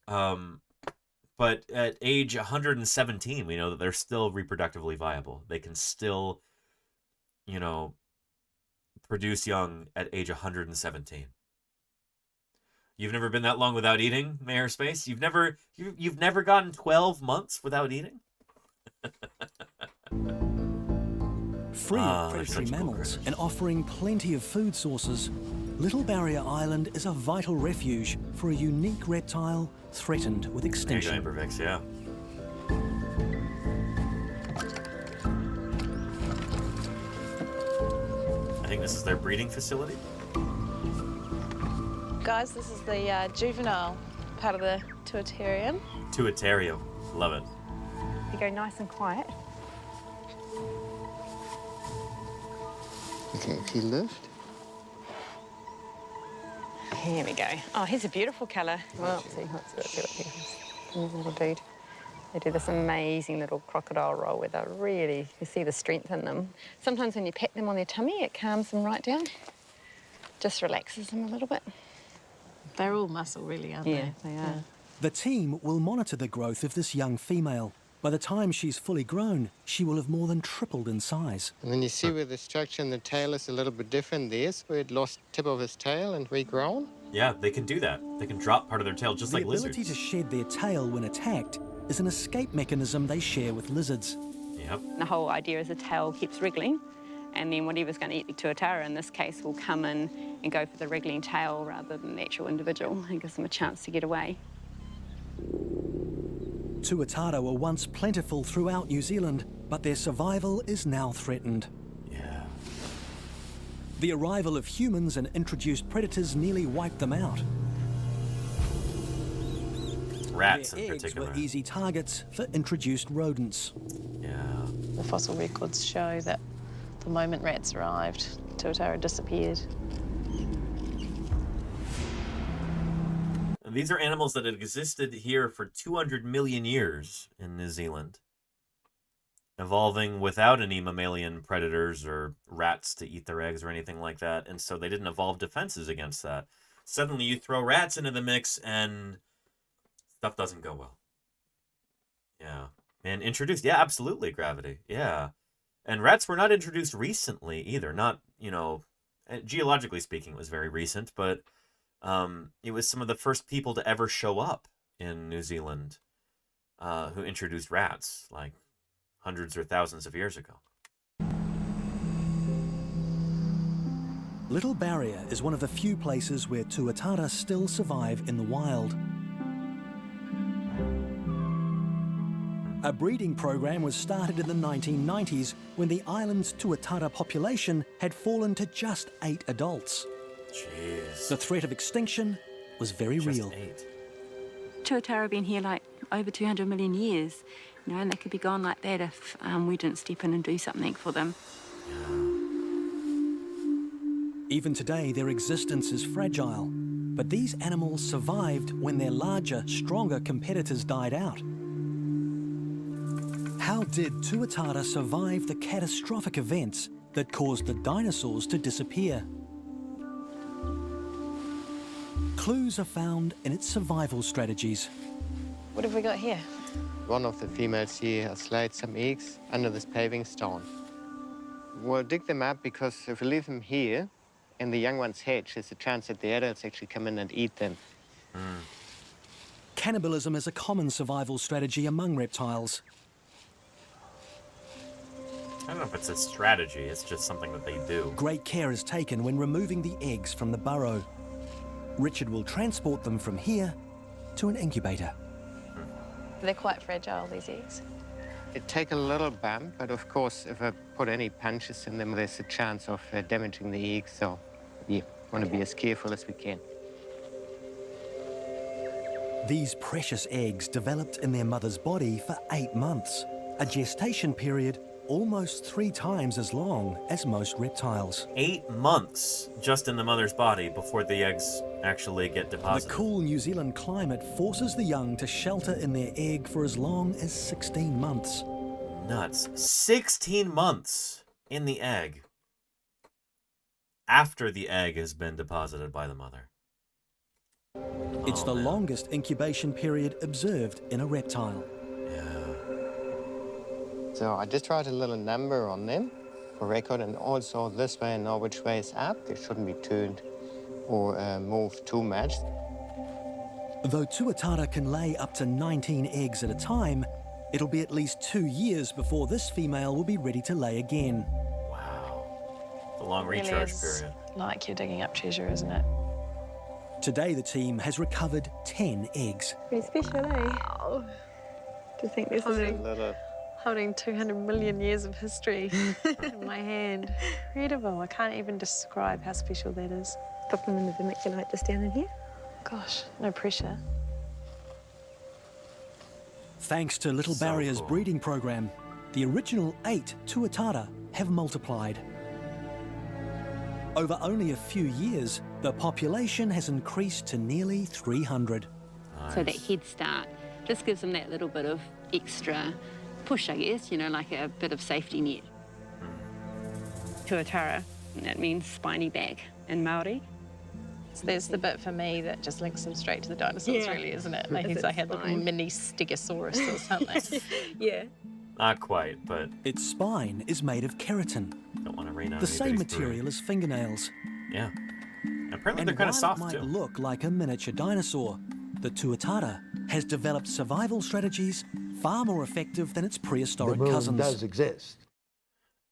Speaker 3: But at age 117, we know that they're still reproductively viable. They can still, you know, produce young at age 117. You've never been that long without eating, Mayor Space? You've never gotten 12 months without eating?
Speaker 4: Free of predatory mammals and offering plenty of food sources, Little Barrier Island is a vital refuge for a unique reptile threatened with extinction.
Speaker 3: There you go, yeah. I think this is their breeding facility.
Speaker 9: Guys, this is the juvenile part of the tuatarium.
Speaker 3: Tuatarium, love it.
Speaker 5: You go nice and quiet.
Speaker 12: Okay, if you lift.
Speaker 5: Here we go. Oh, he's a beautiful colour. Well, let's see what he has. Here's a little dude. They do this amazing little crocodile roll where they're really, you see the strength in them. Sometimes when you pat them on their tummy, it calms them right down. Just relaxes them a little bit.
Speaker 9: They're all muscle, really, aren't they?
Speaker 5: Yeah, they are.
Speaker 4: The team will monitor the growth of this young female. By the time she's fully grown, she will have more than tripled in size.
Speaker 12: And then you see where the structure in the tail is a little bit different. There's where it lost tip of its tail and regrown.
Speaker 3: Yeah, they can do that. They can drop part of their tail just like lizards.
Speaker 4: The ability to shed their tail when attacked is an escape mechanism they share with lizards.
Speaker 3: Yep.
Speaker 5: The whole idea is the tail keeps wriggling, and then whatever's going to eat the tuatara in this case will come in and go for the wriggling tail rather than the actual individual. It gives them a chance to get away.
Speaker 4: Tuatara were once plentiful throughout New Zealand, but their survival is now threatened.
Speaker 3: Yeah.
Speaker 4: The arrival of humans and introduced predators nearly wiped them out.
Speaker 3: Rats
Speaker 4: Their
Speaker 3: in
Speaker 4: eggs
Speaker 3: particular.
Speaker 4: were easy targets for introduced rodents.
Speaker 3: Yeah.
Speaker 9: The fossil records show that the moment rats arrived, tuatara disappeared.
Speaker 3: These are animals that had existed here for 200 million years in New Zealand, evolving without any mammalian predators or rats to eat their eggs or anything like that, and so they didn't evolve defenses against that. Suddenly you throw rats into the mix and stuff doesn't go well. Yeah. And introduced, yeah, absolutely, gravity, yeah. And rats were not introduced recently either, not, you know, geologically speaking it was very recent, but it was some of the first people to ever show up in New Zealand who introduced rats, like hundreds or thousands of years ago.
Speaker 4: Little Barrier is one of the few places where tuatara still survive in the wild. A breeding program was started in the 1990s when the island's tuatara population had fallen to just 8 adults.
Speaker 3: Jeez.
Speaker 4: The threat of extinction was very real.
Speaker 5: Tuatara have been here like over 200 million years, you know, and they could be gone like that if we didn't step in and do something for them.
Speaker 4: Even today, their existence is fragile, but these animals survived when their larger, stronger competitors died out. How did tuatara survive the catastrophic events that caused the dinosaurs to disappear? Clues are found in its survival strategies.
Speaker 9: What have we got here?
Speaker 12: One of the females here has laid some eggs under this paving stone. We'll dig them up because if we leave them here and the young ones hatch, there's a chance that the adults actually come in and eat them.
Speaker 4: Cannibalism is a common survival strategy among reptiles.
Speaker 3: I don't know if it's a strategy, it's just something that they do.
Speaker 4: Great care is taken when removing the eggs from the burrow. Richard will transport them from here to an incubator.
Speaker 9: They're quite fragile, these eggs.
Speaker 12: They take a little bump, but of course, if I put any punches in them, there's a chance of damaging the eggs. So, yeah, want to be as careful as we can.
Speaker 4: These precious eggs developed in their mother's body for 8 months, a gestation period almost 3 times as long as most reptiles.
Speaker 3: 8 months just in the mother's body before the eggs actually get deposited.
Speaker 4: The cool New Zealand climate forces the young to shelter in their egg for as long as 16 months.
Speaker 3: Nuts. 16 months in the egg after the egg has been deposited by the mother.
Speaker 4: It's the longest incubation period observed in a reptile.
Speaker 12: So I just wrote a little number on them for record, and also this way I know which way is up. They shouldn't be turned or moved too much.
Speaker 4: Though tuatara can lay up to 19 eggs at a time, it'll be at least 2 years before this female will be ready to lay again.
Speaker 3: The long recharge period.
Speaker 9: Like you're digging up treasure, isn't it?
Speaker 4: Today the team has recovered 10 eggs.
Speaker 9: Very special, eh? To think this is holding 200 million years of history in my hand. Incredible. I can't even describe how special that is.
Speaker 5: Pop them in the vermiculite just down in here.
Speaker 9: Gosh, no pressure.
Speaker 4: Thanks to Little Barrier's breeding program, the original 8 tuatara have multiplied. Over only a few years, the population has increased to nearly 300.
Speaker 5: So that head start just gives them that little bit of extra push, I guess, you know, like a bit of safety net. Tuatara, that means spiny back in Māori.
Speaker 9: So there's the bit for me that just links them straight to the dinosaurs, really, isn't it? Like if I had like a mini stegosaurus or something.
Speaker 5: Yeah.
Speaker 3: Not quite, but...
Speaker 4: Its spine is made of keratin,
Speaker 3: don't want to rain on
Speaker 4: the same
Speaker 3: anybody's
Speaker 4: material
Speaker 3: parade.
Speaker 4: as fingernails.
Speaker 3: Yeah. Apparently
Speaker 4: And
Speaker 3: they're kind of
Speaker 4: while
Speaker 3: soft,
Speaker 4: it might
Speaker 3: too.
Speaker 4: look like a miniature dinosaur, the tuatara has developed survival strategies far more effective than its prehistoric cousins.
Speaker 13: does exist.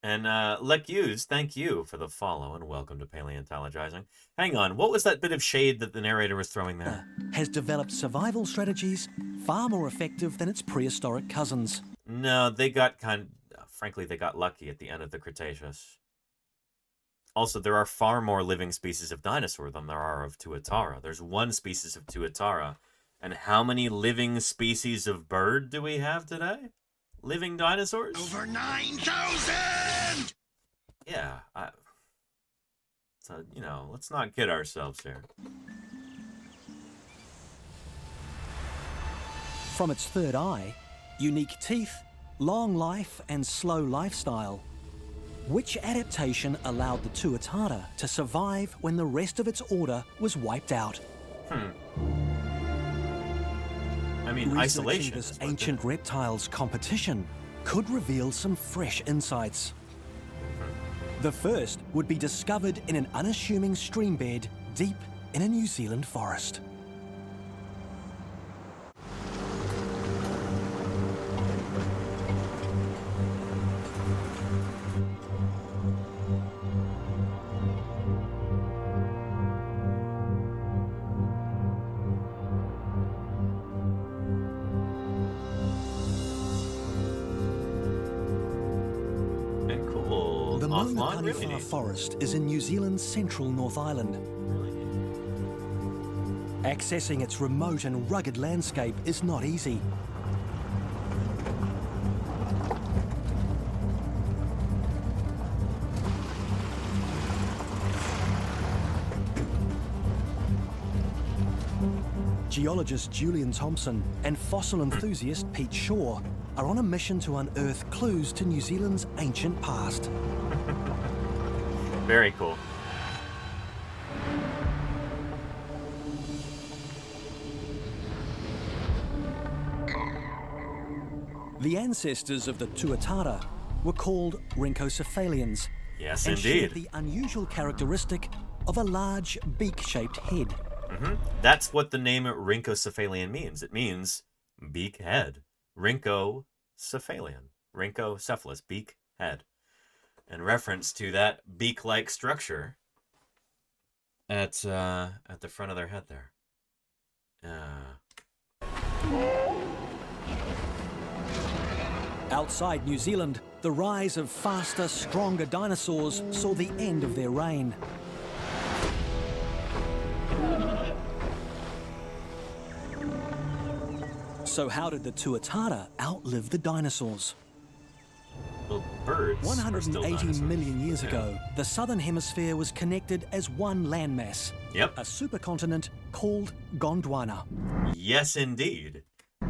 Speaker 3: And Lek Hughes, thank you for the follow and welcome to Paleontologizing. Hang on, what was that bit of shade that the narrator was throwing there?
Speaker 4: Has developed survival strategies far more effective than its prehistoric cousins.
Speaker 3: No, they got frankly, they got lucky at the end of the Cretaceous. Also, there are far more living species of dinosaur than there are of tuatara. There's 1 species of tuatara. And how many living species of bird do we have today? Living dinosaurs?
Speaker 13: Over 9,000!
Speaker 3: Yeah. So, you know, let's not kid ourselves here.
Speaker 4: From its third eye, unique teeth, long life and slow lifestyle, which adaptation allowed the tuatara to survive when the rest of its order was wiped out?
Speaker 3: I mean,
Speaker 4: Researching
Speaker 3: isolation.
Speaker 4: this ancient reptiles competition could reveal some fresh insights. The first would be discovered in an unassuming stream bed deep in a New Zealand forest. The Maunga Forest is in New Zealand's central North Island. Accessing its remote and rugged landscape is not easy. Geologist Julian Thompson and fossil enthusiast Pete Shaw are on a mission to unearth clues to New Zealand's ancient past.
Speaker 3: Very cool.
Speaker 4: The ancestors of the tuatara were called rhynchocephalians.
Speaker 3: Yes,
Speaker 4: and
Speaker 3: indeed.
Speaker 4: shared the unusual characteristic of a large beak-shaped head.
Speaker 3: That's what the name rhynchocephalian means. It means beak head. Rhynchocephalian. Rhynchocephalus, beak head. In reference to that beak-like structure at the front of their head there.
Speaker 4: Outside New Zealand, the rise of faster, stronger dinosaurs saw the end of their reign. So how did the tuatara outlive the dinosaurs?
Speaker 3: Well, birds are still
Speaker 4: 180
Speaker 3: dinosaurs.
Speaker 4: million years ago, the southern hemisphere was connected as one landmass.
Speaker 3: Yep.
Speaker 4: A supercontinent called Gondwana.
Speaker 3: Yes, indeed.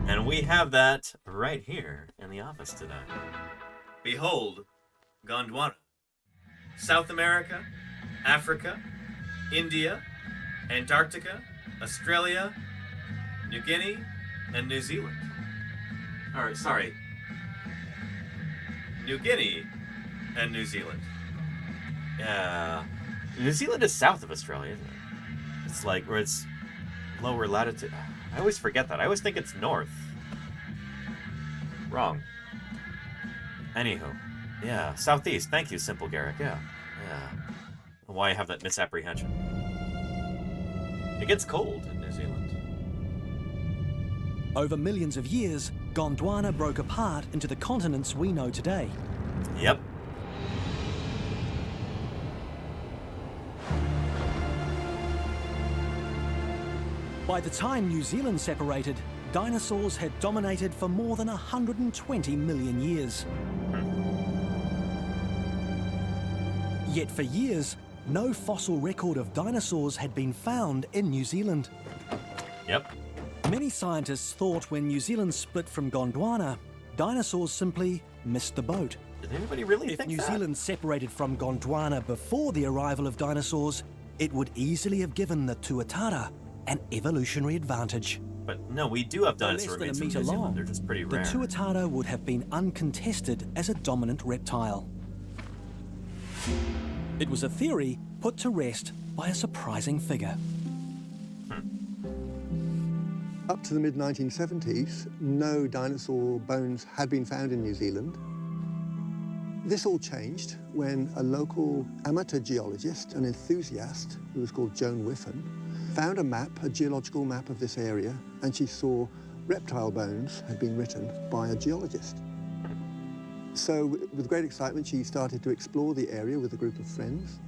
Speaker 3: And we have that right here in the office today. Behold, Gondwana. South America, Africa, India, Antarctica, Australia, New Guinea, and New Zealand. Or, sorry, New Guinea and New Zealand. Yeah. New Zealand is south of Australia, isn't it? It's like where it's lower latitude. I always forget that. I always think it's north. Wrong. Anywho. Yeah. Southeast. Thank you, Simple Garrick. Yeah. Yeah. Why I have that misapprehension. It gets cold in New Zealand.
Speaker 4: Over millions of years, Gondwana broke apart into the continents we know today.
Speaker 3: Yep.
Speaker 4: By the time New Zealand separated, dinosaurs had dominated for more than 120 million years. Yet for years, no fossil record of dinosaurs had been found in New Zealand.
Speaker 3: Yep.
Speaker 4: Many scientists thought when New Zealand split from Gondwana, dinosaurs simply missed the boat.
Speaker 3: Did anybody really
Speaker 4: If
Speaker 3: think
Speaker 4: New
Speaker 3: that?
Speaker 4: Zealand separated from Gondwana before the arrival of dinosaurs, it would easily have given the Tuatara an evolutionary advantage.
Speaker 3: But no, we do have
Speaker 4: Though
Speaker 3: dinosaur
Speaker 4: less than a
Speaker 3: remains in
Speaker 4: metre
Speaker 3: New Zealand.
Speaker 4: long,
Speaker 3: They're just pretty
Speaker 4: the
Speaker 3: rare.
Speaker 4: Tuatara would have been uncontested as a dominant reptile. It was a theory put to rest by a surprising figure.
Speaker 14: Up to the mid-1970s, no dinosaur bones had been found in New Zealand. This all changed when a local amateur geologist, an enthusiast, who was called Joan Whiffen, found a map, a geological map of this area, and she saw reptile bones had been written by a geologist. So with great excitement, she started to explore the area with a group of friends,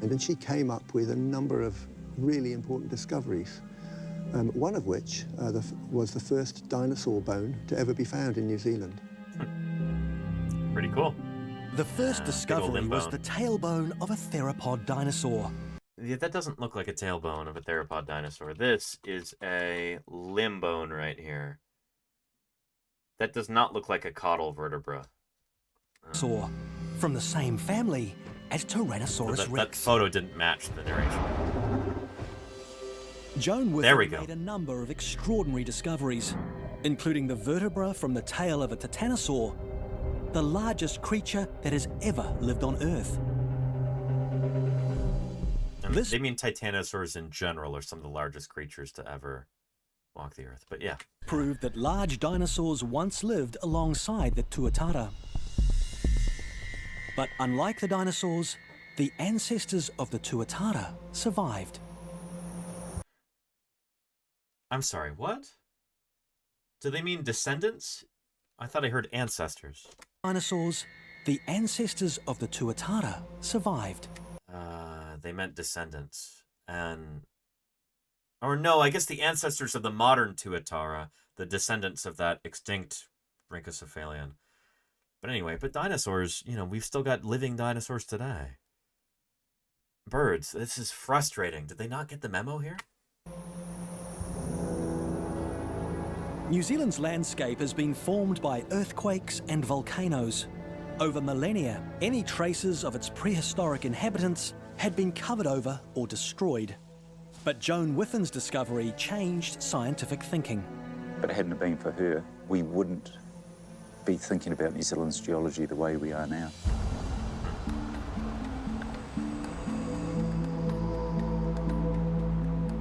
Speaker 14: and then she came up with a number of really important discoveries. One of which was the first dinosaur bone to ever be found in New Zealand.
Speaker 3: Pretty cool.
Speaker 4: The first discovery was the tailbone of a theropod dinosaur.
Speaker 3: Yeah, that doesn't look like a tailbone of a theropod dinosaur. This is a limb bone right here. That does not look like a caudal vertebra.
Speaker 4: From the same family as Tyrannosaurus
Speaker 3: that
Speaker 4: rex.
Speaker 3: photo didn't match the narration.
Speaker 4: Joan
Speaker 3: There we
Speaker 4: Whiffen
Speaker 3: go.
Speaker 4: made a number of extraordinary discoveries, including the vertebra from the tail of a titanosaur, the largest creature that has ever lived on Earth.
Speaker 3: And they mean titanosaurs in general are some of the largest creatures to ever walk the Earth. But yeah.
Speaker 4: Proved that large dinosaurs once lived alongside the Tuatara. But unlike the dinosaurs, the ancestors of the Tuatara survived.
Speaker 3: I'm sorry, what? Do they mean descendants? I thought I heard ancestors.
Speaker 4: Dinosaurs, the ancestors of the Tuatara survived.
Speaker 3: They meant descendants. And... Or no, I guess the ancestors of the modern Tuatara, the descendants of that extinct Rhynchocephalian. But anyway, but dinosaurs, you know, we've still got living dinosaurs today. Birds, this is frustrating. Did they not get the memo here?
Speaker 4: New Zealand's landscape has been formed by earthquakes and volcanoes. Over millennia, any traces of its prehistoric inhabitants had been covered over or destroyed. But Joan Whiffen's discovery changed scientific thinking.
Speaker 16: If it hadn't been for her, we wouldn't be thinking about New Zealand's geology the way we are now.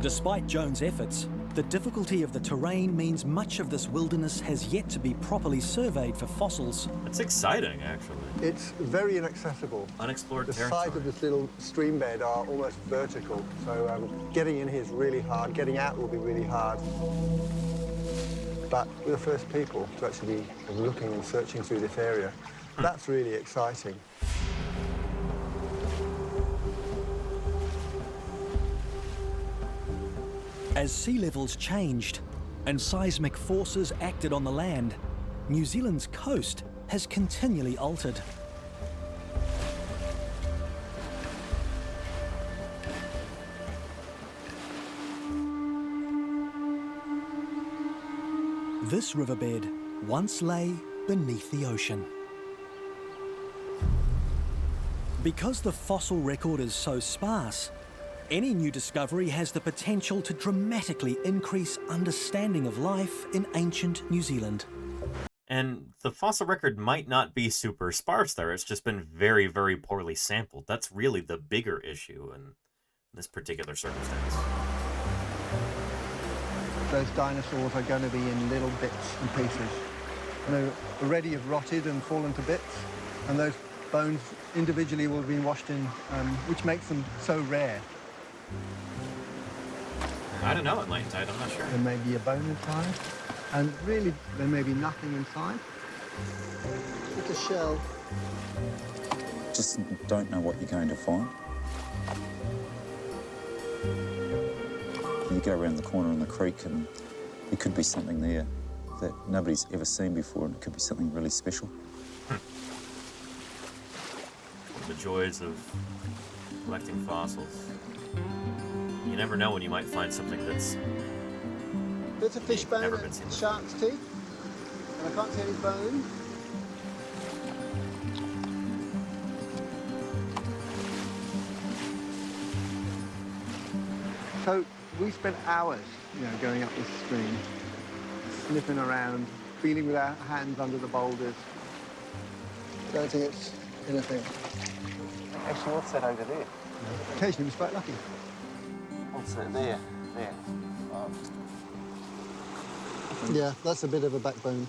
Speaker 4: Despite Joan's efforts, the difficulty of the terrain means much of this wilderness has yet to be properly surveyed for fossils.
Speaker 3: It's exciting, actually.
Speaker 14: It's very inaccessible.
Speaker 3: Unexplored
Speaker 14: The
Speaker 3: territory.
Speaker 14: sides of this little stream bed are almost vertical, so getting in here is really hard. Getting out will be really hard. But we're the first people to actually be looking and searching through this area. That's really exciting.
Speaker 4: As sea levels changed and seismic forces acted on the land, New Zealand's coast has continually altered. This riverbed once lay beneath the ocean. Because the fossil record is so sparse, any new discovery has the potential to dramatically increase understanding of life in ancient New Zealand.
Speaker 3: And the fossil record might not be super sparse there. It's just been very, very poorly sampled. That's really the bigger issue in this particular circumstance.
Speaker 14: Those dinosaurs are going to be in little bits and pieces. They already have rotted and fallen to bits, and those bones individually will have been washed in, which makes them so rare.
Speaker 3: I don't know at late tide, I'm not sure.
Speaker 14: There may be a bone inside, and really there may be nothing inside. It's a shell.
Speaker 16: Just don't know what you're going to find. You go around the corner in the creek and there could be something there that nobody's ever seen before, and it could be something really special.
Speaker 3: The joys of collecting fossils. You never know when you might find something that's
Speaker 14: There's a fish bone,
Speaker 3: never been
Speaker 14: a
Speaker 3: seen.
Speaker 14: shark's teeth, and I can't see any bone. So we spent hours, going up this stream, sniffing around, feeling with our hands under the boulders. I don't think it's anything.
Speaker 12: Actually, what's that over there?
Speaker 14: Occasionally we quite lucky.
Speaker 12: What's that there? There. Oh.
Speaker 14: Yeah, that's a bit of a backbone.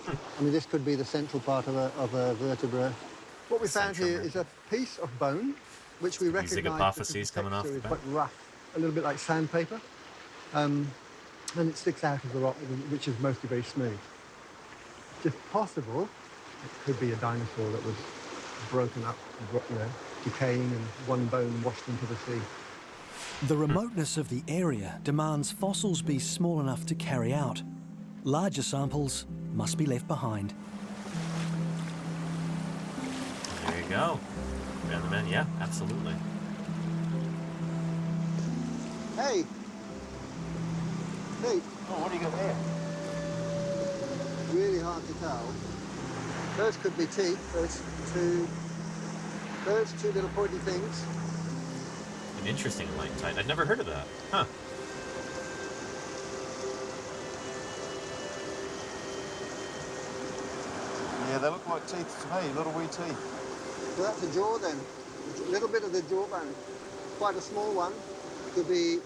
Speaker 14: I mean, this could be the central part of a vertebra. What we found here is a piece of bone, which we recognise.
Speaker 3: Zygapophyses coming off the
Speaker 14: It's
Speaker 3: back.
Speaker 14: quite rough, a little bit like sandpaper, and it sticks out of the rock, which is mostly very smooth. It's possible it could be a dinosaur that was broken up, decaying, and one bone washed into the sea.
Speaker 4: The remoteness of the area demands fossils be small enough to carry out. Larger samples must be left behind.
Speaker 3: There you go. Yeah, absolutely.
Speaker 14: Hey! Hey!
Speaker 12: Oh, what do you got there?
Speaker 14: Really hard to tell. Those could be teeth. Those two little pointy things.
Speaker 3: An interesting light tide. I'd never heard of that. Huh.
Speaker 12: Yeah, they look like teeth to me, little wee teeth.
Speaker 14: So that's a jaw then. A little bit of the jawbone. Quite a small one. Could be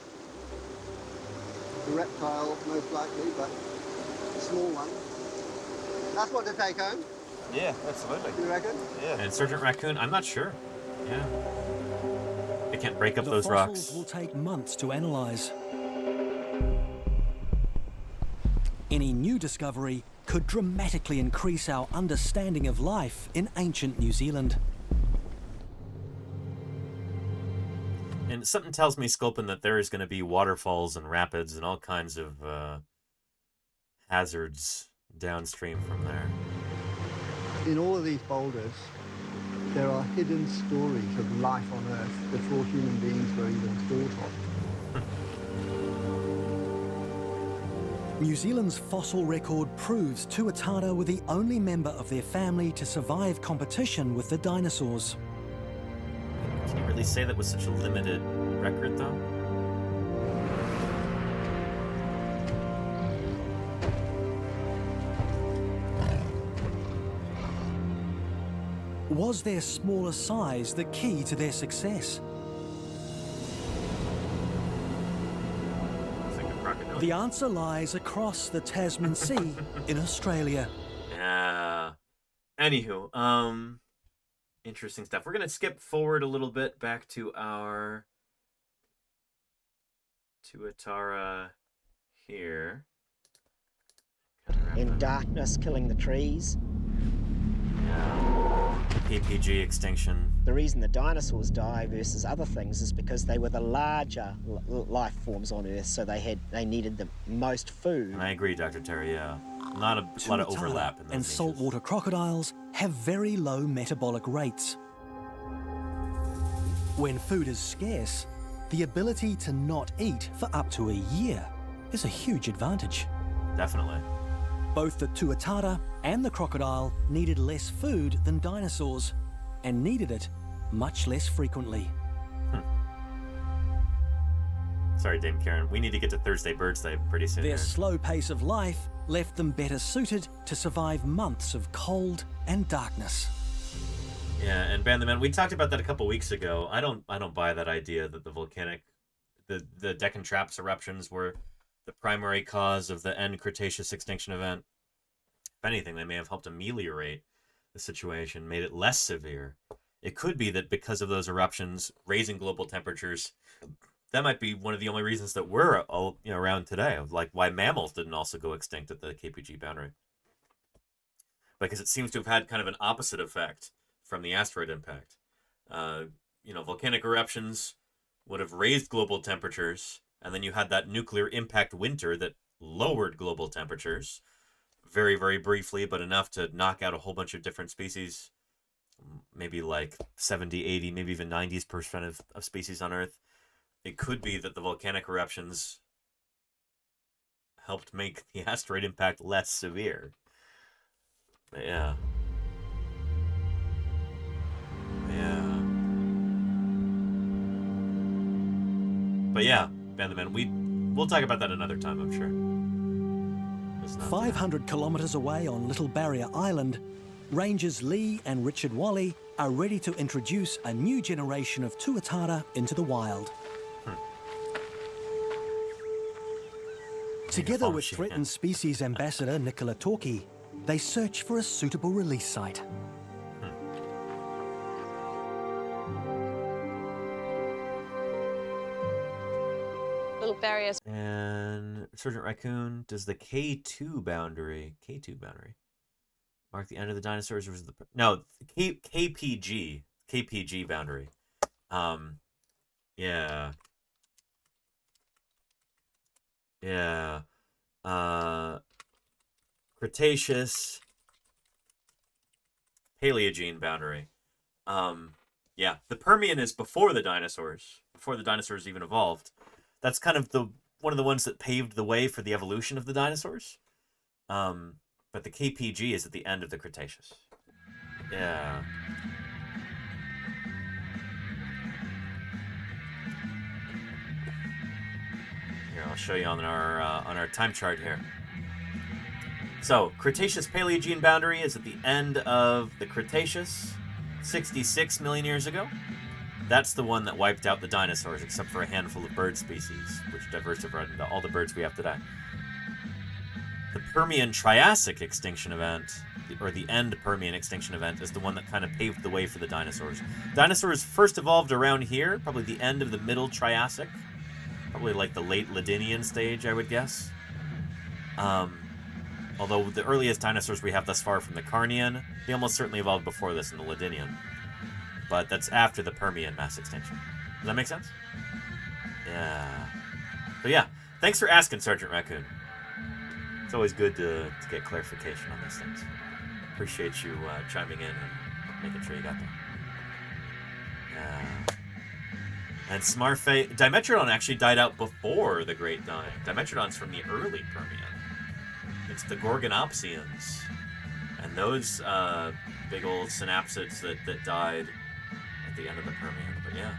Speaker 14: a reptile, most likely, but a small one. That's what to take home.
Speaker 12: Yeah, absolutely.
Speaker 14: You reckon?
Speaker 12: Yeah.
Speaker 3: And Sergeant Raccoon, I'm not sure. Yeah. They can't break up
Speaker 4: The
Speaker 3: those
Speaker 4: fossils
Speaker 3: rocks.
Speaker 4: will take months to analyse. Any new discovery could dramatically increase our understanding of life in ancient New Zealand.
Speaker 3: And something tells me, Sculpin, that there is going to be waterfalls and rapids and all kinds of hazards downstream from there.
Speaker 14: In all of these boulders, there are hidden stories of life on Earth before human beings were even thought of.
Speaker 4: New Zealand's fossil record proves TUATARA were the only member of their family to survive competition with the dinosaurs.
Speaker 3: Can you really say that was such a limited record, though?
Speaker 4: Was their smaller size the key to their success? The answer lies across the Tasman Sea in Australia.
Speaker 3: Yeah. Anywho, interesting stuff. We're going to skip forward a little bit back to our TUATARA here.
Speaker 10: And darkness killing the trees.
Speaker 3: PPG extinction.
Speaker 10: The reason the dinosaurs die versus other things is because they were the larger life forms on Earth, so they needed the most food.
Speaker 3: And I agree, Dr. Terry, yeah. Not a lot of overlap in those
Speaker 4: and saltwater crocodiles have very low metabolic rates. When food is scarce, the ability to not eat for up to a year is a huge advantage.
Speaker 3: Definitely.
Speaker 4: Both the tuatara and the crocodile needed less food than dinosaurs, and needed it much less frequently.
Speaker 3: Sorry, Dame Karen. We need to get to Thursday Birds Day pretty soon.
Speaker 4: Their
Speaker 3: here.
Speaker 4: slow pace of life left them better suited to survive months of cold and darkness.
Speaker 3: Yeah, and Ban the Man, we talked about that a couple weeks ago. I don't buy that idea that the Deccan Traps eruptions were the primary cause of the end Cretaceous extinction event. If anything, they may have helped ameliorate the situation, made it less severe. It could be that because of those eruptions, raising global temperatures, that might be one of the only reasons that we're around today, like why mammals didn't also go extinct at the KPG boundary. Because it seems to have had kind of an opposite effect from the asteroid impact. Volcanic eruptions would have raised global temperatures, and then you had that nuclear impact winter that lowered global temperatures very, very briefly, but enough to knock out a whole bunch of different species, maybe like 70, 80, maybe even 90% of species on Earth. It could be that the volcanic eruptions helped make the asteroid impact less severe. But yeah. But yeah, Ben the Man, we'll talk about that another time, I'm sure.
Speaker 4: 500 kilometres away on Little Barrier Island, Rangers Lee and Richard Wally are ready to introduce a new generation of tuatara into the wild. Together with threatened species ambassador Nicola Torquay, they search for a suitable release site.
Speaker 9: Little barriers.
Speaker 3: And Sergeant Raccoon, does the K2 boundary mark the end of the dinosaurs, or was the KPG boundary? Cretaceous, Paleogene boundary. The Permian is before the dinosaurs even evolved. That's kind of one of the ones that paved the way for the evolution of the dinosaurs. But the KPG is at the end of the Cretaceous. Yeah. Here, I'll show you on our time chart here. So, Cretaceous Paleogene boundary is at the end of the Cretaceous, 66 million years ago. That's the one that wiped out the dinosaurs, except for a handful of bird species, which diversified into all the birds we have today. The Permian Triassic extinction event, or the end Permian extinction event, is the one that kind of paved the way for the dinosaurs. Dinosaurs first evolved around here, probably the end of the middle Triassic, probably like the late Ladinian stage, I would guess. Although the earliest dinosaurs we have thus far from the Carnian, they almost certainly evolved before this in the Ladinian. But that's after the Permian mass extinction. Does that make sense? Yeah. But yeah, thanks for asking, Sergeant Raccoon. It's always good to get clarification on these things. Appreciate you chiming in and making sure you got that. Yeah. And Smartface, Dimetrodon actually died out before the Great Dying. Dimetrodon's from the early Permian. It's the Gorgonopsians. And those big old synapsids that died at the end of the Permian. But yeah,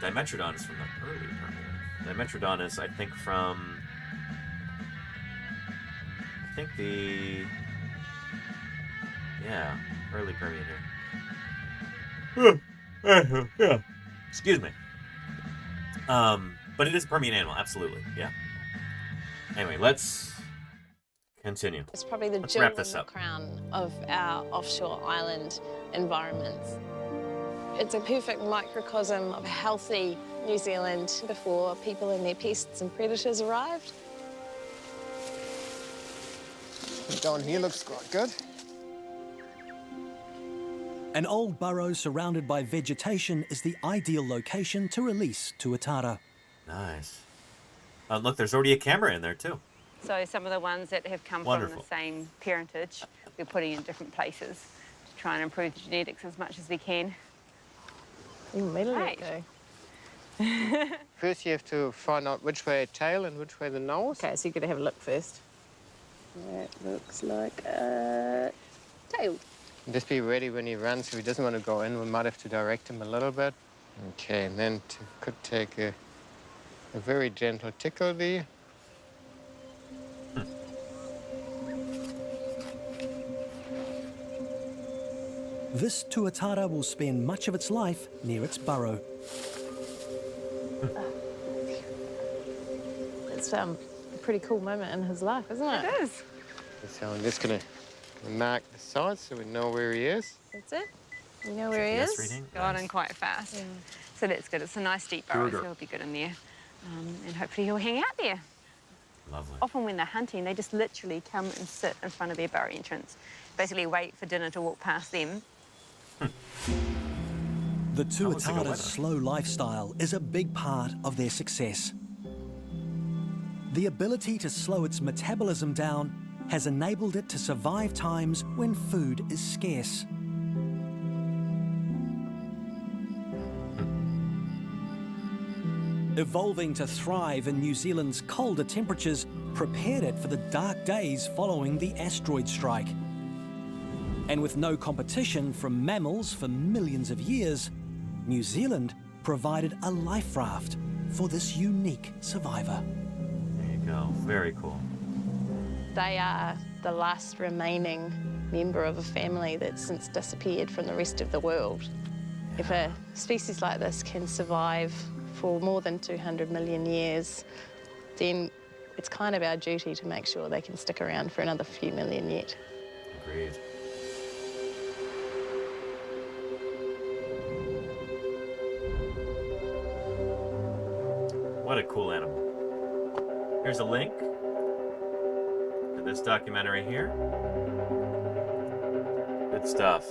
Speaker 3: Dimetrodon is from the early Permian. Dimetrodon is, I think, from... early Permian here. Yeah. Excuse me. But it is a Permian animal, absolutely. Yeah. Anyway, let's continue.
Speaker 9: It's probably the jewel in the crown of our offshore island environments. It's a perfect microcosm of a healthy New Zealand before people and their pests and predators arrived.
Speaker 17: Down here looks quite good.
Speaker 4: An old burrow surrounded by vegetation is the ideal location to release tuatara.
Speaker 3: Nice. Look, there's already a camera in there too.
Speaker 5: So some of the ones that have come from the same parentage, we're putting in different places to try and improve the genetics as much as we can.
Speaker 12: First you have to find out which way tail and which way the nose.
Speaker 9: Okay, so you're going to have a look first. That looks like a tail.
Speaker 12: Just be ready when he runs. If he doesn't want to go in, we might have to direct him a little bit. Okay, and then could take a very gentle tickle there.
Speaker 4: This tuatara will spend much of its life near its burrow.
Speaker 9: It's a pretty cool moment in his life, isn't it?
Speaker 20: It is.
Speaker 12: So I'm just going to mark the side so we know where he is.
Speaker 9: That's it. You know where he
Speaker 3: Yes,
Speaker 9: is?
Speaker 3: reading.
Speaker 20: Got in quite fast.
Speaker 9: Yeah.
Speaker 20: So that's good. It's a nice deep burrow,
Speaker 3: Good.
Speaker 20: so he'll be good in there. And hopefully he'll hang out there.
Speaker 3: Lovely.
Speaker 20: Often when they're hunting, they just literally come and sit in front of their burrow entrance. Basically wait for dinner to walk past them.
Speaker 4: The
Speaker 3: Almost like a
Speaker 4: tuatara's
Speaker 3: weather.
Speaker 4: slow lifestyle is a big part of their success. The ability to slow its metabolism down has enabled it to survive times when food is scarce. Evolving to thrive in New Zealand's colder temperatures prepared it for the dark days following the asteroid strike. And with no competition from mammals for millions of years, New Zealand provided a life raft for this unique survivor.
Speaker 3: There you go. Very cool.
Speaker 9: They are the last remaining member of a family that's since disappeared from the rest of the world. If a species like this can survive for more than 200 million years, then it's kind of our duty to make sure they can stick around for another few million yet.
Speaker 3: Agreed. What a cool animal. Here's a link to this documentary here. Good stuff.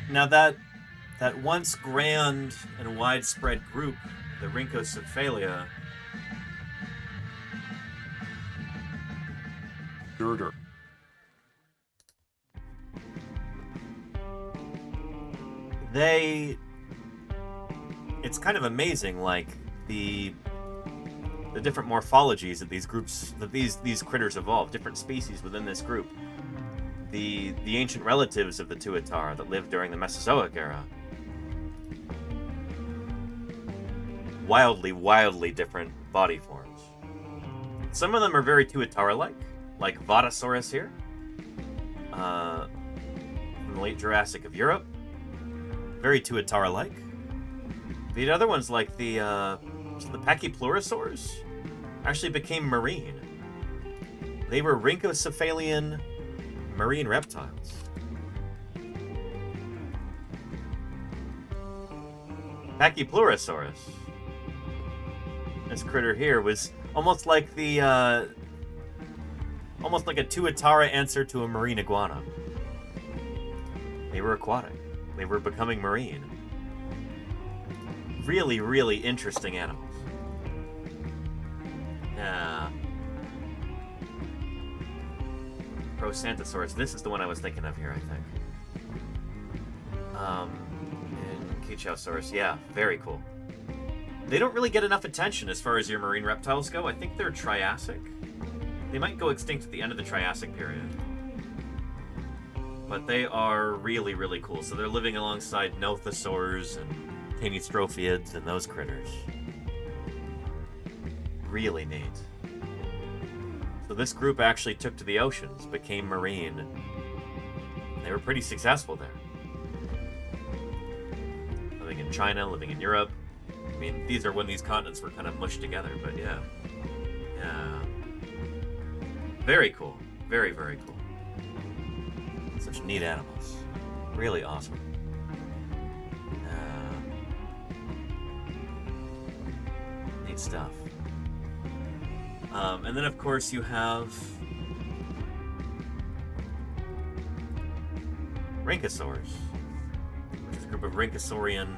Speaker 3: Now that once grand and widespread group, the Rhynchocephalia, girder. It's kind of amazing, like the different morphologies that these groups, that these critters evolved, different species within this group. The ancient relatives of the Tuatara that lived during the Mesozoic era. Wildly different body forms. Some of them are very Tuatara-like, like Vatasaurus here, from the late Jurassic of Europe. Very Tuatara-like. The other ones, like the Pachypleurosaurs, actually became marine. They were Rhynchocephalian marine reptiles. Pachypleurosaurus, this critter here, was almost like a Tuatara answer to a marine iguana. They were aquatic. They were becoming marine. Really interesting animals. Yeah. Prosantosaurus. This is the one I was thinking of here, I think. And Kechosaurus. Yeah, very cool. They don't really get enough attention as far as your marine reptiles go. I think they're Triassic. They might go extinct at the end of the Triassic period. But they are really cool. So they're living alongside nothosaurs and Tanystrophiids and those critters. Really neat. So this group actually took to the oceans, became marine. They were pretty successful there. Living in China, living in Europe. I mean, these are when these continents were kind of mushed together, but yeah. Yeah. Very cool. Very cool. Such neat animals. Really awesome. Neat stuff. And then, of course, you have Rhynchosaurs, which is a group of Rhynchosaurian...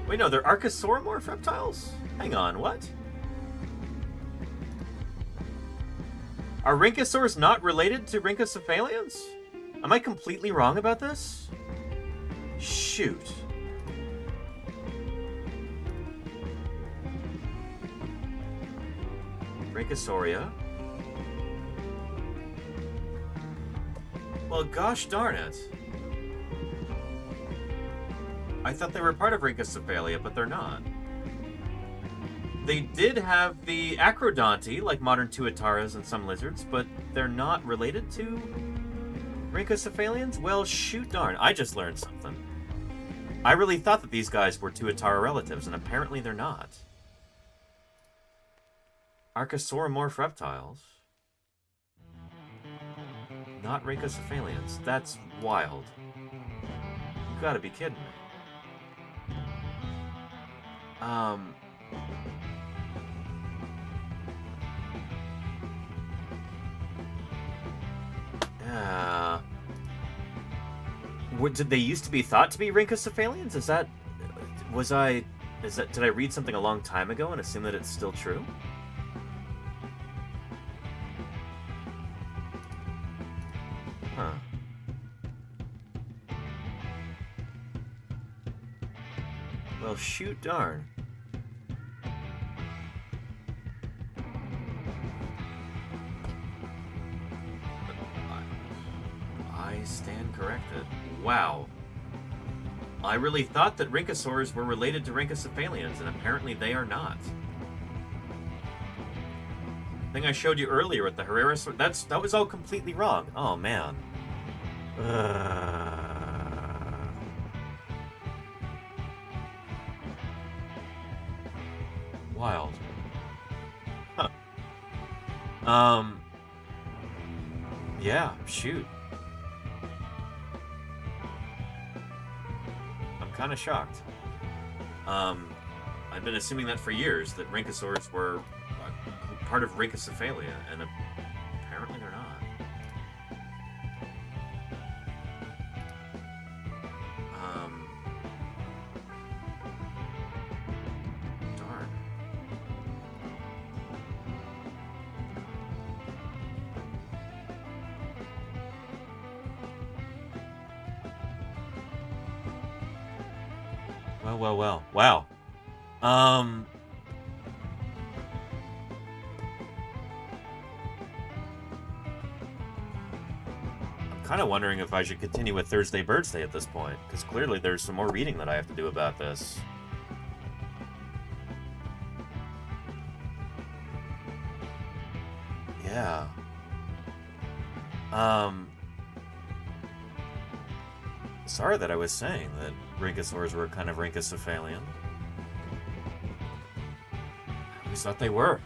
Speaker 3: Wait, no, they're Archosauromorph reptiles? Hang on, what? Are Rhynchosaurs not related to Rhynchocephalians? Am I completely wrong about this? Shoot. Brinkosauria. Well, gosh darn it. I thought they were part of Rhynchocephalia, but they're not. They did have the acrodonty, like modern tuataras and some lizards, but they're not related to Rhynchocephalians? Well, shoot darn, I just learned something. I really thought that these guys were tuatara relatives, and apparently they're not. Archosauromorph reptiles. Not Rhynchocephalians. That's wild. You gotta be kidding me. Did they used to be thought to be Rhynchocephalians? Did I read something a long time ago and assume that it's still true? Huh. Well, shoot darn. I stand corrected. Wow. I really thought that rhynchosaurs were related to Rhynchocephalians, and apparently they are not. The thing I showed you earlier with the Herrerasaur, that was all completely wrong. Oh, man. Wild. Huh. Yeah, shoot. I'm kind of shocked. I've been assuming that for years, that rhynchosaurs were part of Rhynchocephalia, and apparently they're not. Darn. Well. Wow. I'm kind of wondering if I should continue with Thursday Birds Day at this point, because clearly there's some more reading that I have to do about this. Yeah. Sorry that I was saying that rhynchosaurs were kind of Rhynchocephalian. I always thought they were.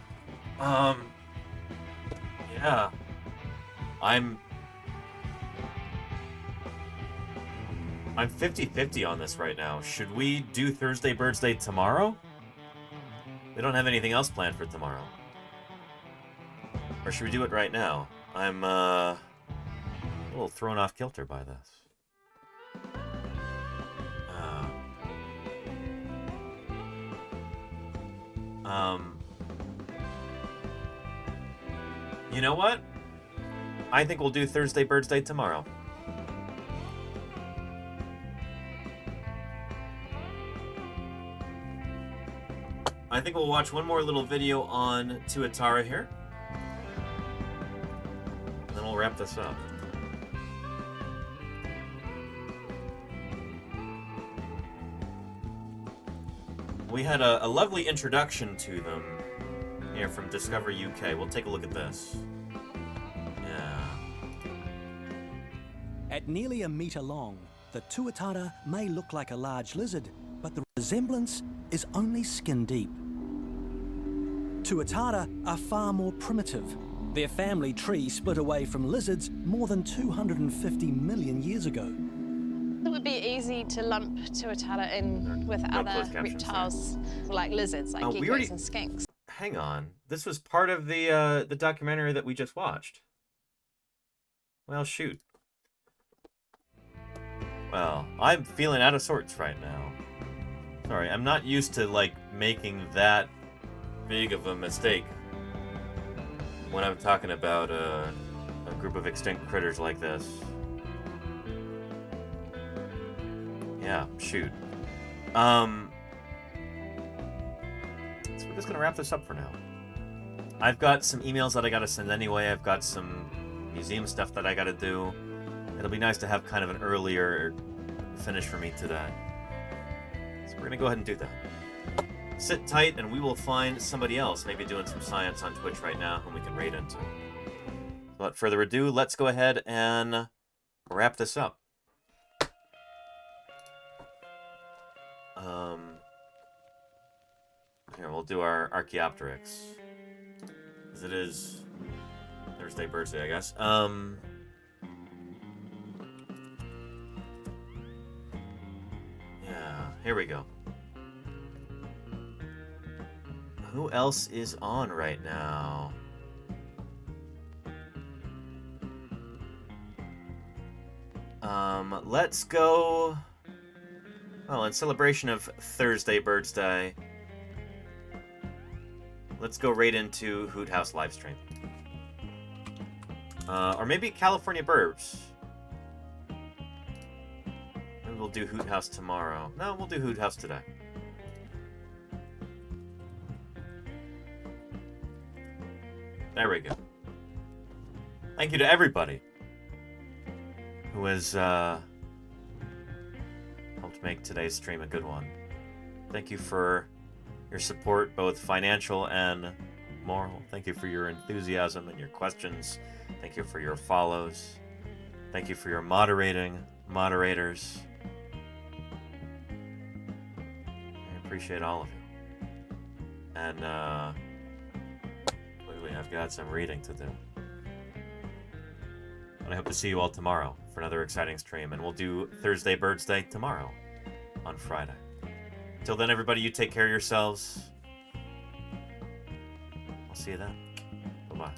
Speaker 3: Yeah. I'm 50-50 on this right now. Should we do Thursday Birds Day tomorrow? We don't have anything else planned for tomorrow. Or should we do it right now? I'm a little thrown off kilter by this. You know what? I think we'll do Thursday Birds Day tomorrow. I think we'll watch one more little video on TUATARA here. And then we'll wrap this up. We had a lovely introduction to them here from Discovery UK. We'll take a look at this. Yeah.
Speaker 4: At nearly a metre long, the Tuatara may look like a large lizard, but the resemblance is only skin deep. Tuatara are far more primitive. Their family tree split away from lizards more than 250 million years ago.
Speaker 9: It would be easy to lump Tuatara in with other reptiles, like lizards, like geckos and skinks.
Speaker 3: Hang on. This was part of the documentary that we just watched. Well, shoot. Well, I'm feeling out of sorts right now. Sorry, I'm not used to, like, making that big of a mistake when I'm talking about a group of extinct critters like this. Yeah, shoot. So we're just gonna wrap this up for now. I've got some emails that I gotta send anyway. I've got some museum stuff that I gotta do. It'll be nice to have kind of an earlier finish for me today. So we're gonna go ahead and do that. Sit tight and we will find somebody else, maybe doing some science on Twitch right now, whom we can raid into. Without further ado, let's go ahead and wrap this up. Here, we'll do our Archaeopteryx. Because it is Thursday, birthday, I guess. Yeah, here we go. Who else is on right now? Let's go... Well, in celebration of Thursday, Birds Day, let's go right into Hoot House livestream. Or maybe California Burbs. Maybe we'll do Hoot House tomorrow. No, we'll do Hoot House today. There we go. Thank you to everybody who has helped make today's stream a good one. Thank you for your support, both financial and moral. Thank you for your enthusiasm and your questions. Thank you for your follows. Thank you for your moderators. I appreciate all of you. And lately I've got some reading to do. But I hope to see you all tomorrow for another exciting stream, and we'll do Thursday Birds Day tomorrow on Friday. Till then, everybody, you take care of yourselves. I'll see you then. Bye-bye.